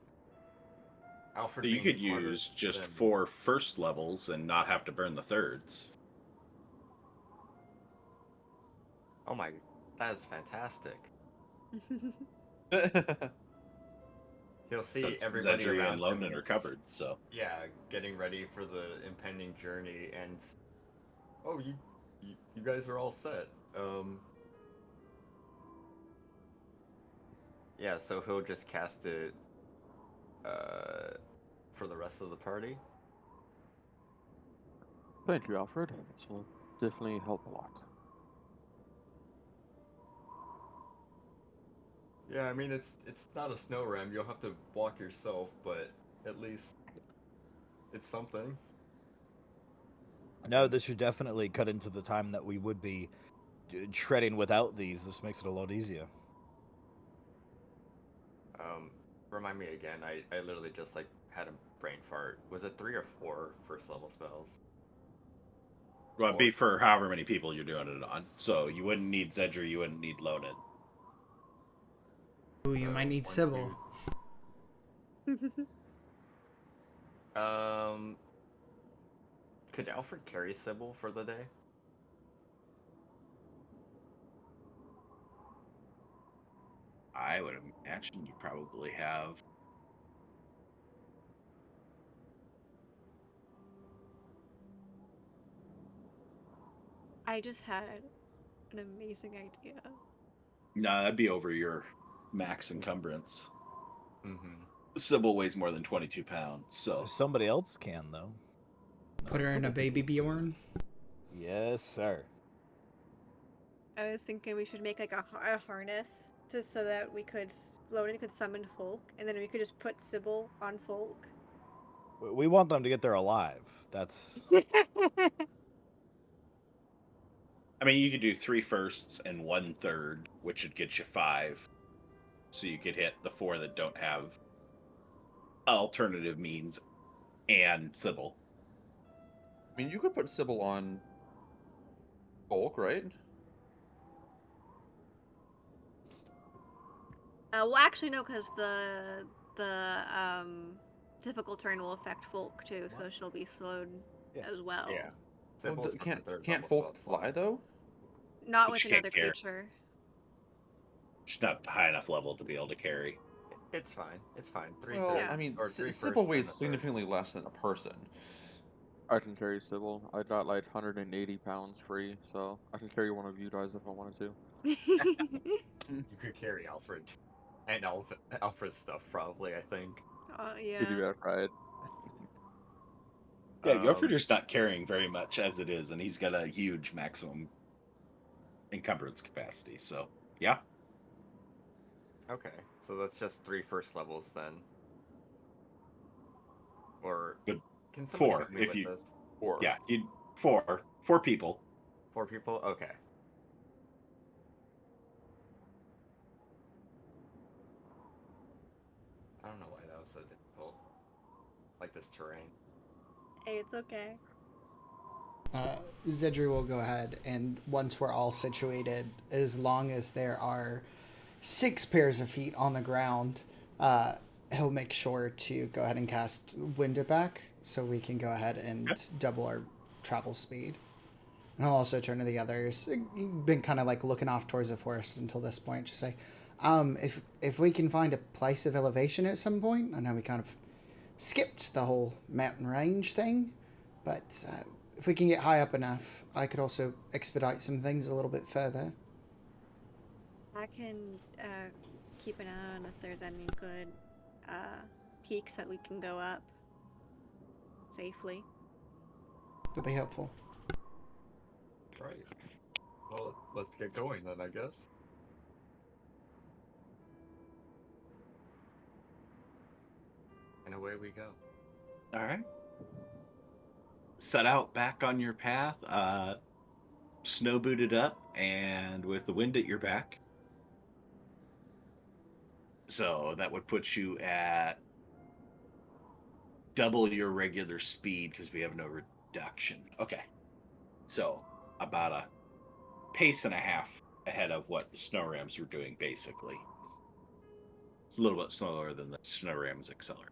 Alfred, So you could use just 4 1st levels and not have to burn the 3rds. Oh my, that's fantastic. He'll see everybody Zedri around and Lonan him. are covered, so. Yeah, getting ready for the impending journey, and you guys are all set. Yeah, so he'll just cast it for the rest of the party. Thank you, Alfred. This will definitely help a lot. Yeah, I mean it's not a snow ram. You'll have to walk yourself, but at least it's something. No, this should definitely cut into the time that we would be treading without these. This makes it a lot easier. Remind me again. I literally just like had a brain fart. Was it 3 or 4 1st level spells? Well, it'd be for however many people you're doing it on. So you wouldn't need Zedri, you wouldn't need Lonan. Ooh, you might need Cybil. Could Alfred carry Cybil for the day? I would imagine you probably have. I just had an amazing idea. No, that'd be over your max encumbrance. Mm-hmm. Cybil weighs more than 22 pounds, so. Somebody else can, though. Put her in a baby Bjorn. Yes, sir. I was thinking we should make like a harness just so that Loden could summon Folk, and then we could just put Cybil on Folk. We want them to get there alive. That's I mean, you could do 3 firsts and 1/3, which would get you 5. So you could hit the 4 that don't have alternative means and Cybil. I mean, you could put Cybil on bulk, right? Well, actually, no, because the difficult turn will affect Folk too, so she'll be slowed as well. Yeah. Well, Cybil's can't fucking third can't level, Folk so it's fly though? Not But with she can't another care. creature. She's not high enough level to be able to carry. It's fine. It's fine. 3 Well, Yeah. I mean, or 3 Cybil firsts weighs and a third. significantly less than a person. I can carry Cybil. I got like 180 pounds free, so I can carry one of you guys if I wanted to. You could carry Alfred and Alfred's stuff probably. I think. Yeah. Piggyback ride. Yeah, Um, Gilfrider's not carrying very much as it is, and he's got a huge maximum encumbrance capacity. So, yeah. Okay, so that's just 3 first levels then. Or Good. can somebody 4 help me if with you. this? Or Yeah, you 4 people. 4 people? Okay. I don't know why that was so difficult. Like this terrain. Hey, it's okay. Zedri will go ahead, and once we're all situated, as long as there are 6 pairs of feet on the ground, he'll make sure to go ahead and cast Wind It Back so we can go ahead and double our travel speed. And I'll also turn to the others. You've been kind of like looking off towards the forest until this point. Just say, if we can find a place of elevation at some point, I know we kind of skipped the whole mountain range thing, but if we can get high up enough, I could also expedite some things a little bit further. I can keep an eye on if there's any good peaks that we can go up safely. That'd be helpful. Right. Well, let's get going then, I guess. And away we go. All right. Set out back on your path, snow booted up, and with the wind at your back. So that would put you at double your regular speed because we have no reduction. Okay. So about a pace and a half ahead of what the snow rams were doing, basically. It's a little bit slower than the snow rams accelerate.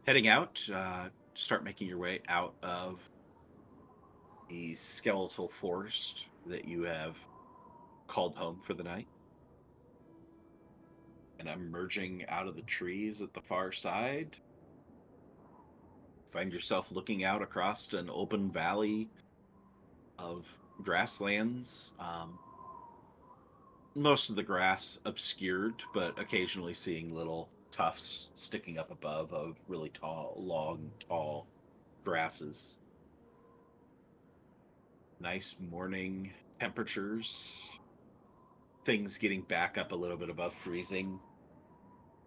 Heading out, start making your way out of the skeletal forest that you have called home for the night. And emerging out of the trees at the far side, find yourself looking out across an open valley of grasslands. Most of the grass obscured, but occasionally seeing little tufts sticking up above of really tall, long, tall grasses. Nice morning temperatures. Things getting back up a little bit above freezing.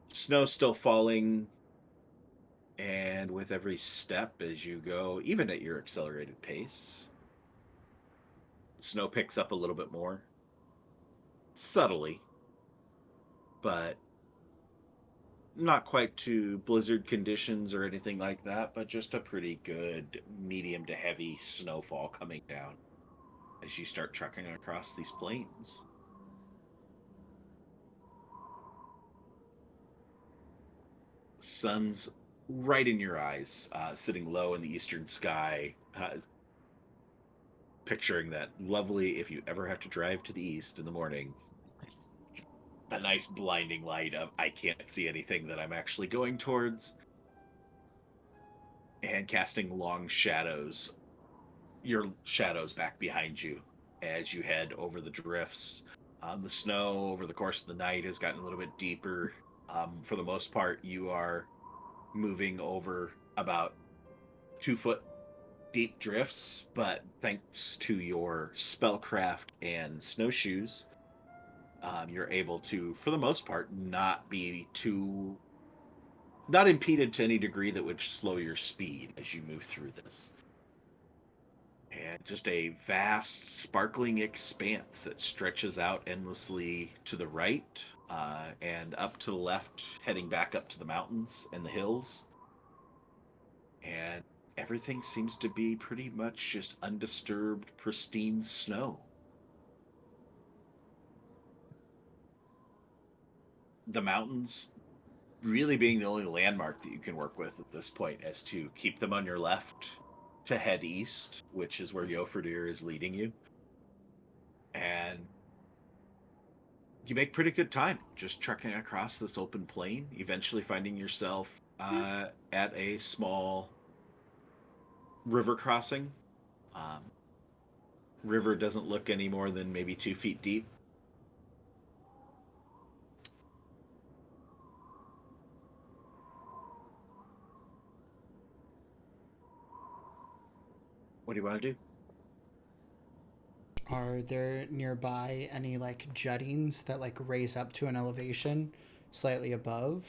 Snow still falling. And with every step as you go, even at your accelerated pace, the snow picks up a little bit more. Subtly. But not quite to blizzard conditions or anything like that, but just a pretty good medium to heavy snowfall coming down as you start trekking across these plains. The sun's right in your eyes, sitting low in the eastern sky, picturing that lovely, if you ever have to drive to the east in the morning, a nice blinding light of I can't see anything that I'm actually going towards, and casting long shadows, your shadows back behind you as you head over the drifts. The snow over the course of the night has gotten a little bit deeper. For the most part, you are moving over about 2 foot deep drifts, but thanks to your spellcraft and snowshoes, you're able to, for the most part, not impeded to any degree that would slow your speed as you move through this. And just a vast, sparkling expanse that stretches out endlessly to the right and up to the left, heading back up to the mountains and the hills. And everything seems to be pretty much just undisturbed, pristine snow. The mountains really being the only landmark that you can work with at this point, as to keep them on your left to head east, which is where Yofordir is leading you. And you make pretty good time just trekking across this open plain, eventually finding yourself at a small river crossing. River doesn't look any more than maybe 2 feet deep. What do you want to do? Are there nearby any like juttings that like raise up to an elevation slightly above?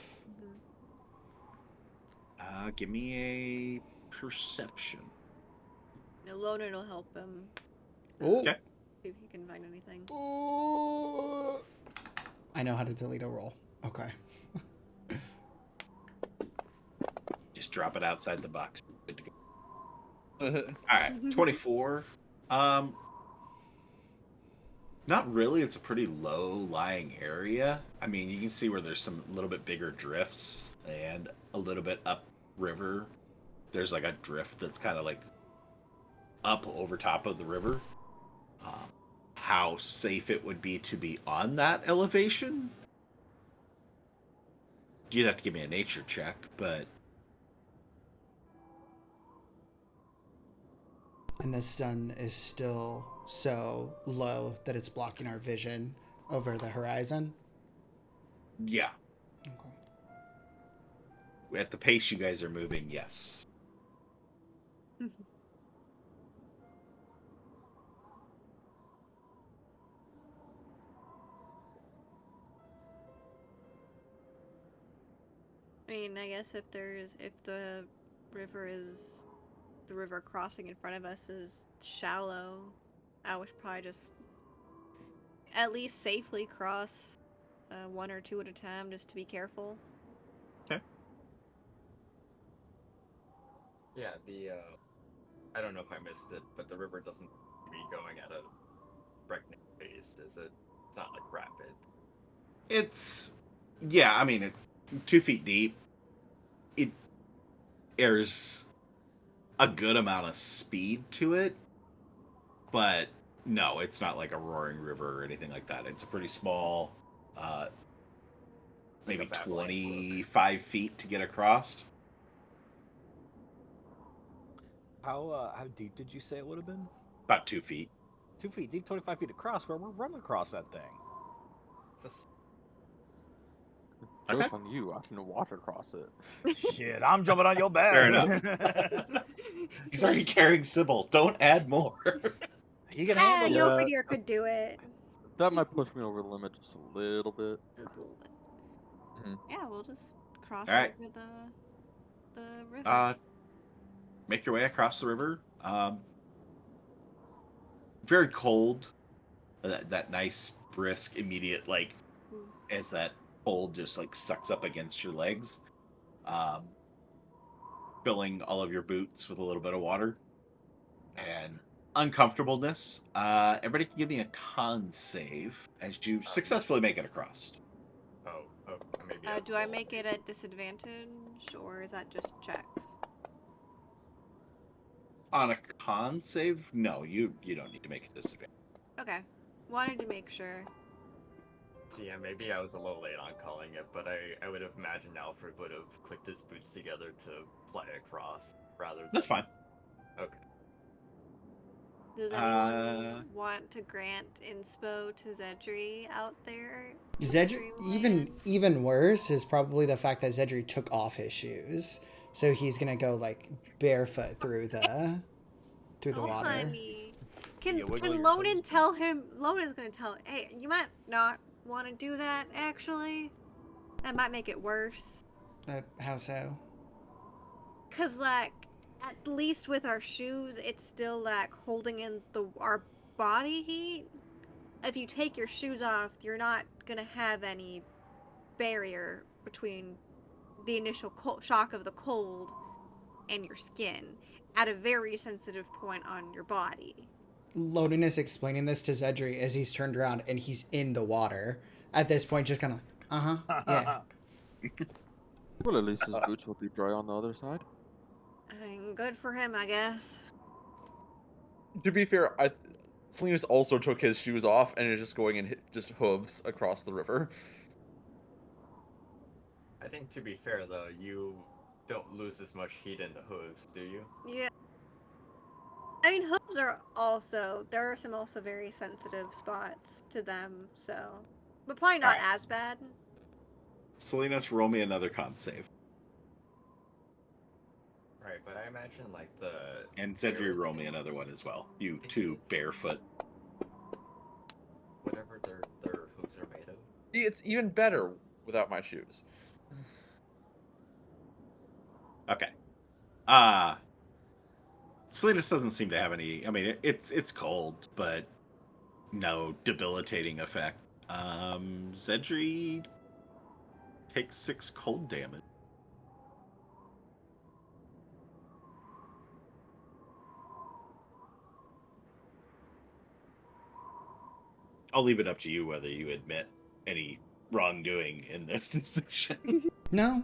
Give me a perception. No, Loner will help him. Oh. Okay. See if he can find anything. Oh. I know how to delete a roll. Okay. Just drop it outside the box. Good to go. All right, 24. Not really. It's a pretty low-lying area. I mean, you can see where there's some little bit bigger drifts, and a little bit upriver, there's like a drift that's kind of like up over top of the river. How safe it would be to be on that elevation? You'd have to give me a nature check, but... And the sun is still so low that it's blocking our vision over the horizon. Yeah. Okay. At the pace you guys are moving, yes. I mean, I guess if the river crossing in front of us is shallow, I would probably just at least safely cross one or two at a time, just to be careful. Okay. Yeah, I don't know if I missed it, but the river doesn't be going at a breakneck pace, is it? It's not like rapid. Yeah, I mean, it's 2 feet deep. There's a good amount of speed to it, but no, it's not like a roaring river or anything like that. It's a pretty small, maybe 25 feet to get across. How deep did you say it would have been? About 2 feet. 2 feet deep, 25 feet across. Where we're running across that thing. Joke's on you. I can water cross it. Shit, I'm jumping on your back. Fair enough. He's already carrying Cybil. Don't add more. He can handle it. Yofordir could do it. That might push me over the limit just a little bit. Just a little bit. Mm-hmm. Yeah, we'll just cross All right. over the river. Make your way across the river. Very cold. That nice, brisk, immediate, like, as that cold just like sucks up against your legs, filling all of your boots with a little bit of water and uncomfortableness. Everybody can give me a con save as you successfully make it across. Maybe. Do I make it at disadvantage, or is that just checks? On a con save, no, you don't need to make a disadvantage. Okay, wanted to make sure. Yeah, maybe I was a little late on calling it, but I would have imagined Alfred would have clicked his boots together to fly across rather than... That's fine. Okay. Does anyone want to grant inspo to Zedri out there? Zedri, even worse is probably the fact that Zedri took off his shoes, so he's gonna go like barefoot through the through the Oh, water. honey. Can wiggle your Lonan toes. tell him? Lonan's gonna tell. Hey, you might not want to do that. Actually, that might make it worse. How so? Cause like, at least with our shoes, it's still like holding in our body heat. If you take your shoes off, you're not gonna have any barrier between the initial shock of the cold and your skin at a very sensitive point on your body. Loden is explaining this to Zedri as he's turned around and he's in the water. At this point, just kind of, yeah. Well, at least his boots will be dry on the other side. I mean, good for him, I guess. To be fair, Salinas also took his shoes off and is just going in just hooves across the river. I think to be fair though, you don't lose as much heat in the hooves, do you? Yeah. I mean, hooves are also, there are some also very sensitive spots to them, so. But probably not Alright. as bad. Salinas, roll me another con save. Right, but I imagine like the. And Zedri, roll me another one as well. You two barefoot. Whatever their hooves are made of. See, it's even better without my shoes. Okay. Salinas doesn't seem to have any. I mean, it's cold, but no debilitating effect. Zedri takes 6 cold damage. I'll leave it up to you whether you admit any wrongdoing in this decision. No.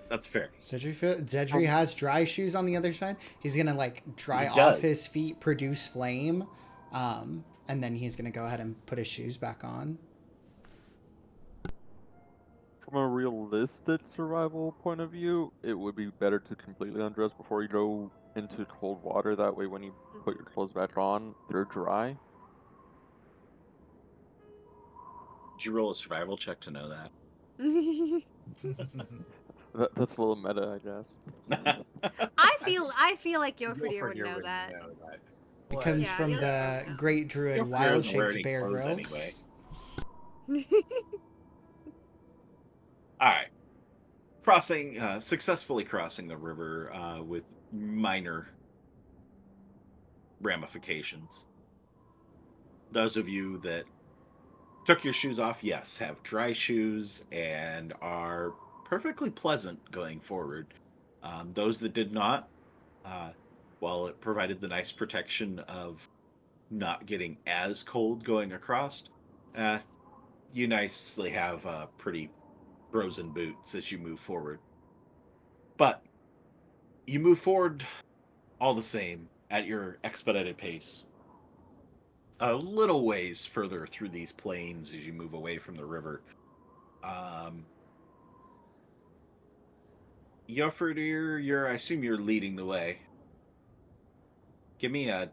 That's fair. Zedri has dry shoes on the other side. He's going to, like, dry He off does. his feet, produce flame, and then he's going to go ahead and put his shoes back on. From a realistic survival point of view, it would be better to completely undress before you go into cold water. That way, when you put your clothes back on, they're dry. Did you roll a survival check to know that? That's a little meta, I guess. I feel like Yofordir would know that. It comes Yeah, from you'll the know. Great Druid Yofordir Wild doesn't wear Shaped any Bear clothes Grylls. anyway. All right. Successfully crossing the river with minor ramifications. Those of you that took your shoes off, yes, have dry shoes and are perfectly pleasant going forward. Those that did not, while it provided the nice protection of not getting as cold going across, you nicely have pretty frozen boots as you move forward. But you move forward all the same at your expedited pace. A little ways further through these plains as you move away from the river. Yofrudir, I assume you're leading the way. Give me a...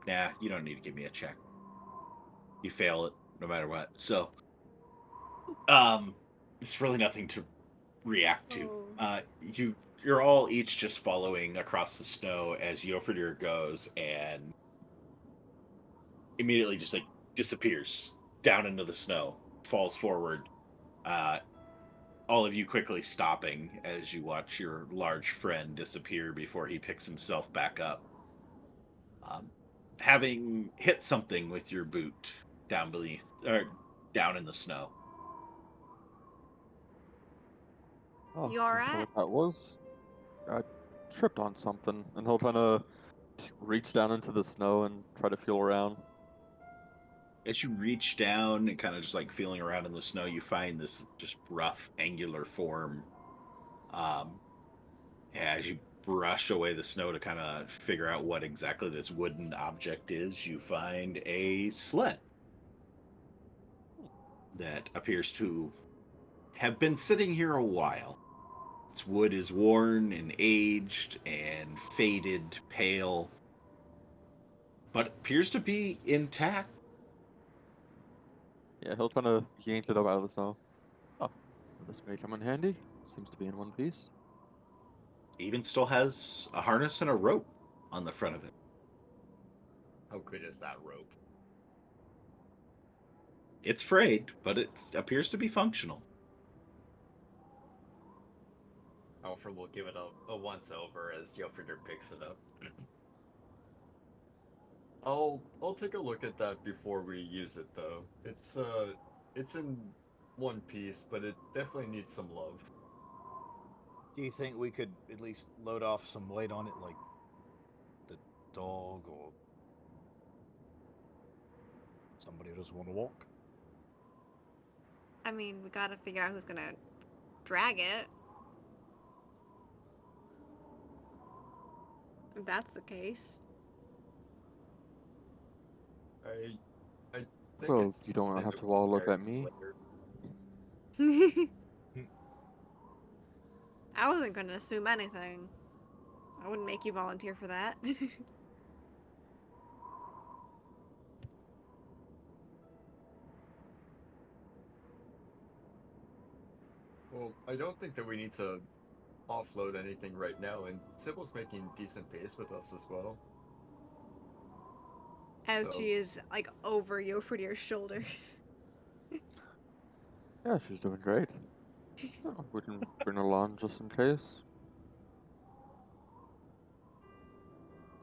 Nah, you don't need to give me a check. You fail it no matter what. So, it's really nothing to react to. You're all each just following across the snow as Yofrudir goes and immediately just like disappears down into the snow, falls forward. All of you quickly stopping as you watch your large friend disappear before he picks himself back up. Having hit something with your boot down down in the snow. Oh, You not alright? sure what that was. I tripped on something, and he'll kind of reach down into the snow and try to feel around. As you reach down and kind of just like feeling around in the snow, you find this just rough, angular form. As you brush away the snow to kind of figure out what exactly this wooden object is, you find a sled that appears to have been sitting here a while. Its wood is worn and aged and faded, pale, but appears to be intact. Yeah, he'll try to yank it up out of the snow. Oh, this may come in handy. Seems to be in one piece. even still has a harness and a rope on the front of it. How good is that rope? It's frayed, but it appears to be functional. Alfred will give it a once over as Jofrider picks it up. I'll take a look at that before we use it though. It's in one piece, but it definitely needs some love. Do you think we could at least load off some weight on it, like the dog or somebody who doesn't want to walk? I mean, we gotta figure out who's gonna drag it. If that's the case. I think Well, it's you don't something have that to we all can look carry at me. later. I wasn't gonna assume anything. I wouldn't make you volunteer for that. Well, I don't think that we need to offload anything right now, and Sybil's making decent pace with us as well. As So- she is like over Jofridir's shoulders. Yeah, she's doing great. Oh, we can bring her along just in case.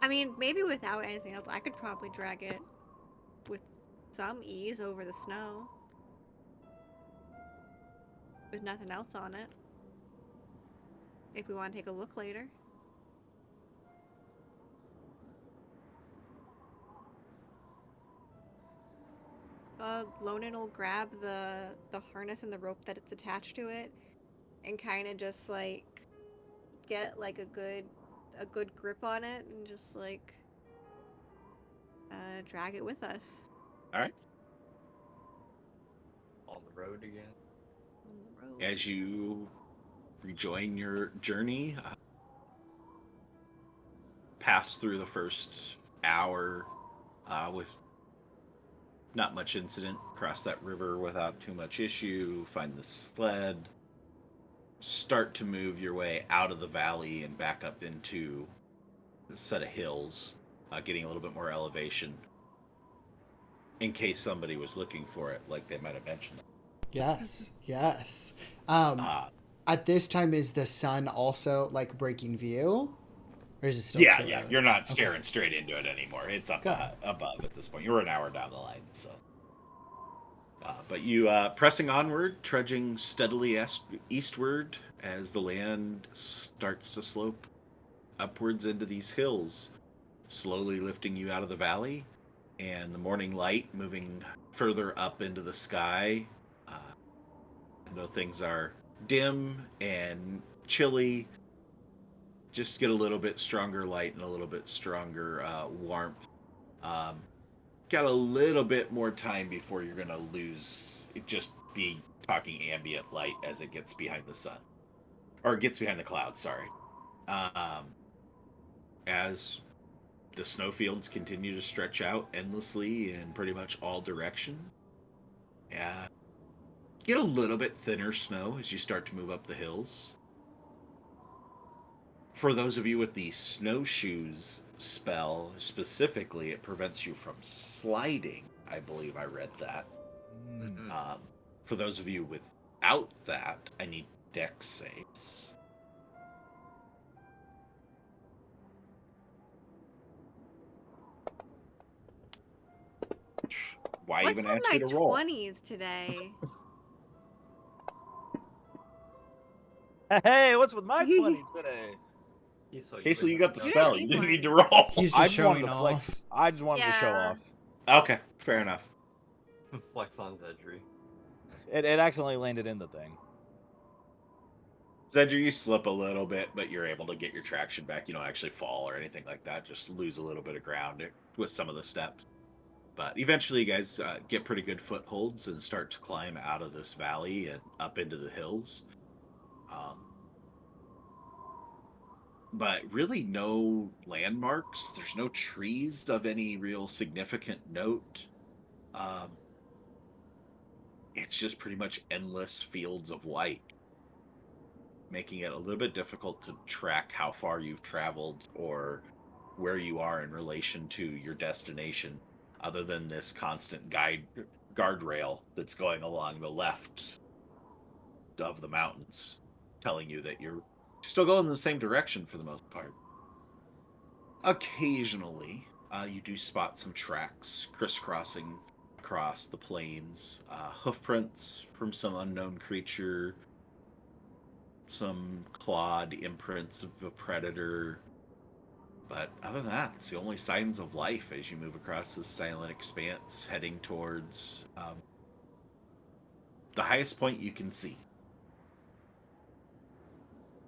I mean, maybe without anything else, I could probably drag it with some ease over the snow. With nothing else on it. If we want to take a look later. Lonan will grab the harness and the rope that it's attached to it and kind of just like get like a good grip on it and just like drag it with us. All right. On the road again. On the road. As you rejoin your journey, pass through the first hour with not much incident, cross that river without too much issue, find the sled, start to move your way out of the valley and back up into the set of hills, getting a little bit more elevation in case somebody was looking for it, like they might have mentioned. Yes, yes. Uh, At this time, is the sun also like breaking view, or is it still? yeah, too yeah. early? You're not Okay. staring straight into it anymore. It's up Good. above at this point. You're an hour down the line, so. But you pressing onward, trudging steadily eastward as the land starts to slope upwards into these hills, slowly lifting you out of the valley, and the morning light moving further up into the sky. Though things are dim and chilly, just get a little bit stronger light and a little bit stronger warmth. Got a little bit more time before you're going to lose it, just be talking ambient light as it gets behind the sun. Or gets behind the clouds, sorry. As the snowfields continue to stretch out endlessly in pretty much all directions. Get a little bit thinner snow as you start to move up the hills. For those of you with the snowshoes spell, specifically, it prevents you from sliding. I believe I read that. For those of you without that, I need dex saves. Why What's even with ask my you to roll? 20s today? Hey, what's with my 20s today? Okay, so you got the You spell. didn't You need didn't need to one. roll. He's I just just wanted showing to off. flex. I just wanted to show Yeah. off. Okay, fair enough. Flex on Zedry. It accidentally landed in the thing. Zedger, you slip a little bit, but you're able to get your traction back. You don't actually fall or anything like that. Just lose a little bit of ground with some of the steps. But eventually, you guys get pretty good footholds and start to climb out of this valley and up into the hills. But really no landmarks. There's no trees of any real significant note. It's just pretty much endless fields of white. making it a little bit difficult to track how far you've traveled or where you are in relation to your destination, other than this constant guardrail that's going along the left of the mountains, telling you that you're still going in the same direction for the most part. Occasionally, you do spot some tracks crisscrossing across the plains, hoof prints from some unknown creature, some clawed imprints of a predator. But other than that, it's the only signs of life as you move across this silent expanse, heading towards the highest point you can see.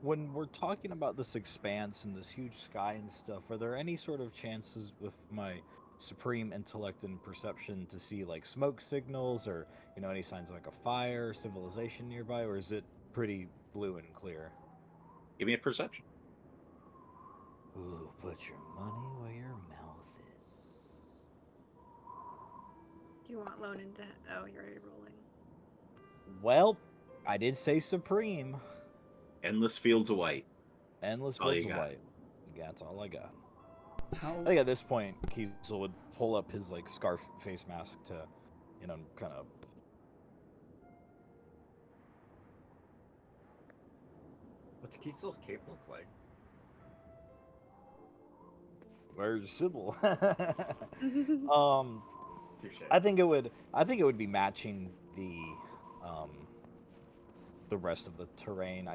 When we're talking about this expanse and this huge sky and stuff, are there any sort of chances with my supreme intellect and perception to see like smoke signals or, you know, any signs of like a fire, civilization nearby, or is it pretty blue and clear? Give me a perception. Ooh, put your money where your mouth is. Do you want loan into? Oh, you're already rolling. Well, I did say supreme. Endless fields of white. Endless all you fields of got. white. Yeah, that's all I got. How I think at this point, Kiesel would pull up his like scarf face mask to, you know, kind of. What's Kiesel's cape look like? Where's Cybil? Touche. I think it would be matching the rest of the terrain. Now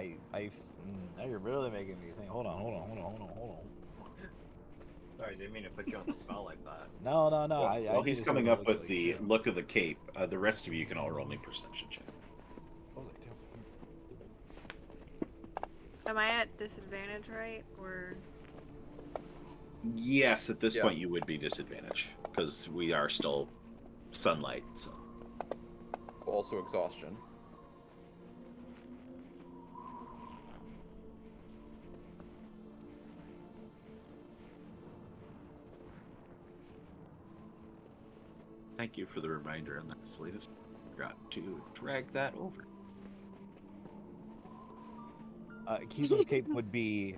you're really making me think. Hold on. Sorry, didn't mean to put you on the spot like that. No. Well, I he's need to see coming what it up looks with like, the too. look of the cape. The rest of you can all roll me perception check. What was it, too? Am I at disadvantage, right? Or Yes, at this Yeah. point you would be disadvantaged because we are still sunlight. So. Also exhaustion. Thank you for the reminder on that, Salinas. Forgot to drag that over. Kiesel's cape would be.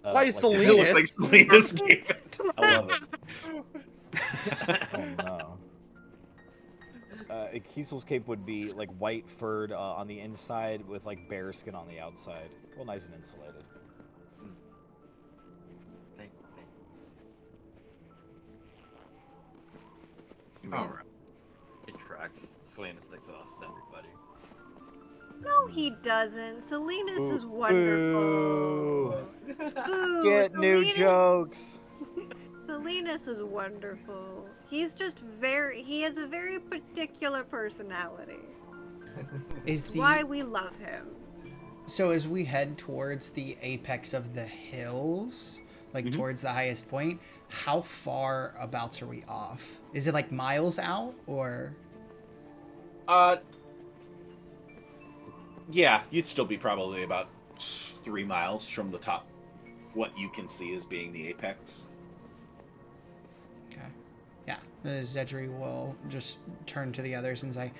Why is like the- It looks like Salinas? Salinas gave it. I love it. Oh no. Kiesel's cape would be like white furred on the inside with like bear skin on the outside. Well, nice and insulated. Thank you. All right. It tracks. Salinas exhausts everybody. no, he doesn't. Salinas is wonderful. Boo, Get new Salinas- jokes. Salinas is wonderful. He's just he has a very particular personality. is That's the why we love him. so as we head towards the apex of the hills, like Mhm. towards the highest point, how far abouts are we off? Is it like miles out or? Yeah, you'd still be probably about 3 miles from the top. What you can see as being the apex. Okay. Yeah. Zedri will just turn to the others and say,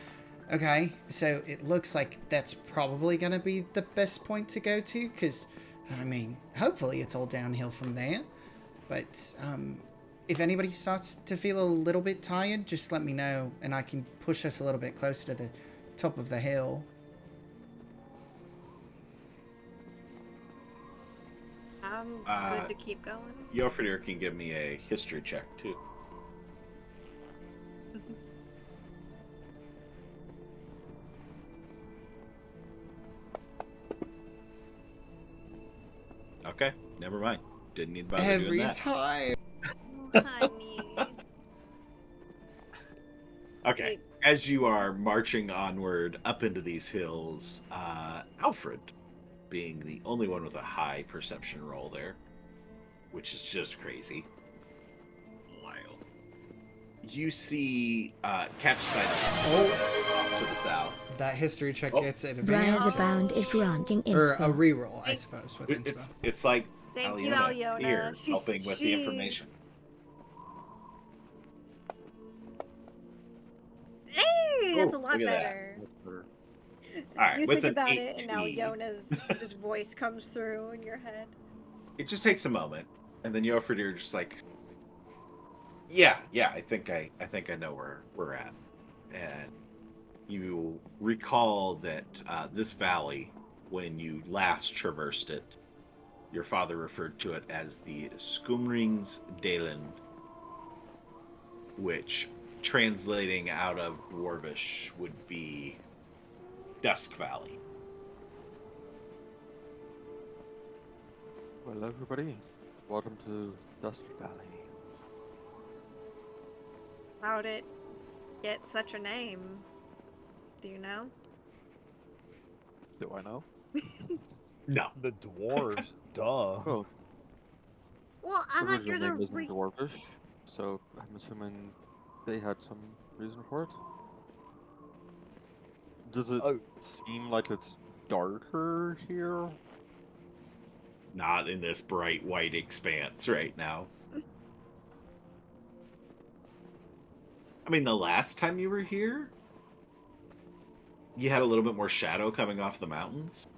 okay, so it looks like that's probably going to be the best point to go to, because, I mean, hopefully it's all downhill from there. But if anybody starts to feel a little bit tired, just let me know, and I can push us a little bit closer to the top of the hill. Good to keep going. Yofridir can give me a history check, too. Okay, never mind. Didn't need to bother doing Every that. time. Honey. Okay, Wait. as you are marching onward up into these hills, Alfred, being the only one with a high perception roll there, which is just crazy. Wild. You see, catch sight of off to the south. That history check Oh. gets an Briar's advantage. Abound is granting Or a inspo. reroll, I suppose, with inspo. It's like Thank you, Alyona Alyona. here, She's- helping with the information. Hey, that's a Oh, lot look at that. better. right, You with think an about it, and now 18. Yona's just voice comes through in your head. It just takes a moment, and then Yofridir just like, yeah, I think I know where we're at, and you recall that this valley, when you last traversed it, your father referred to it as the Skumringsdalen, which, translating out of Dwarvish, would be Dusk Valley. Well, everybody, welcome to Dusk Valley. How'd it get such a name? Do you know? Do I know? No. The dwarves, duh. Well, Well, the I'm like, original there's a name isn't Dwarvish, so I'm assuming they had some reason for it. Does it Oh, seem like it's darker here? Not in this bright white expanse right now. I mean, the last time you were here, you had a little bit more shadow coming off the mountains.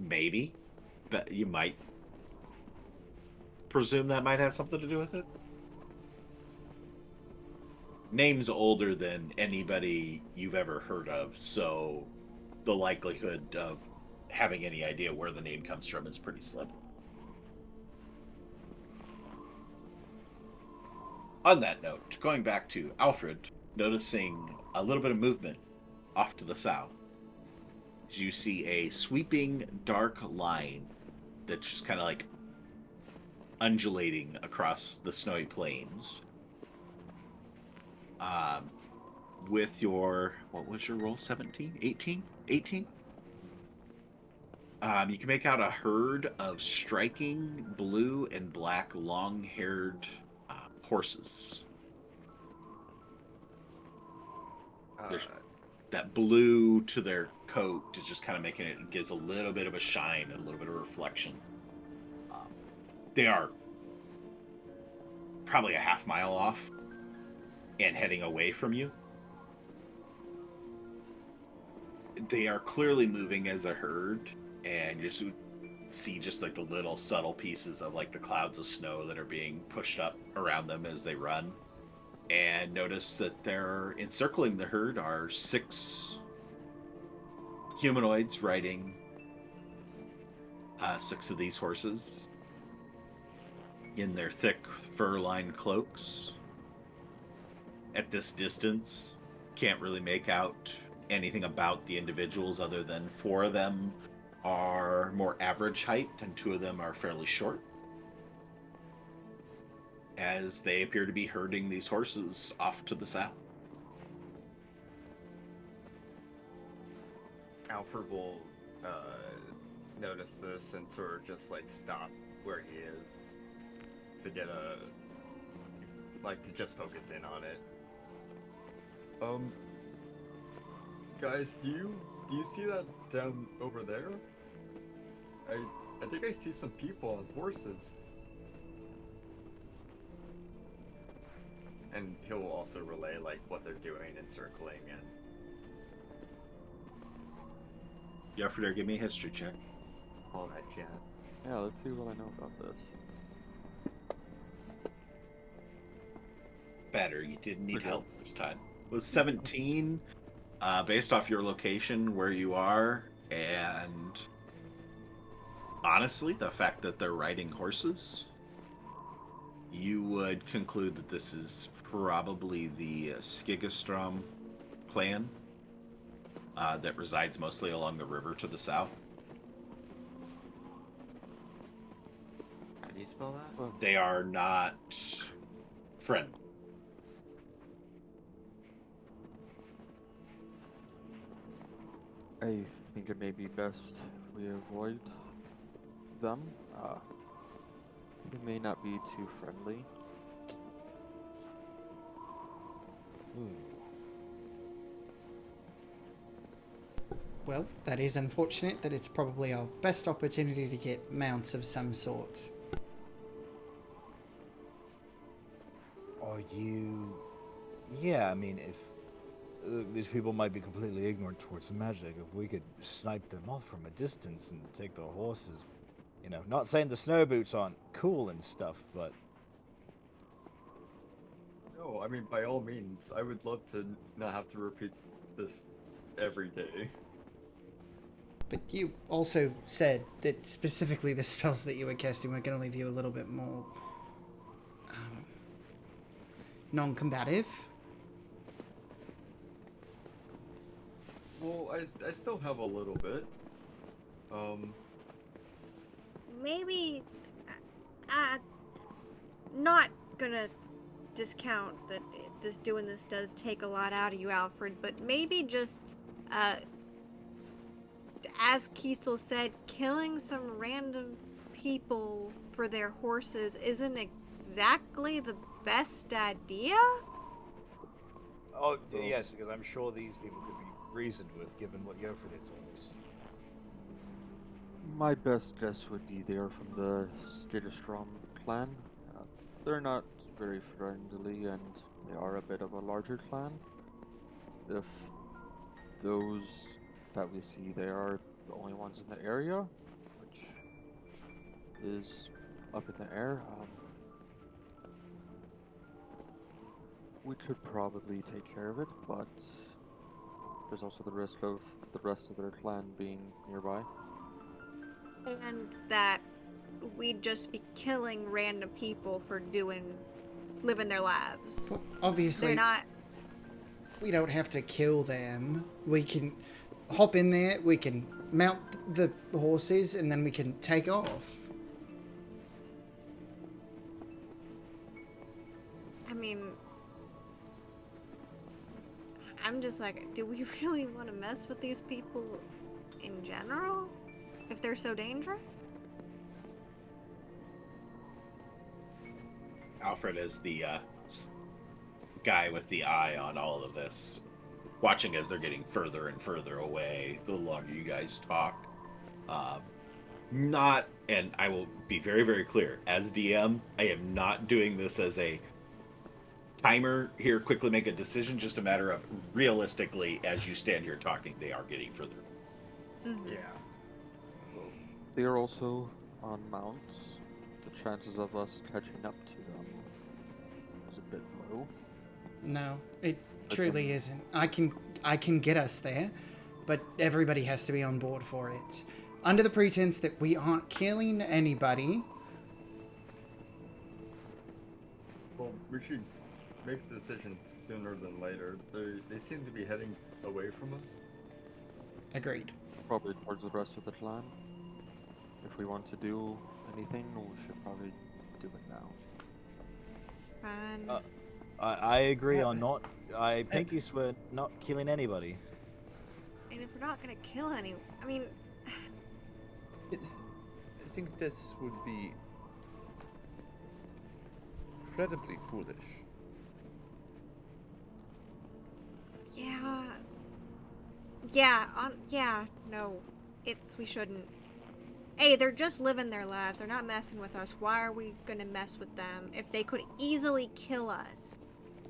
Maybe, but you might presume that might have something to do with it. Name's older than anybody you've ever heard of, so the likelihood of having any idea where the name comes from is pretty slim. On that note, going back to Alfred, noticing a little bit of movement off to the south, you see a sweeping dark line that's just kind of like undulating across the snowy plains. With your, what was your roll? 17? 18? 18? You can make out a herd of striking blue and black long-haired horses. There's that blue to their coat is just kind of making it gives a little bit of a shine and a little bit of reflection. They are probably a half mile off and heading away from you. They are clearly moving as a herd, and you just see just like the little subtle pieces of like the clouds of snow that are being pushed up around them as they run. And notice that they're encircling the herd are 6 humanoids riding 6 of these horses in their thick fur-lined cloaks. At this distance, can't really make out anything about the individuals other than 4 of them are more average height and 2 of them are fairly short, as they appear to be herding these horses off to the south. Alfred will notice this and sort of just like stop where he is to get to just focus in on it. Guys, do you see that down over there? I think I see some people on horses. And he'll also relay like what they're doing and circling and. Yofridir, give me a history check. All that jazz. Yeah, let's see what I know about this. Better, you didn't need help this time. It was 17, based off your location, where you are, and honestly, the fact that they're riding horses, you would conclude that this is probably the Skigastrom clan that resides mostly along the river to the south. How do you spell that? They are not friendly. I think it may be best if we avoid them. They may not be too friendly. Well, that is unfortunate that it's probably our best opportunity to get mounts of some sort. Are you... Yeah, I mean, if these people might be completely ignorant towards magic. If we could snipe them off from a distance and take their horses, you know, not saying the snow boots aren't cool and stuff, but No, I mean, by all means, I would love to not have to repeat this every day. But you also said that specifically the spells that you were casting were going to leave you a little bit more non-combative. Well, I still have a little bit. Maybe, not gonna discount that doing this does take a lot out of you, Alfred, but maybe just, as Kiesel said, killing some random people for their horses isn't exactly the best idea? oh yes, because I'm sure these people could be reasoned with, given what Yofred had told us. My best guess would be they are from the Stadestrom clan. They're not very friendly, and they are a bit of a larger clan. If those that we see, they are the only ones in the area, which is up in the air. We could probably take care of it, but there's also the risk of the rest of their clan being nearby. And that we'd just be killing random people for living their lives. Well, obviously, They're not. we don't have to kill them. We can hop in there, we can mount the horses, and then we can take off. I mean, I'm just like, do we really want to mess with these people in general? If they're so dangerous? Alfred is the guy with the eye on all of this, watching as they're getting further and further away the longer you guys talk. Not, and I will be very, very clear, as DM, I am not doing this as a timer here, quickly make a decision, just a matter of realistically, as you stand here talking, they are getting further. Mm-hmm. Yeah. They are also on mounts. The chances of us catching up to them is a bit low. No, it truly isn't. I can get us there, but everybody has to be on board for it. Under the pretense that we aren't killing anybody. Well, we should make the decision sooner than later. They seem to be heading away from us. Agreed. Probably towards the rest of the clan. If we want to do anything, we should probably do it now. Fine. I agree on not. I pinky swear not killing anybody. And if we're not gonna kill anyone, I mean, I think this would be incredibly foolish. no, we shouldn't. Hey, they're just living their lives. They're not messing with us. Why are we gonna mess with them if they could easily kill us?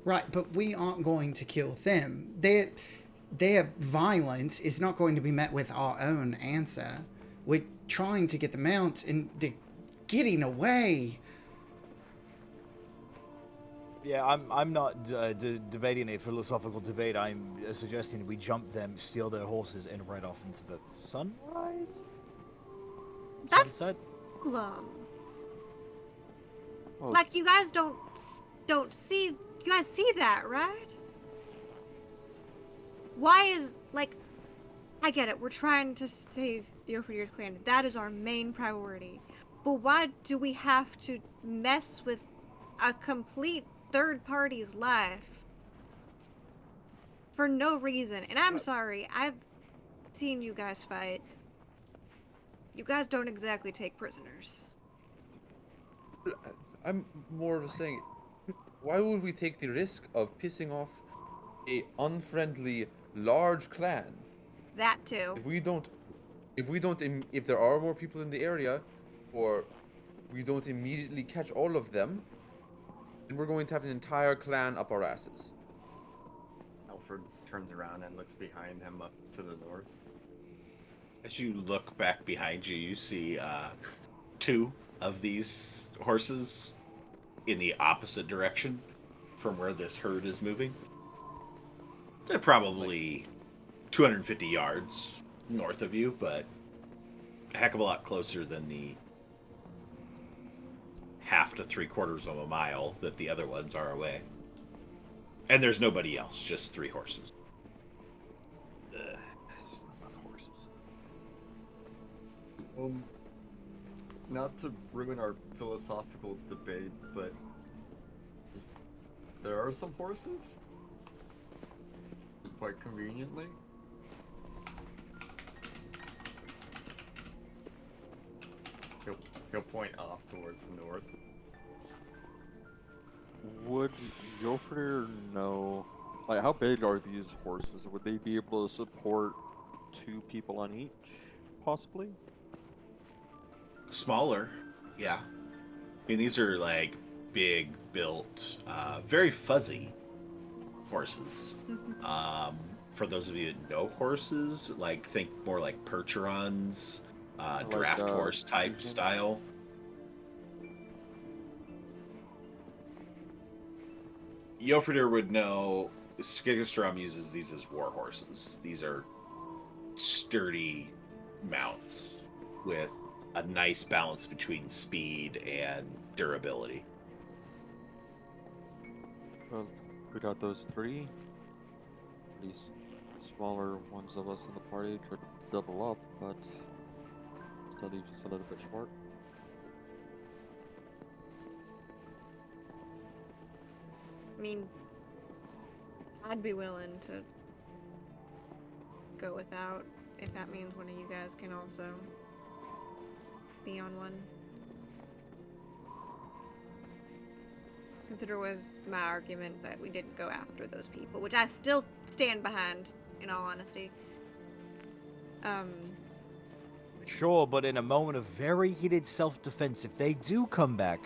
Right, but we aren't going to kill them. Their violence is not going to be met with our own answer. We're trying to get them out, and they're getting away. Yeah, I'm not debating a philosophical debate. I'm suggesting we jump them, steal their horses, and ride off into the sunrise. That's Sunset. glum. Oh, Like, you guys don't see. You guys see that, right? Why is, like, I get it. We're trying to save the Ophidius clan. That is our main priority. But why do we have to mess with a complete third party's life for no reason? And I'm sorry. I've seen you guys fight. You guys don't exactly take prisoners. I'm more saying, why would we take the risk of pissing off a unfriendly large clan? That too. If there are more people in the area, or we don't immediately catch all of them, then we're going to have an entire clan up our asses. Alfred, Guilford turns around and looks behind him up to the north. As you look back behind you, you see two of these horses in the opposite direction from where this herd is moving. They're probably 250 yards north of you, but a heck of a lot closer than the half to 3/4 of a mile that the other ones are away. And there's nobody else, just 3 horses. There's not enough horses. Not to ruin our philosophical debate, but there are some horses, quite conveniently. He'll point off towards the north. Would Guilford know, like, how big are these horses? Would they be able to support 2 people on each, possibly? Smaller, yeah. I mean, these are like big built, very fuzzy horses. For those of you that know horses, like think more like Percherons, draft horse type style. Jofridir would know. Skigastrom uses these as war horses. These are sturdy mounts with a nice balance between speed and durability. Well, we got those 3. These smaller ones of us in the party could double up, but still leaves us a little bit short. I mean, I'd be willing to go without if that means one of you guys can also be on one. Consider was my argument that we didn't go after those people, which I still stand behind, in all honesty. Sure, but in a moment of very heated self-defense, if they do come back,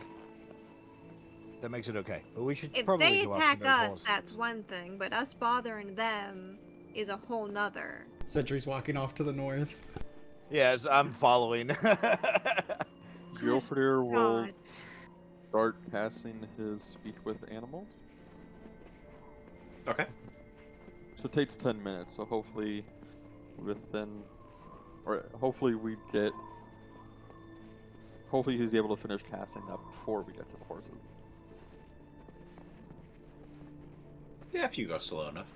that makes it okay. But we should If probably they go attack after those us, horses. that's one thing, but us bothering them is a whole nother. Sentry's walking off to the north. Yes, I'm following. Guilford will God. start casting his speak with animals. Okay. So it takes 10 minutes, so hopefully hopefully he's able to finish casting that before we get to the horses. Yeah, if you go slow enough.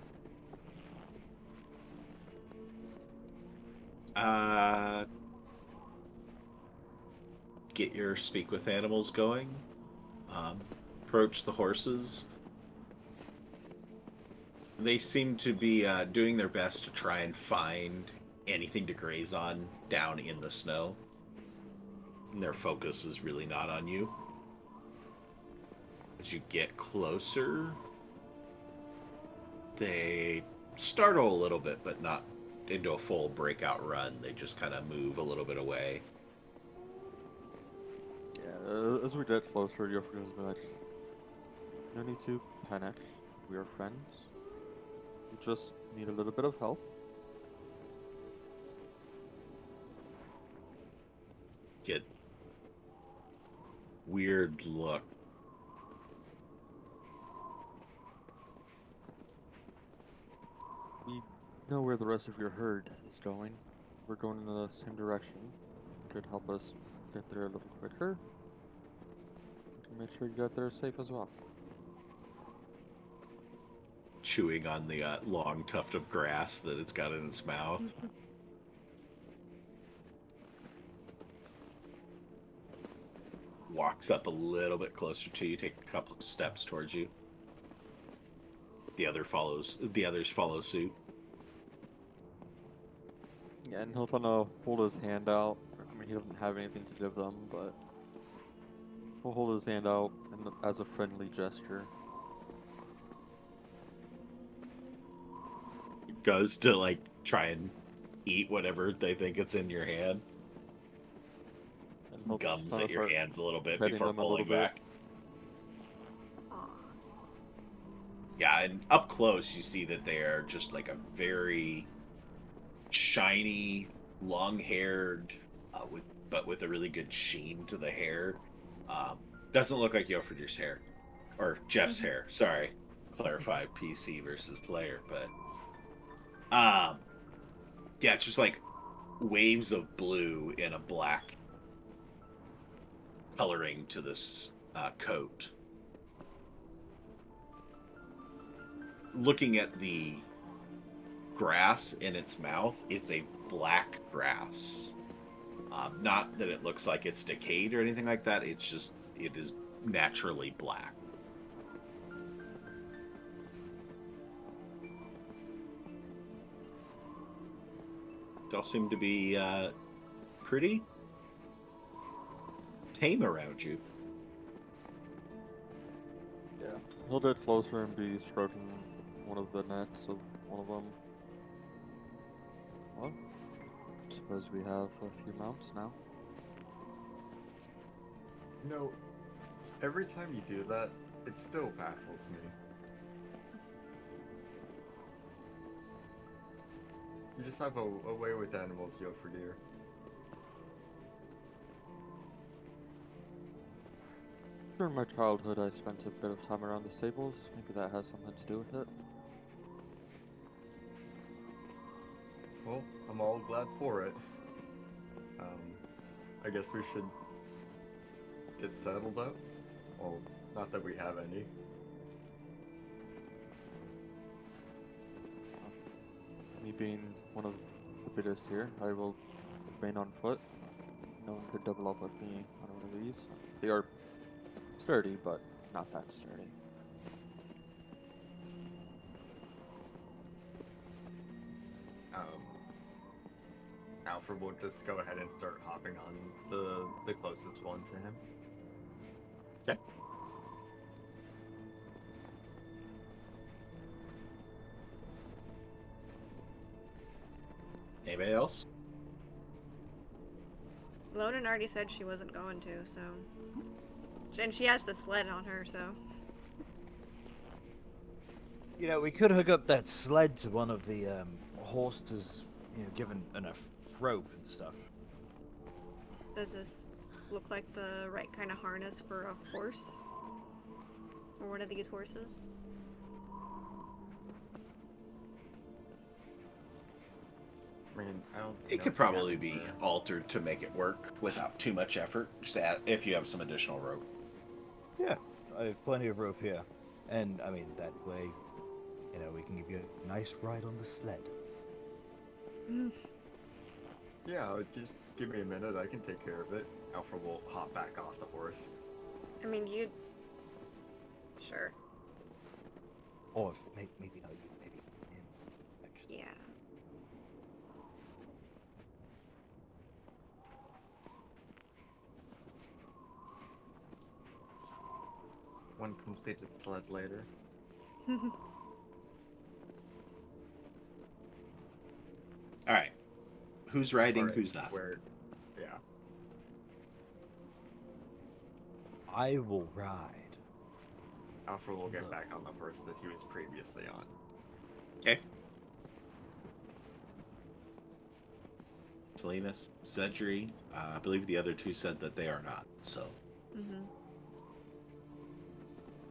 Get your speak with animals going. Approach the horses. They seem to be doing their best to try and find anything to graze on down in the snow. And their focus is really not on you. As you get closer, they startle a little bit, but not into a full breakout run. They just kind of move a little bit away. Yeah, as we get closer, Guilford is like, no need to panic. We are friends. We just need a little bit of help. Get weird look. We know where the rest of your herd is going. We're going in the same direction. Could help us get there a little quicker. And make sure you get there safe as well. Chewing on the long tuft of grass that it's got in its mouth. Walks up a little bit closer to you, take a couple of steps towards you. The others follow suit. Yeah, and he'll kind of hold his hand out. I mean, he doesn't have anything to give them, but he'll hold his hand out as a friendly gesture. He goes to like try and eat whatever they think it's in your hand. And he'll Gums kinda at your start hands a little bit petting before them a little pulling bit. back. Aw. Yeah, and up close you see that they are just like a very shiny, long-haired, with a really good sheen to the hair. Doesn't look like Yofridir's hair or Jeff's hair. Sorry, clarify PC versus player, but yeah, it's just like waves of blue and a black coloring to this coat. Looking at the grass in its mouth, it's a black grass. Not that it looks like it's decayed or anything like that. It's just, it is naturally black. They all seem to be pretty tame around you. Yeah. He'll get closer and be stroking one of the necks of one of them. Well, suppose we have a few mounts now. You know, every time you do that, it still baffles me. You just have a way with animals, Yofridir. During my childhood, I spent a bit of time around the stables. Maybe that has something to do with it. Well, I'm all glad for it. I guess we should get settled up. Well, not that we have any. Me being one of the biggest here, I will remain on foot. No one could double up with me on one of these. They are sturdy, but not that sturdy. Alfred will just go ahead and start hopping on the closest one to him. Okay. Anybody else? Loden already said she wasn't going to, so. And she has the sled on her, so. You know, we could hook up that sled to one of the horses, you know, given enough rope and stuff. Does this look like the right kind of harness for a horse? Or one of these horses? I mean, I don't. It could probably be altered to make it work without too much effort. Just if you have some additional rope. Yeah, I have plenty of rope here. And, I mean, that way, you know, we can give you a nice ride on the sled. Yeah, just give me a minute. I can take care of it. Alfred will hop back off the horse. I mean, you'd... Sure. Or if, maybe not you, maybe him, actually. Yeah. One completed sled later. All right. Who's riding? Alright, Who's not? Where? Yeah. I will ride. Alfred will get back on the horse that he was previously on. Okay. Salinas, Cedri, I believe the other two said that they are not. So,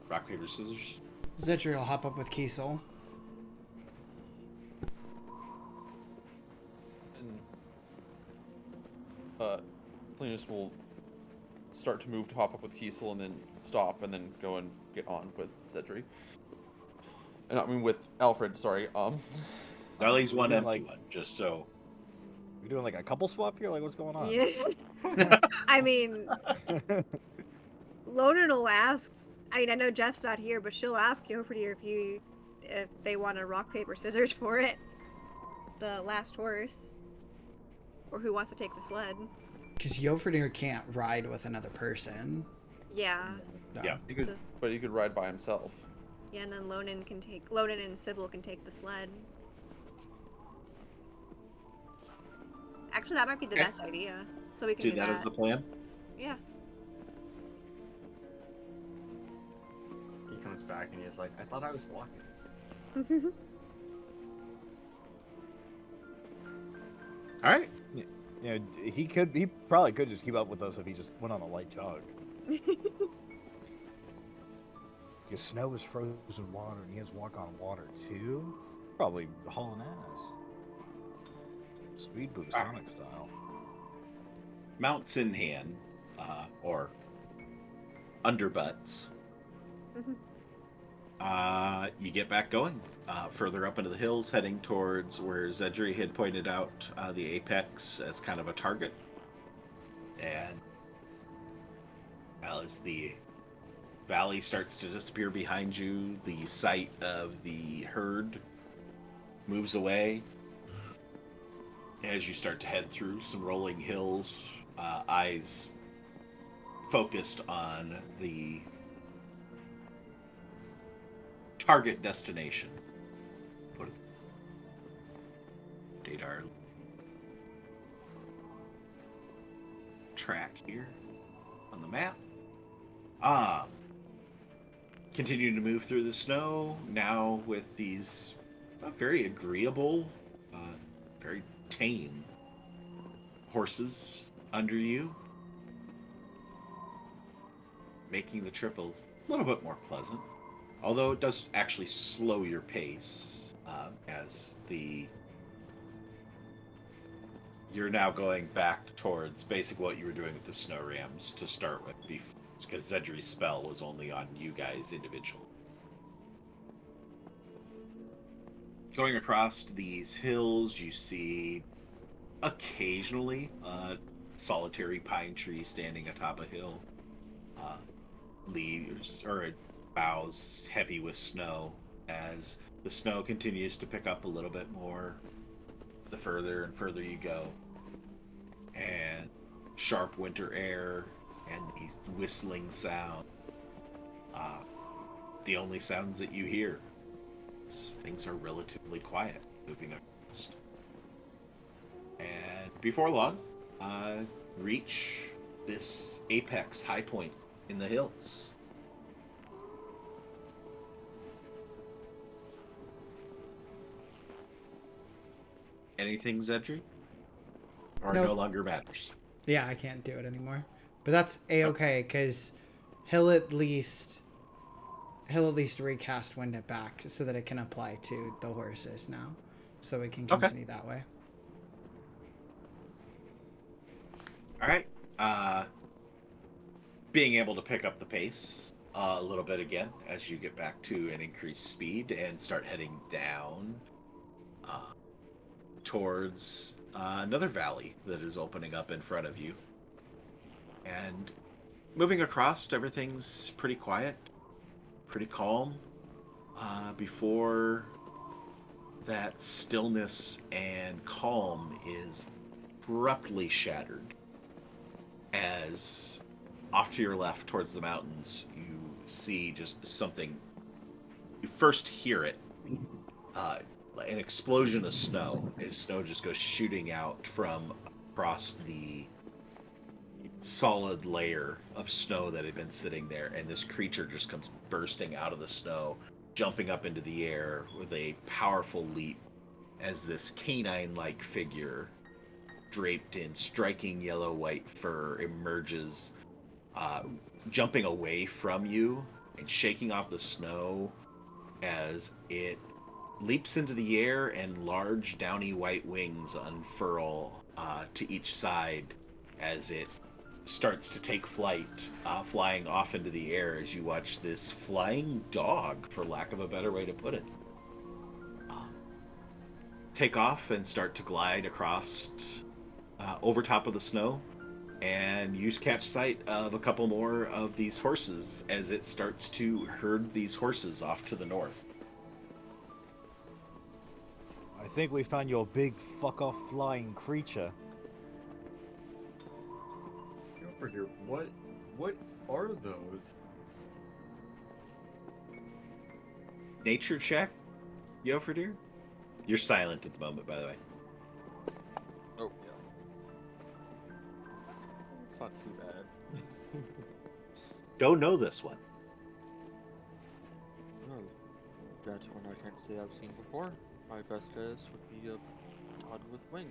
rock, paper, scissors. Zetri will hop up with Kiesel. And Salinas will start to move to hop up with Kiesel and then stop and then go and get on with Cedri. And I mean with Alfred, sorry. That leaves one empty like- one, just so. We doing like a couple swap here? Like, what's going on? Yeah. I mean, Loden will ask. I mean, I know Jeff's not here, but she'll ask Yofridir if they want a rock, paper, scissors for it. The last horse. Or who wants to take the sled. Because Yofridir can't ride with another person. Yeah. No. Yeah. You could, but he could ride by himself. Yeah, and then Loden and Cybil can take the sled. Actually, that might be the Okay. best idea. So we can do that as the plan. Yeah. He comes back and he's like, I thought I was walking. All right. You know, he probably could just keep up with us if he just went on a light jog. Because snow is frozen water, and he has to walk on water too. Probably hauling ass. Speed boost, Sonic style. Mounts in hand, or underbutts. You get back going, further up into the hills, heading towards where Zedri had pointed out the apex as kind of a target. And as the valley starts to disappear behind you, the sight of the herd moves away. As you start to head through some rolling hills, eyes focused on the target destination. Put date our track here on the map. Continue to move through the snow, now with these very agreeable, very tame horses under you, making the trip a little bit more pleasant. Although it does actually slow your pace, as you're now going back towards basically what you were doing with the snow rams to start with, because Zedri's spell was only on you guys individually. Going across these hills, you see occasionally a solitary pine tree standing atop a hill. Leaves or boughs heavy with snow as the snow continues to pick up a little bit more the further and further you go. And sharp winter air and the whistling sound. The only sounds that you hear. Things are relatively quiet moving across. And before long, reach this apex high point in the hills. Anything, Zedri? Or Nope. no longer matters? Yeah, I can't do it anymore. But that's a-okay, because he'll at least recast Wind It back so that it can apply to the horses now. So we can continue that way. Alright. Being able to pick up the pace a little bit again as you get back to an increased speed and start heading down towards another valley that is opening up in front of you. And moving across, everything's pretty quiet, pretty calm. Before that stillness and calm is abruptly shattered as off to your left towards the mountains you see just something. You first hear it, an explosion of snow as snow just goes shooting out from across the solid layer of snow that had been sitting there, and this creature just comes bursting out of the snow, jumping up into the air with a powerful leap as this canine-like figure draped in striking yellow-white fur emerges, jumping away from you and shaking off the snow as it leaps into the air, and large downy white wings unfurl to each side as it starts to take flight, flying off into the air as you watch this flying dog, for lack of a better way to put it, take off and start to glide across over top of the snow. And you catch sight of a couple more of these horses as it starts to herd these horses off to the north. I think we found your big fuck-off flying creature. What are those? Nature check, Yofordir? You're silent at the moment, by the way. Oh, yeah. It's not too bad. Don't know this one. That one I can't say I've seen before. My best guess would be a Todd with wings.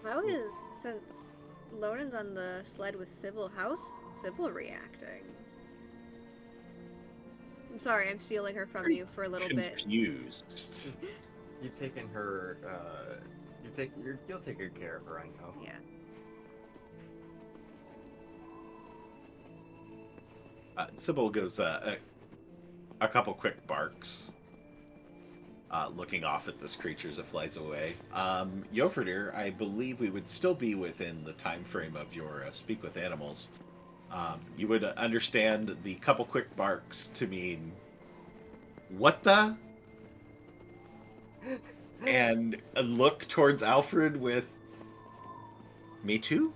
How is, since Lonan's on the sled with Cybil, how's Cybil reacting? I'm sorry, I'm stealing her from you for a little bit. Confused. You've taken her. You'll take good care of her. I know. Yeah. Cybil goes a couple quick barks, looking off at this creature as it flies away. Yofredir, I believe we would still be within the time frame of your speak with animals. You would understand the couple quick barks to mean, what the? And look towards Alfred with, me too?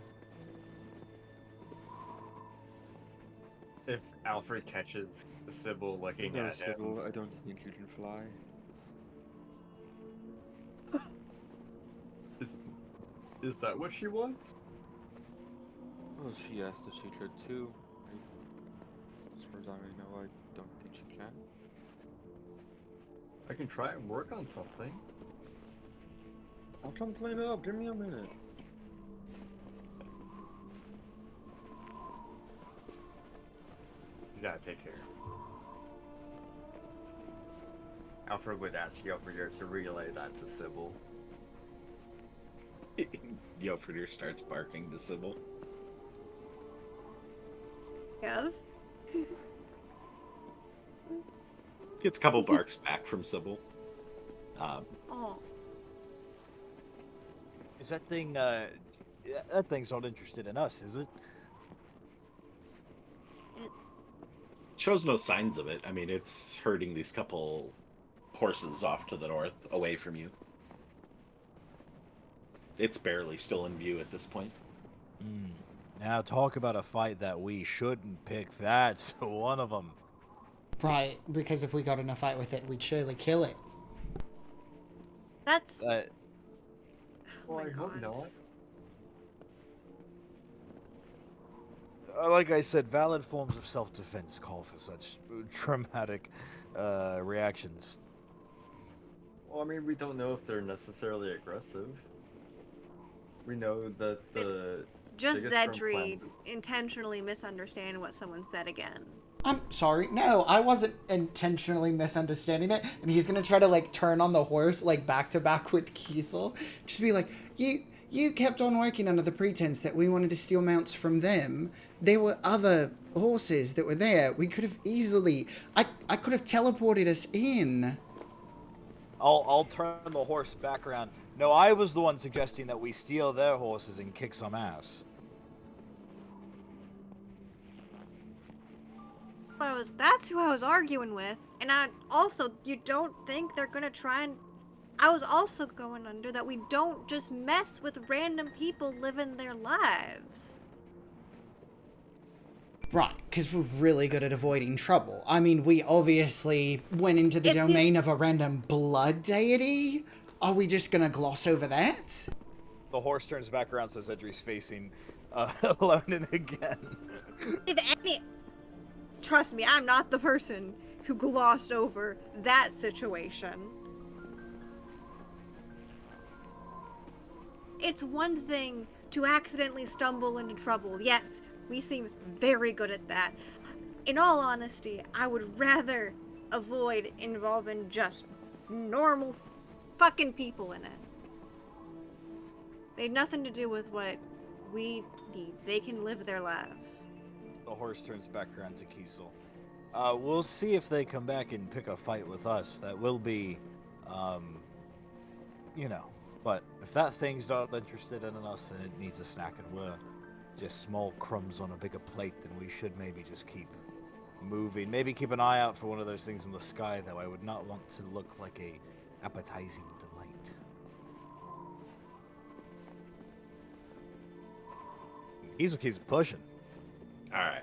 If Alfred catches Cybil looking No, at him, Cybil, I don't think you can fly. is that what she wants? Well, she asked if she could too. As far as I know, I don't think she can. I can try and work on something. I'll come clean it up. Give me a minute. You gotta take care. Alfred would ask Yofredir to relay that to Cybil. Yofredir starts barking to Cybil. Kev? Gets a couple barks back from Cybil. Oh. Is that thing, that thing's not interested in us, is it? It's... Shows no signs of it. I mean, it's herding these couple horses off to the north, away from you. It's barely still in view at this point. Now talk about a fight that we shouldn't pick. That's one of them. Right, because if we got in a fight with it, we'd surely kill it. That's... Well, Oh my I hope God. not. Like I said, valid forms of self-defense call for such traumatic reactions. Well, I mean, we don't know if they're necessarily aggressive. We know that the Just biggest term Zedri plan- intentionally misunderstanding what someone said again. I'm sorry. No, I wasn't intentionally misunderstanding it. And he's gonna try to like turn on the horse like back to back with Kiesel. Just be like, you kept on working under the pretense that we wanted to steal mounts from them. There were other horses that were there. We could have easily. I could have teleported us in. I'll turn the horse back around. No, I was the one suggesting that we steal their horses and kick some ass. That's who I was arguing with. And you don't think they're gonna try and... I was also going under that we don't just mess with random people living their lives. Right, because we're really good at avoiding trouble. I mean, we obviously went into the domain of a random blood deity. Are we just gonna gloss over that? The horse turns back around so Zedri's facing Lonan again. If any... Trust me, I'm not the person who glossed over that situation. It's one thing to accidentally stumble into trouble. Yes, we seem very good at that. In all honesty, I would rather avoid involving just normal fucking people in it. They had nothing to do with what we need. They can live their lives. The horse turns back around to Kiesel. We'll see if they come back and pick a fight with us. That will be, you know. But if that thing's not interested in us and it needs a snack and we're just small crumbs on a bigger plate, then we should maybe just keep moving. Maybe keep an eye out for one of those things in the sky, though. I would not want to look like a appetizing delight. He keeps pushing. All right.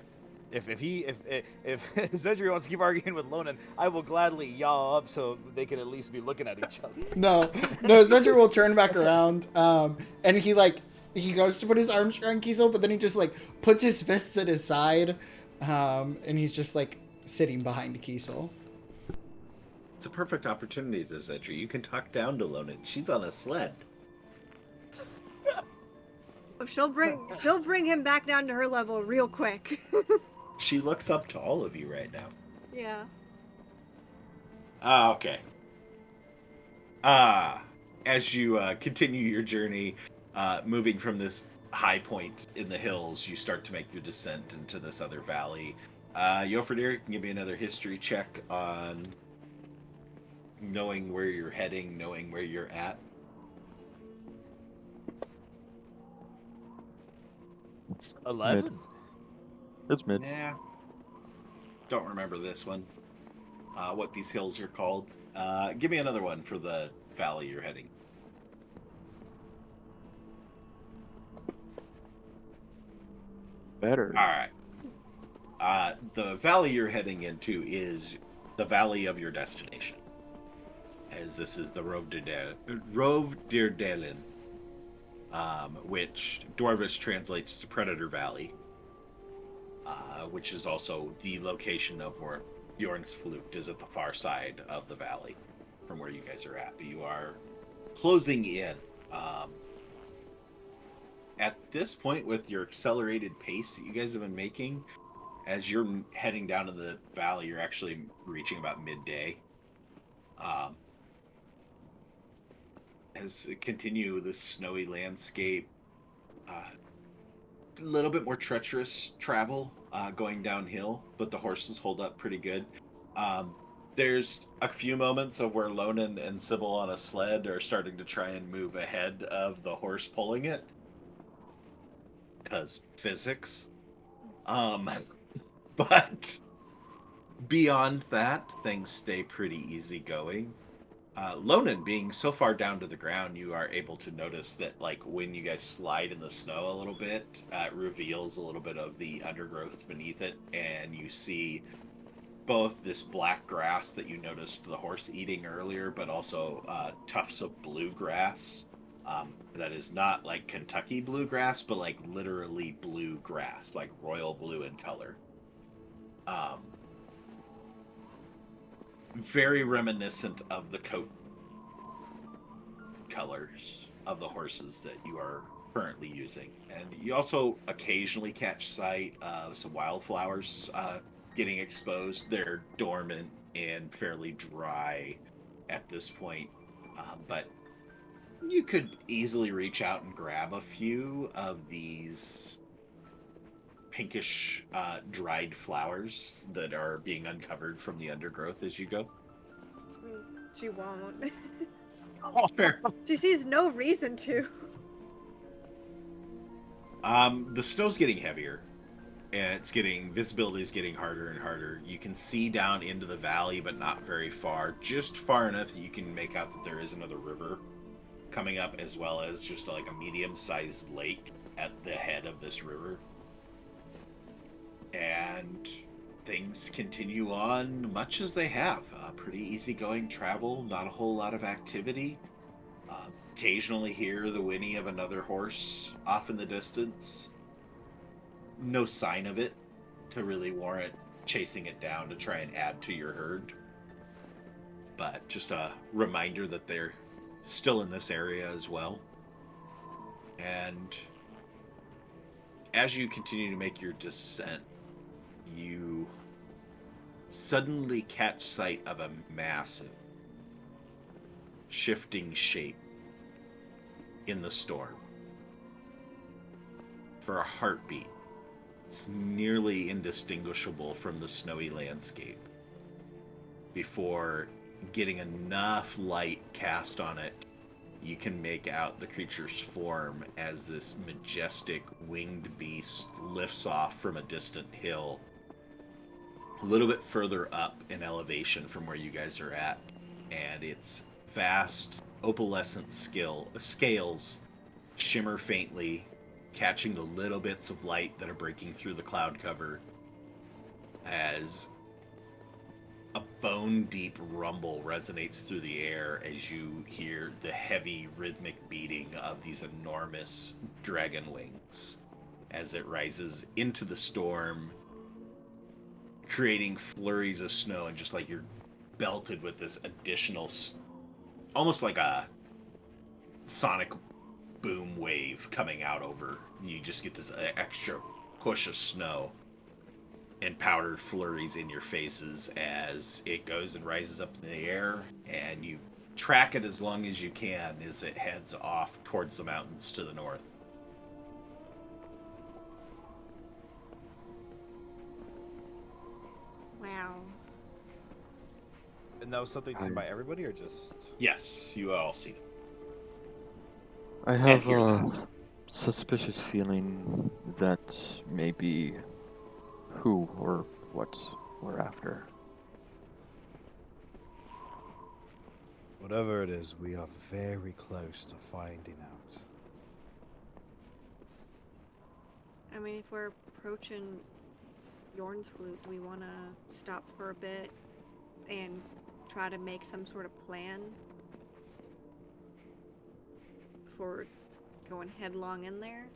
If Zedri wants to keep arguing with Lonan, I will gladly yaw up so they can at least be looking at each other. No, Zedri will turn back around, and he goes to put his arms around Kiesel, but then he just like puts his fists at his side, and he's just like sitting behind Kiesel. It's a perfect opportunity, this entry. You can talk down to Lonan. She's on a sled. She'll bring him back down to her level real quick. She looks up to all of you right now. Yeah. Okay. As you continue your journey, moving from this high point in the hills, you start to make your descent into this other valley. Yofredir, you can give me another history check on knowing where you're heading, knowing where you're at. Mid. 11. It's mid. Yeah. Don't remember this one. What these hills are called. Give me another one for the valley you're heading. Better. All right. The valley you're heading into is the valley of your destination, as this is the Rove der Dalen, which Dwarvish translates to Predator Valley, which is also the location of where Bjornsflukt is at the far side of the valley from where you guys are at. But you are closing in. At this point, with your accelerated pace that you guys have been making, as you're heading down to the valley, you're actually reaching about midday. As you continue the snowy landscape, a little bit more treacherous travel going downhill, but the horses hold up pretty good. There's a few moments of where Lonan and Cybil on a sled are starting to try and move ahead of the horse pulling it. Because physics. But beyond that, things stay pretty easygoing. Lonan, being so far down to the ground, you are able to notice that, like, when you guys slide in the snow a little bit, it reveals a little bit of the undergrowth beneath it, and you see both this black grass that you noticed the horse eating earlier, but also tufts of bluegrass. That is not like Kentucky bluegrass, but like literally blue grass, like royal blue in color. Very reminiscent of the coat colors of the horses that you are currently using. And you also occasionally catch sight of some wildflowers getting exposed. They're dormant and fairly dry at this point, but you could easily reach out and grab a few of these pinkish dried flowers that are being uncovered from the undergrowth as you go. She won't. Oh, fair. She sees no reason to. The snow's getting heavier, and visibility is getting harder and harder. You can see down into the valley, but not very far. Just far enough that you can make out that there is another river coming up, as well as just like a medium-sized lake at the head of this river. And things continue on much as they have. Pretty easygoing travel, not a whole lot of activity. Occasionally hear the whinny of another horse off in the distance. No sign of it to really warrant chasing it down to try and add to your herd. But just a reminder that they're still in this area as well. And as you continue to make your descent, you suddenly catch sight of a massive shifting shape in the storm. For a heartbeat, it's nearly indistinguishable from the snowy landscape before getting enough light cast on it, you can make out the creature's form as this majestic winged beast lifts off from a distant hill, a little bit further up in elevation from where you guys are at, and its vast opalescent scales shimmer faintly, catching the little bits of light that are breaking through the cloud cover as a bone-deep rumble resonates through the air as you hear the heavy rhythmic beating of these enormous dragon wings as it rises into the storm, creating flurries of snow, and just like you're belted with this additional, almost like a sonic boom wave coming out over. You just get this extra push of snow and powdered flurries in your faces as it goes and rises up in the air, and you track it as long as you can as it heads off towards the mountains to the north. Wow. And that was something seen by everybody, or just? Yes, you all see them. I have a suspicious feeling that maybe who or what we're after. Whatever it is, we are very close to finding out. I mean, if we're approaching Bjornsflukt, do we want to stop for a bit and try to make some sort of plan before going headlong in there?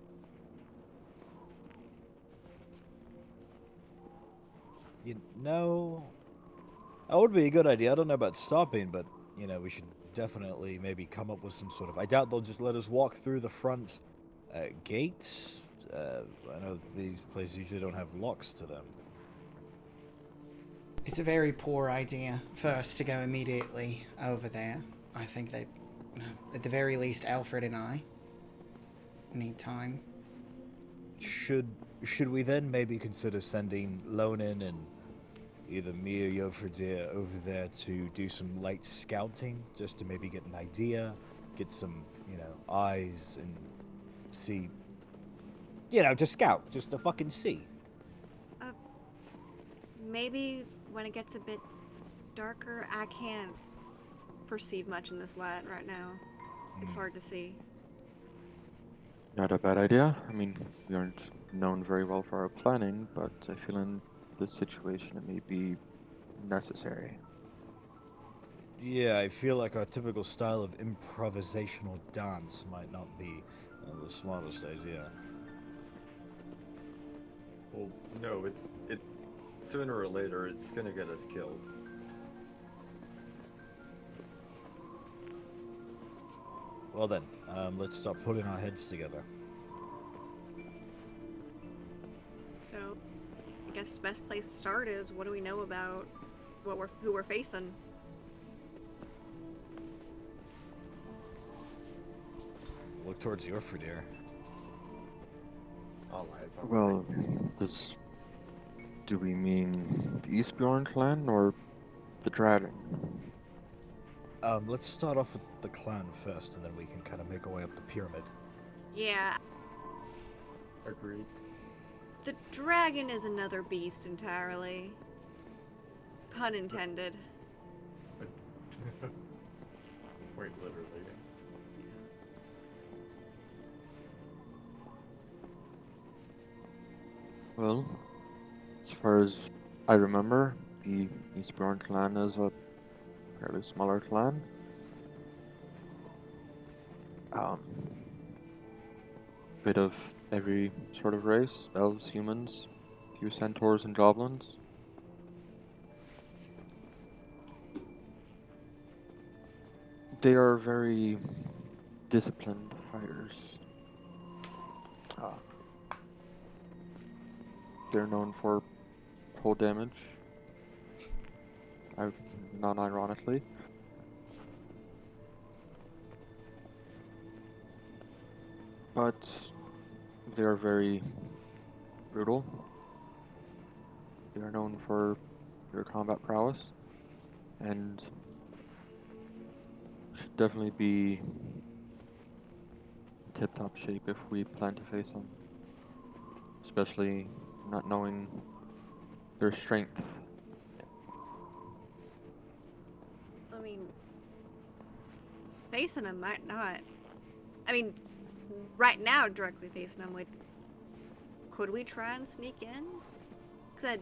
You know, that would be a good idea. I don't know about stopping, but, you know, we should definitely maybe come up with some sort of... I doubt they'll just let us walk through the front gates. I know these places usually don't have locks to them. It's a very poor idea for us to go immediately over there. I think that, at the very least, Alfred and I need time. Should we then maybe consider sending Lonan and either me or Yofredir over there to do some light scouting, just to maybe get an idea, get some, you know, eyes and see, you know, to scout, just to fucking see. Maybe when it gets a bit darker, I can't perceive much in this light right now. It's hard to see. Not a bad idea. I mean, we aren't known very well for our planning, but I feel in this situation it may be necessary. Yeah, I feel like our typical style of improvisational dance might not be the smartest idea. Well, no, it sooner or later it's gonna get us killed. Well then, let's start putting our heads together. So, I guess the best place to start is, what do we know about who we're facing? Look towards Yofredir. All eyes on Well, do we mean the Eastbjorn clan or the dragon? Let's start off with the clan first, and then we can kind of make our way up the pyramid. Yeah, Agreed. the dragon is another beast entirely. Pun intended. Wait, literally. Well, as far as I remember, the Eastbjorn clan is a fairly smaller clan. Bit of every sort of race: elves, humans, few centaurs and goblins. They are very disciplined fighters. They're known for full damage, non-ironically. But they are very brutal. They are known for their combat prowess, and should definitely be in tip-top shape if we plan to face them. Especially not knowing their strength. I mean, facing him might not. I mean, right now, directly facing him, could we try and sneak in? Because I'd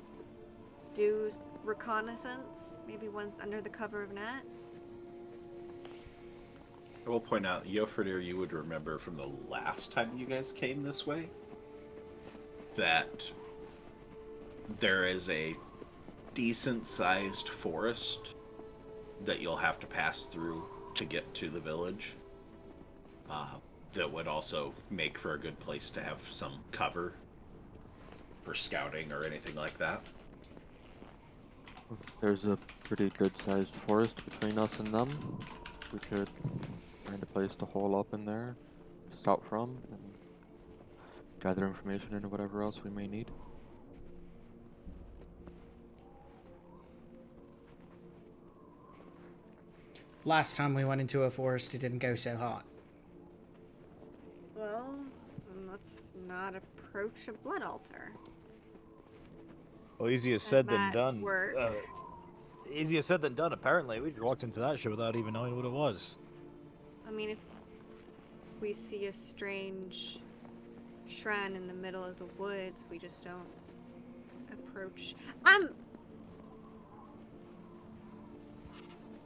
do reconnaissance, maybe one under the cover of night. I will point out, Yofredir, you would remember from the last time you guys came this way that there is a decent-sized forest that you'll have to pass through to get to the village. That would also make for a good place to have some cover for scouting or anything like that. There's a pretty good-sized forest between us and them. We could find a place to hole up in there, stop from, and gather information and whatever else we may need. Last time we went into a forest, it didn't go so hot. Well, then let's not approach a blood altar. Well, easier said than that done. work? Easier said than done, apparently. We walked into that shit without even knowing what it was. I mean, if we see a strange shrine in the middle of the woods, we just don't approach.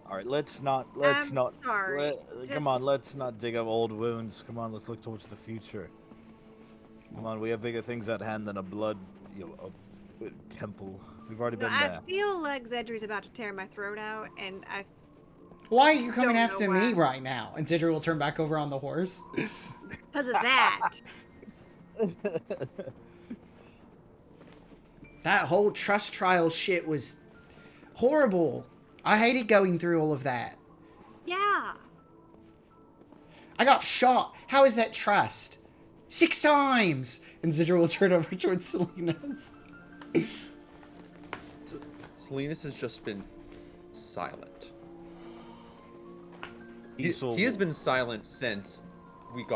Alright, let's not. Sorry. Come on, let's not dig up old wounds. Come on, let's look towards the future. Come on, we have bigger things at hand than a blood, a temple. We've already been there. I feel like Zedri's about to tear my throat out, and I. Why are you coming Don't know after me why. right now? And Zedri will turn back over on the horse. Because of that. That whole trust trial shit was horrible. I hated going through all of that. Yeah. I got shot. How is that trust? 6 times! And Zidra will turn over towards Salinas. Salinas has just been silent. He Diesel has been silent since you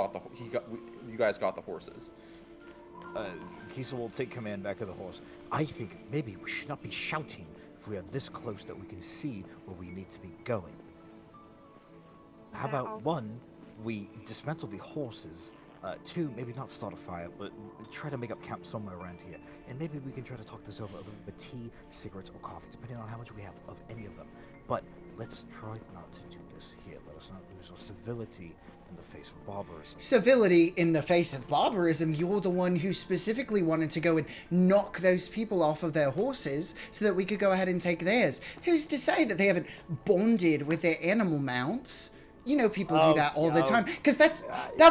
guys got the horses. Kiesel will take command back of the horse. I think maybe we should not be shouting if we are this close that we can see where we need to be going. How That about also- 1, we dismantle the horses. 2, maybe not start a fire, but try to make up camp somewhere around here. And maybe we can try to talk this over tea, cigarettes, or coffee, depending on how much we have of any of them. But let's try not to do this here. Let us not lose our civility in the face of barbarism. Civility in the face of barbarism, you're the one who specifically wanted to go and knock those people off of their horses so that we could go ahead and take theirs. Who's to say that they haven't bonded with their animal mounts? You know people do that all the time. Because that's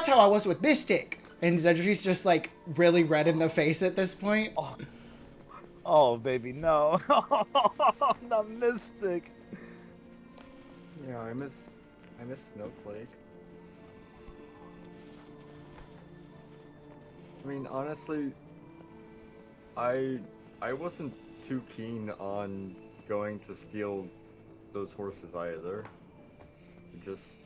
how I was with Mystic. And Zedri's just like really red in the face at this point. Oh baby, no. Not Mystic. Yeah, I miss Snowflake. I mean, honestly, I wasn't too keen on going to steal those horses either. Just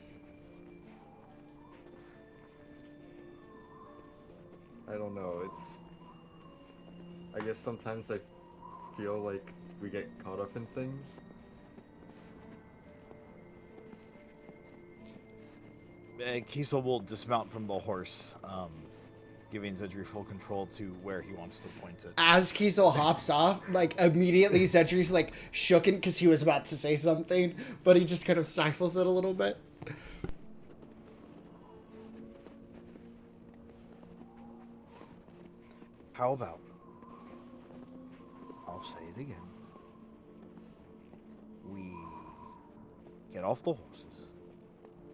I don't know, I guess sometimes I feel like we get caught up in things. Kiesel will dismount from the horse, giving Zedri full control to where he wants to point it. As Kiesel hops off, like immediately Zedri's like shooken because he was about to say something, but he just kind of stifles it a little bit. How about, I'll say it again, we get off the horses,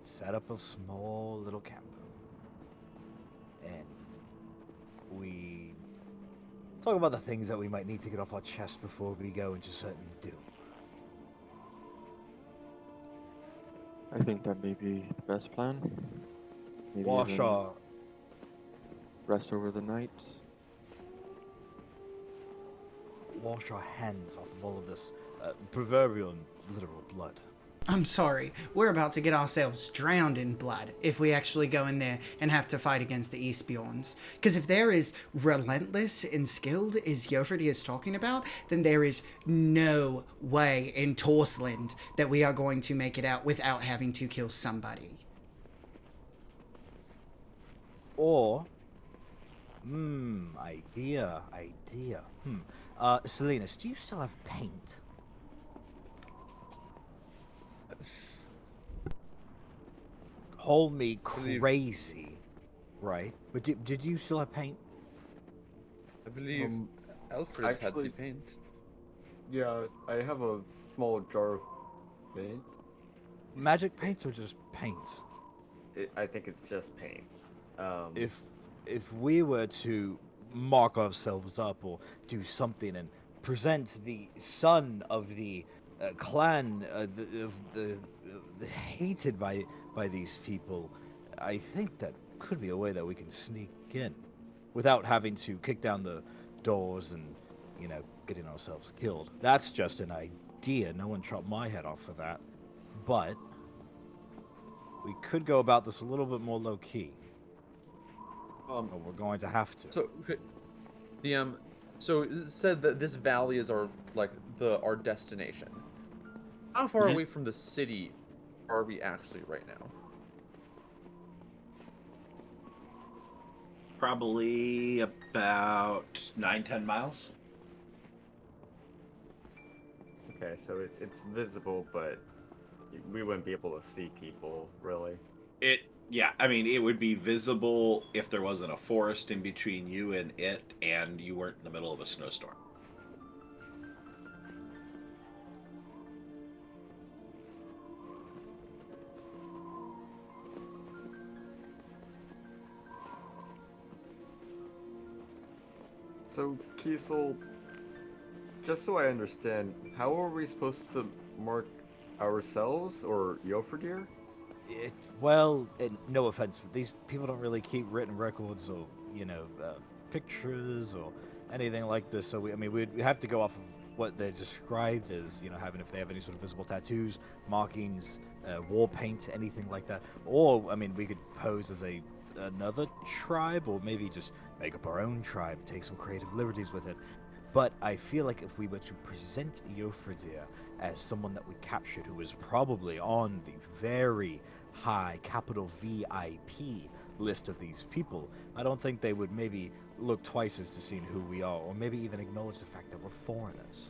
set up a small little camp, and we talk about the things that we might need to get off our chest before we go into certain doom. I think that may be the best plan. Maybe Wash even our rest over the night. wash our hands off of all of this proverbial and literal blood. I'm sorry, we're about to get ourselves drowned in blood if we actually go in there and have to fight against the Eastbjorns. Because if they're as relentless and skilled as Joffrey is talking about, then there is no way in Torsland that we are going to make it out without having to kill somebody. Or, idea. Salinas, do you still have paint? Hold me crazy, right? But did you still have paint? I believe Alfred had the paint. Yeah, I have a small jar of paint. Magic paints or just paint? I think it's just paint. If we were to mark ourselves up or do something and present the son of the clan the hated by these people, I think that could be a way that we can sneak in without having to kick down the doors and getting ourselves killed. That's just an idea. No one chopped my head off for that, but we could go about this a little bit more low key. But we're going to have to. So, okay, DM. So it said that this valley is our destination. How far away from the city are we actually right now? Probably about 9-10 miles. Okay, so it's visible, but we wouldn't be able to see people, really. Yeah, I mean, it would be visible if there wasn't a forest in between you and it, and you weren't in the middle of a snowstorm. So, Kiesel, just so I understand, how are we supposed to mark ourselves or Jofredir? No offense, but these people don't really keep written records or, pictures or anything like this. So, we'd have to go off of what they're described as, if they have any sort of visible tattoos, markings, war paint, anything like that. Or, we could pose as another tribe, or maybe just make up our own tribe, take some creative liberties with it. But I feel like if we were to present Jofredir as someone that we captured who was probably on the very high capital VIP list of these people, I don't think they would maybe look twice as to seeing who we are, or maybe even acknowledge the fact that we're foreigners.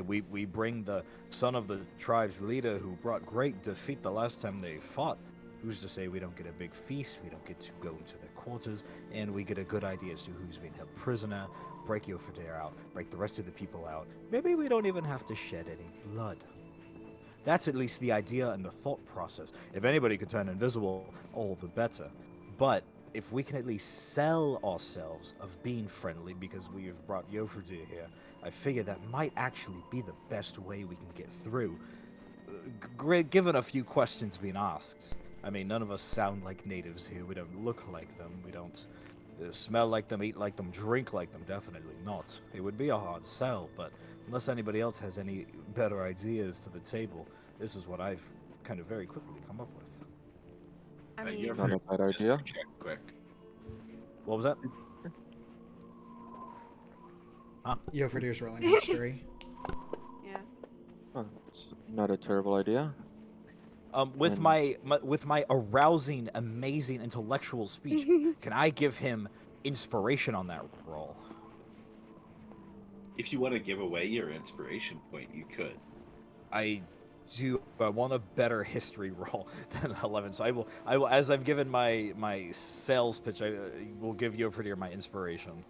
We bring the son of the tribe's leader who brought great defeat the last time they fought. Who's to say we don't get a big feast, we don't get to go into their quarters, and we get a good idea as to who's being held prisoner, break Jofredir out, break the rest of the people out. Maybe we don't even have to shed any blood. That's at least the idea and the thought process. If anybody could turn invisible, all the better. But if we can at least sell ourselves of being friendly because we have brought Jofredir here, I figure that might actually be the best way we can get through, given a few questions being asked. None of us sound like natives here. We don't look like them. We don't smell like them, eat like them, drink like them. Definitely not. It would be a hard sell, but unless anybody else has any better ideas to the table, this is what I've kind of very quickly come up with. Not a bad idea. Check quick. What was that? Jofredir's rolling history. Yeah. Oh, it's not a terrible idea. With my arousing, amazing intellectual speech, can I give him inspiration on that roll? If you want to give away your inspiration point, you could. I want a better history roll than 11, so I will. As I've given my sales pitch, I will give Jofredir my inspiration.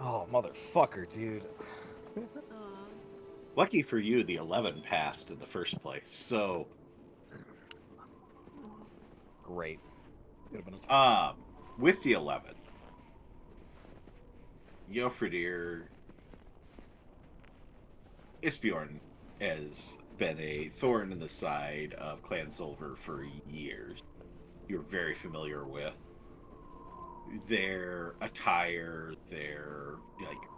Oh, motherfucker, dude. Lucky for you, the 11 passed in the first place, so... Great. With the 11, Jofredir Isbjorn has been a thorn in the side of Clan Silver for years. You're very familiar with their attire,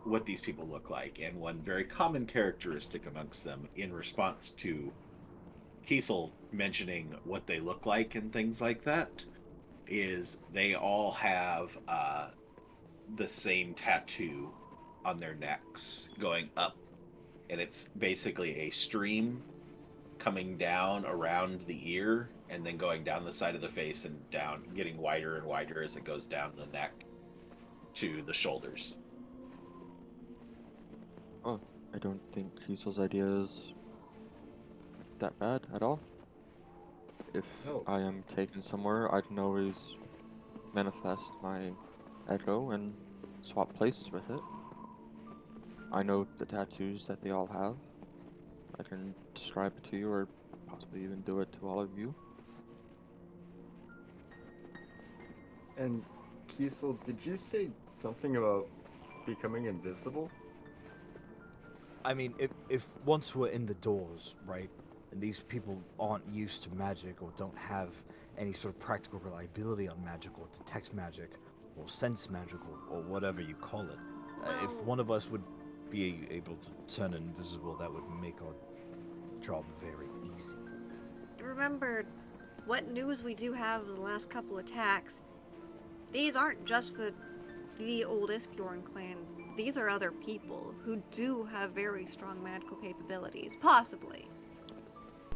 what these people look like, and one very common characteristic amongst them, in response to Kiesel mentioning what they look like and things like that, is they all have the same tattoo on their necks going up, and it's basically a stream coming down around the ear and then going down the side of the face and down, getting wider and wider as it goes down the neck to the shoulders. Oh, I don't think Kiesel's idea is that bad at all. if Oh. I am taken somewhere, I can always manifest my echo and swap places with it. I know the tattoos that they all have. I can describe it to you, or possibly even do it to all of you. And Kiesel, did you say something about becoming invisible? I mean, if once we're in the doors, right, and these people aren't used to magic or don't have any sort of practical reliability on magic or detect magic or sense magic or whatever you call it, if Well- one of us would be able to turn invisible, that would make our job very easy. Remember, what news we do have of the last couple attacks, these aren't just the oldest Bjorn clan. These are other people who do have very strong magical capabilities, possibly.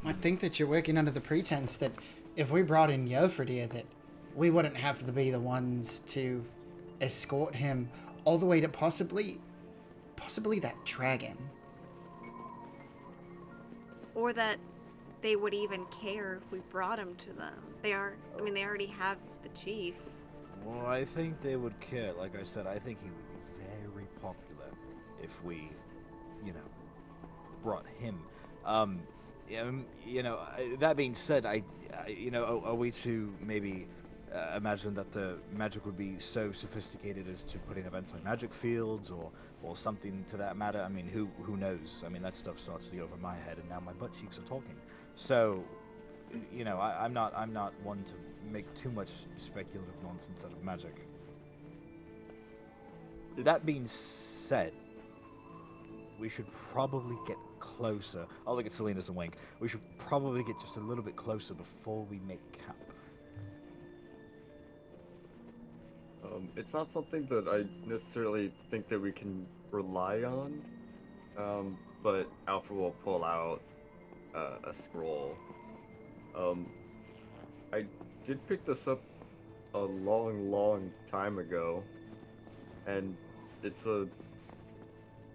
I think that you're working under the pretense that if we brought in Yofridir, that we wouldn't have to be the ones to escort him all the way to possibly that dragon. Or that they would even care if we brought him to them. They already have the chief. Well, I think they would care. Like I said, I think he would be very popular if we, brought him. That being said, are we to maybe imagine that the magic would be so sophisticated as to put in events like magic fields or something to that matter? I mean, who knows? I mean, that stuff starts to go over my head, and now my butt cheeks are talking. So, I'm not one to make too much speculative nonsense out of magic. That being said, we should probably get closer. I'll look at Salinas and wink. We should probably get just a little bit closer before we make camp. It's not something that I necessarily think that we can rely on, but Alpha will pull out a scroll. I did pick this up a long time ago, and it's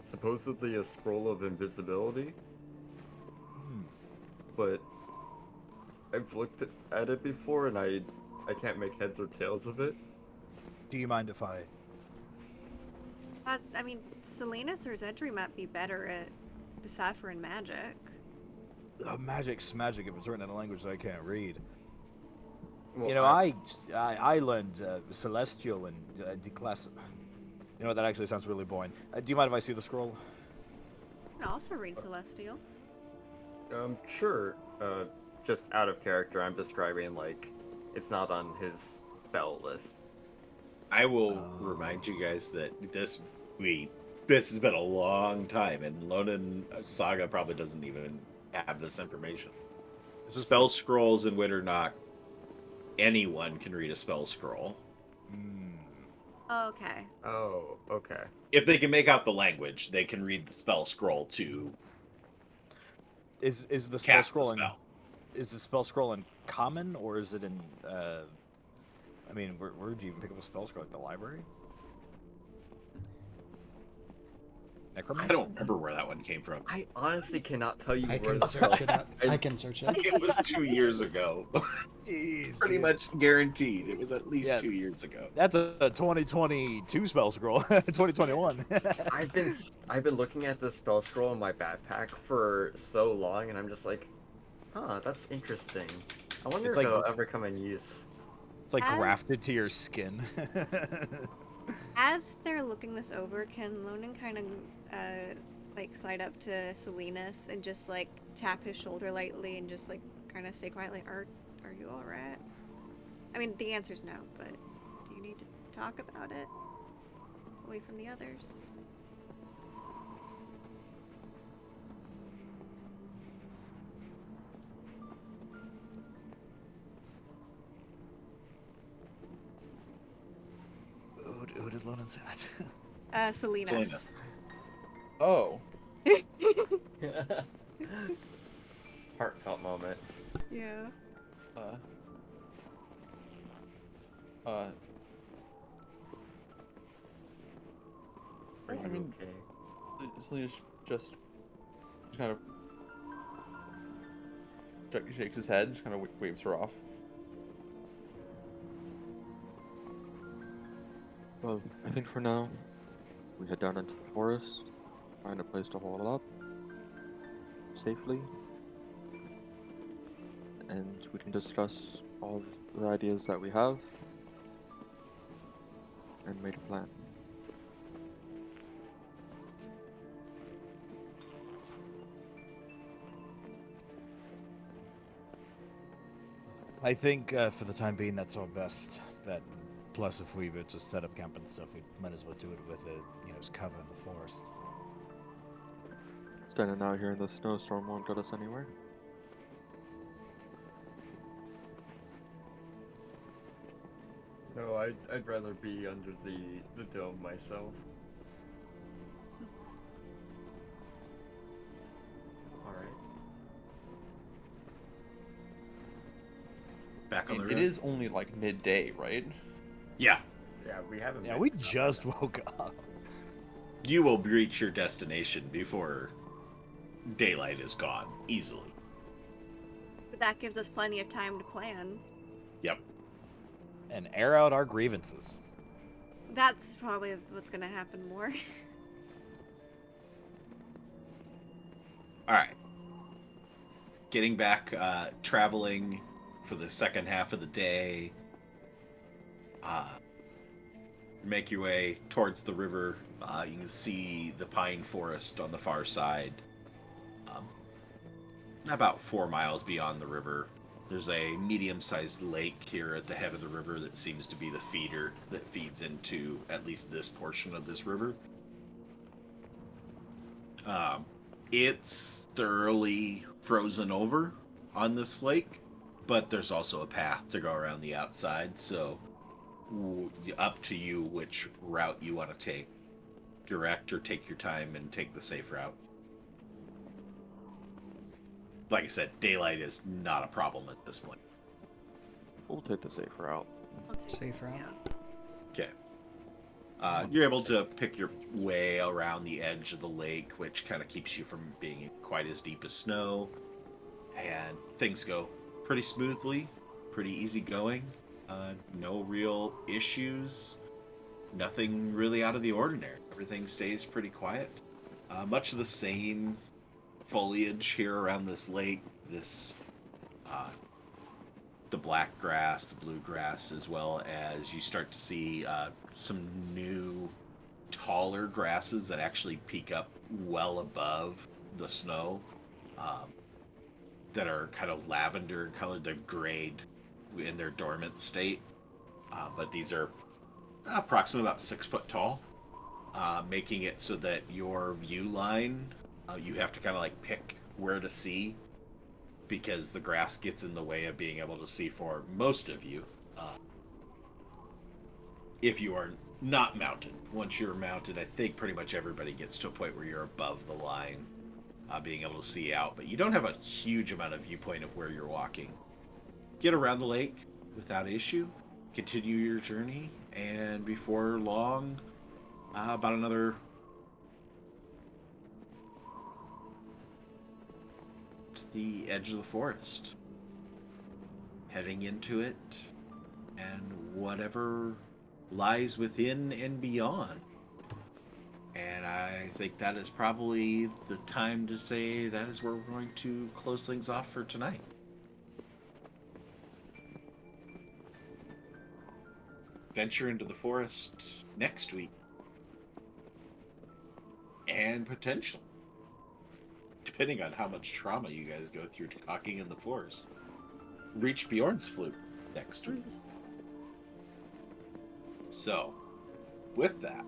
supposedly a scroll of invisibility, but I've looked at it before and I can't make heads or tails of it. Do you mind if I... Salinas or Zedri might be better at deciphering magic. Magic's magic if it's written in a language that I can't read. Well, I learned Celestial and Declass... that actually sounds really boring. Do you mind if I see the scroll? I can also read Celestial. Sure. Just out of character, I'm describing like it's not on his spell list. I will remind you guys that this has been a long time, and Lonan Saga probably doesn't even have this information. Spell scrolls in Winternock, anyone can read a spell scroll. Okay. Oh, okay. If they can make out the language, they can read the spell scroll to Is the spell cast the scroll spell. Is the spell scroll in common, or is it in where would you even pick up a spell scroll? Like the library? I Necromancer? don't remember where that one came from. I honestly cannot tell you I where can the search it up. I can search it. It was 2 years ago. Jeez, Pretty dude. much guaranteed. It was at least Yeah. 2 years ago. That's a 2022 spell scroll. 2021. I've been looking at this spell scroll in my backpack for so long, and I'm just like, huh, that's interesting. I wonder It's if like- it'll ever come in use. It's like As- grafted to your skin. As they're looking this over, can Lonan kind of side up to Salinas and just like tap his shoulder lightly and just like kind of say quietly, "Are you all right?" I mean, the answer's no, but do you need to talk about it away from the others? Who did Lonan say that? Salinas. Salinas. Oh. Heartfelt moment. Yeah. Are I you mean- okay? Selena's just kind of shakes his head, just kind of waves her off. Well, I think for now, we head down into the forest, find a place to hole up safely, and we can discuss all the ideas that we have and make a plan. I think for the time being, that's our best bet. Plus, if we were to set up camp and stuff, we might as well do it with as cover in the forest. Standing out here in the snowstorm won't get us anywhere. No, I'd rather be under the dome myself. Alright. Back on the It road. is only like midday, right? Yeah. Yeah, we haven't. Yeah, been we up just yet. woke up. You will reach your destination before daylight is gone, easily. But that gives us plenty of time to plan. Yep. And air out our grievances. That's probably what's gonna happen more. All right. Getting back, traveling for the second half of the day. Make your way towards the river. You can see the pine forest on the far side. About 4 miles beyond the river, there's a medium-sized lake here at the head of the river that seems to be the feeder that feeds into at least this portion of this river. It's thoroughly frozen over on this lake, but there's also a path to go around the outside, so up to you which route you want to take. Direct or take your time and take the safe route. Like I said, daylight is not a problem at this point. We'll take the safe route. Safe route. Okay. You're able to pick your way around the edge of the lake, which kind of keeps you from being quite as deep as snow. And things go pretty smoothly, pretty easy going. No real issues. Nothing really out of the ordinary. Everything stays pretty quiet. Much of the same foliage here around this lake. The black grass, the blue grass, as well as you start to see some new, taller grasses that actually peak up well above the snow, that are kind of lavender colored. They've grayed in their dormant state, but these are approximately about 6 foot tall, making it so that your view line, you have to kind of like pick where to see, because the grass gets in the way of being able to see for most of you. If you are not mounted. Once you're mounted, I think pretty much everybody gets to a point where you're above the line, being able to see out, but you don't have a huge amount of viewpoint of where you're walking. Get around the lake without issue, continue your journey, and before long, about another to the edge of the forest, heading into it and whatever lies within and beyond. And I think that is probably the time to say that is where we're going to close things off for tonight. Venture into the forest next week. And potentially, depending on how much trauma you guys go through talking in the forest, reach Bjornsflukt next week. So, with that,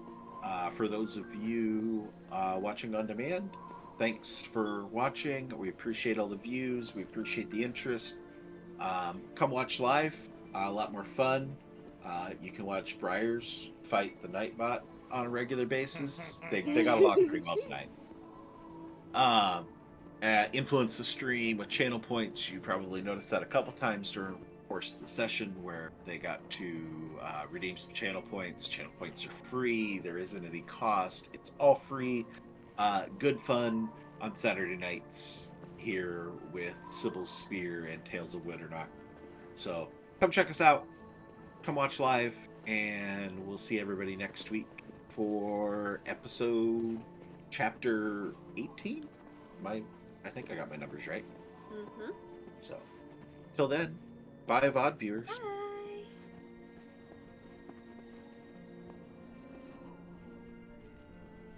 for those of you watching on demand, thanks for watching. We appreciate all the views. We appreciate the interest. Come watch live. A lot more fun. You can watch Briars fight the Nightbot on a regular basis. They got along pretty well tonight. Influence the stream with channel points. You probably noticed that a couple times during the course of the session where they got to redeem some channel points. Channel points are free. There isn't any cost. It's all free. Good fun on Saturday nights here with Cybil's Spear and Tales of Winternock. So come check us out. Come watch live, and we'll see everybody next week for episode chapter 18. I think I got my numbers right. Mm-hmm. So till then, bye VOD viewers. Bye.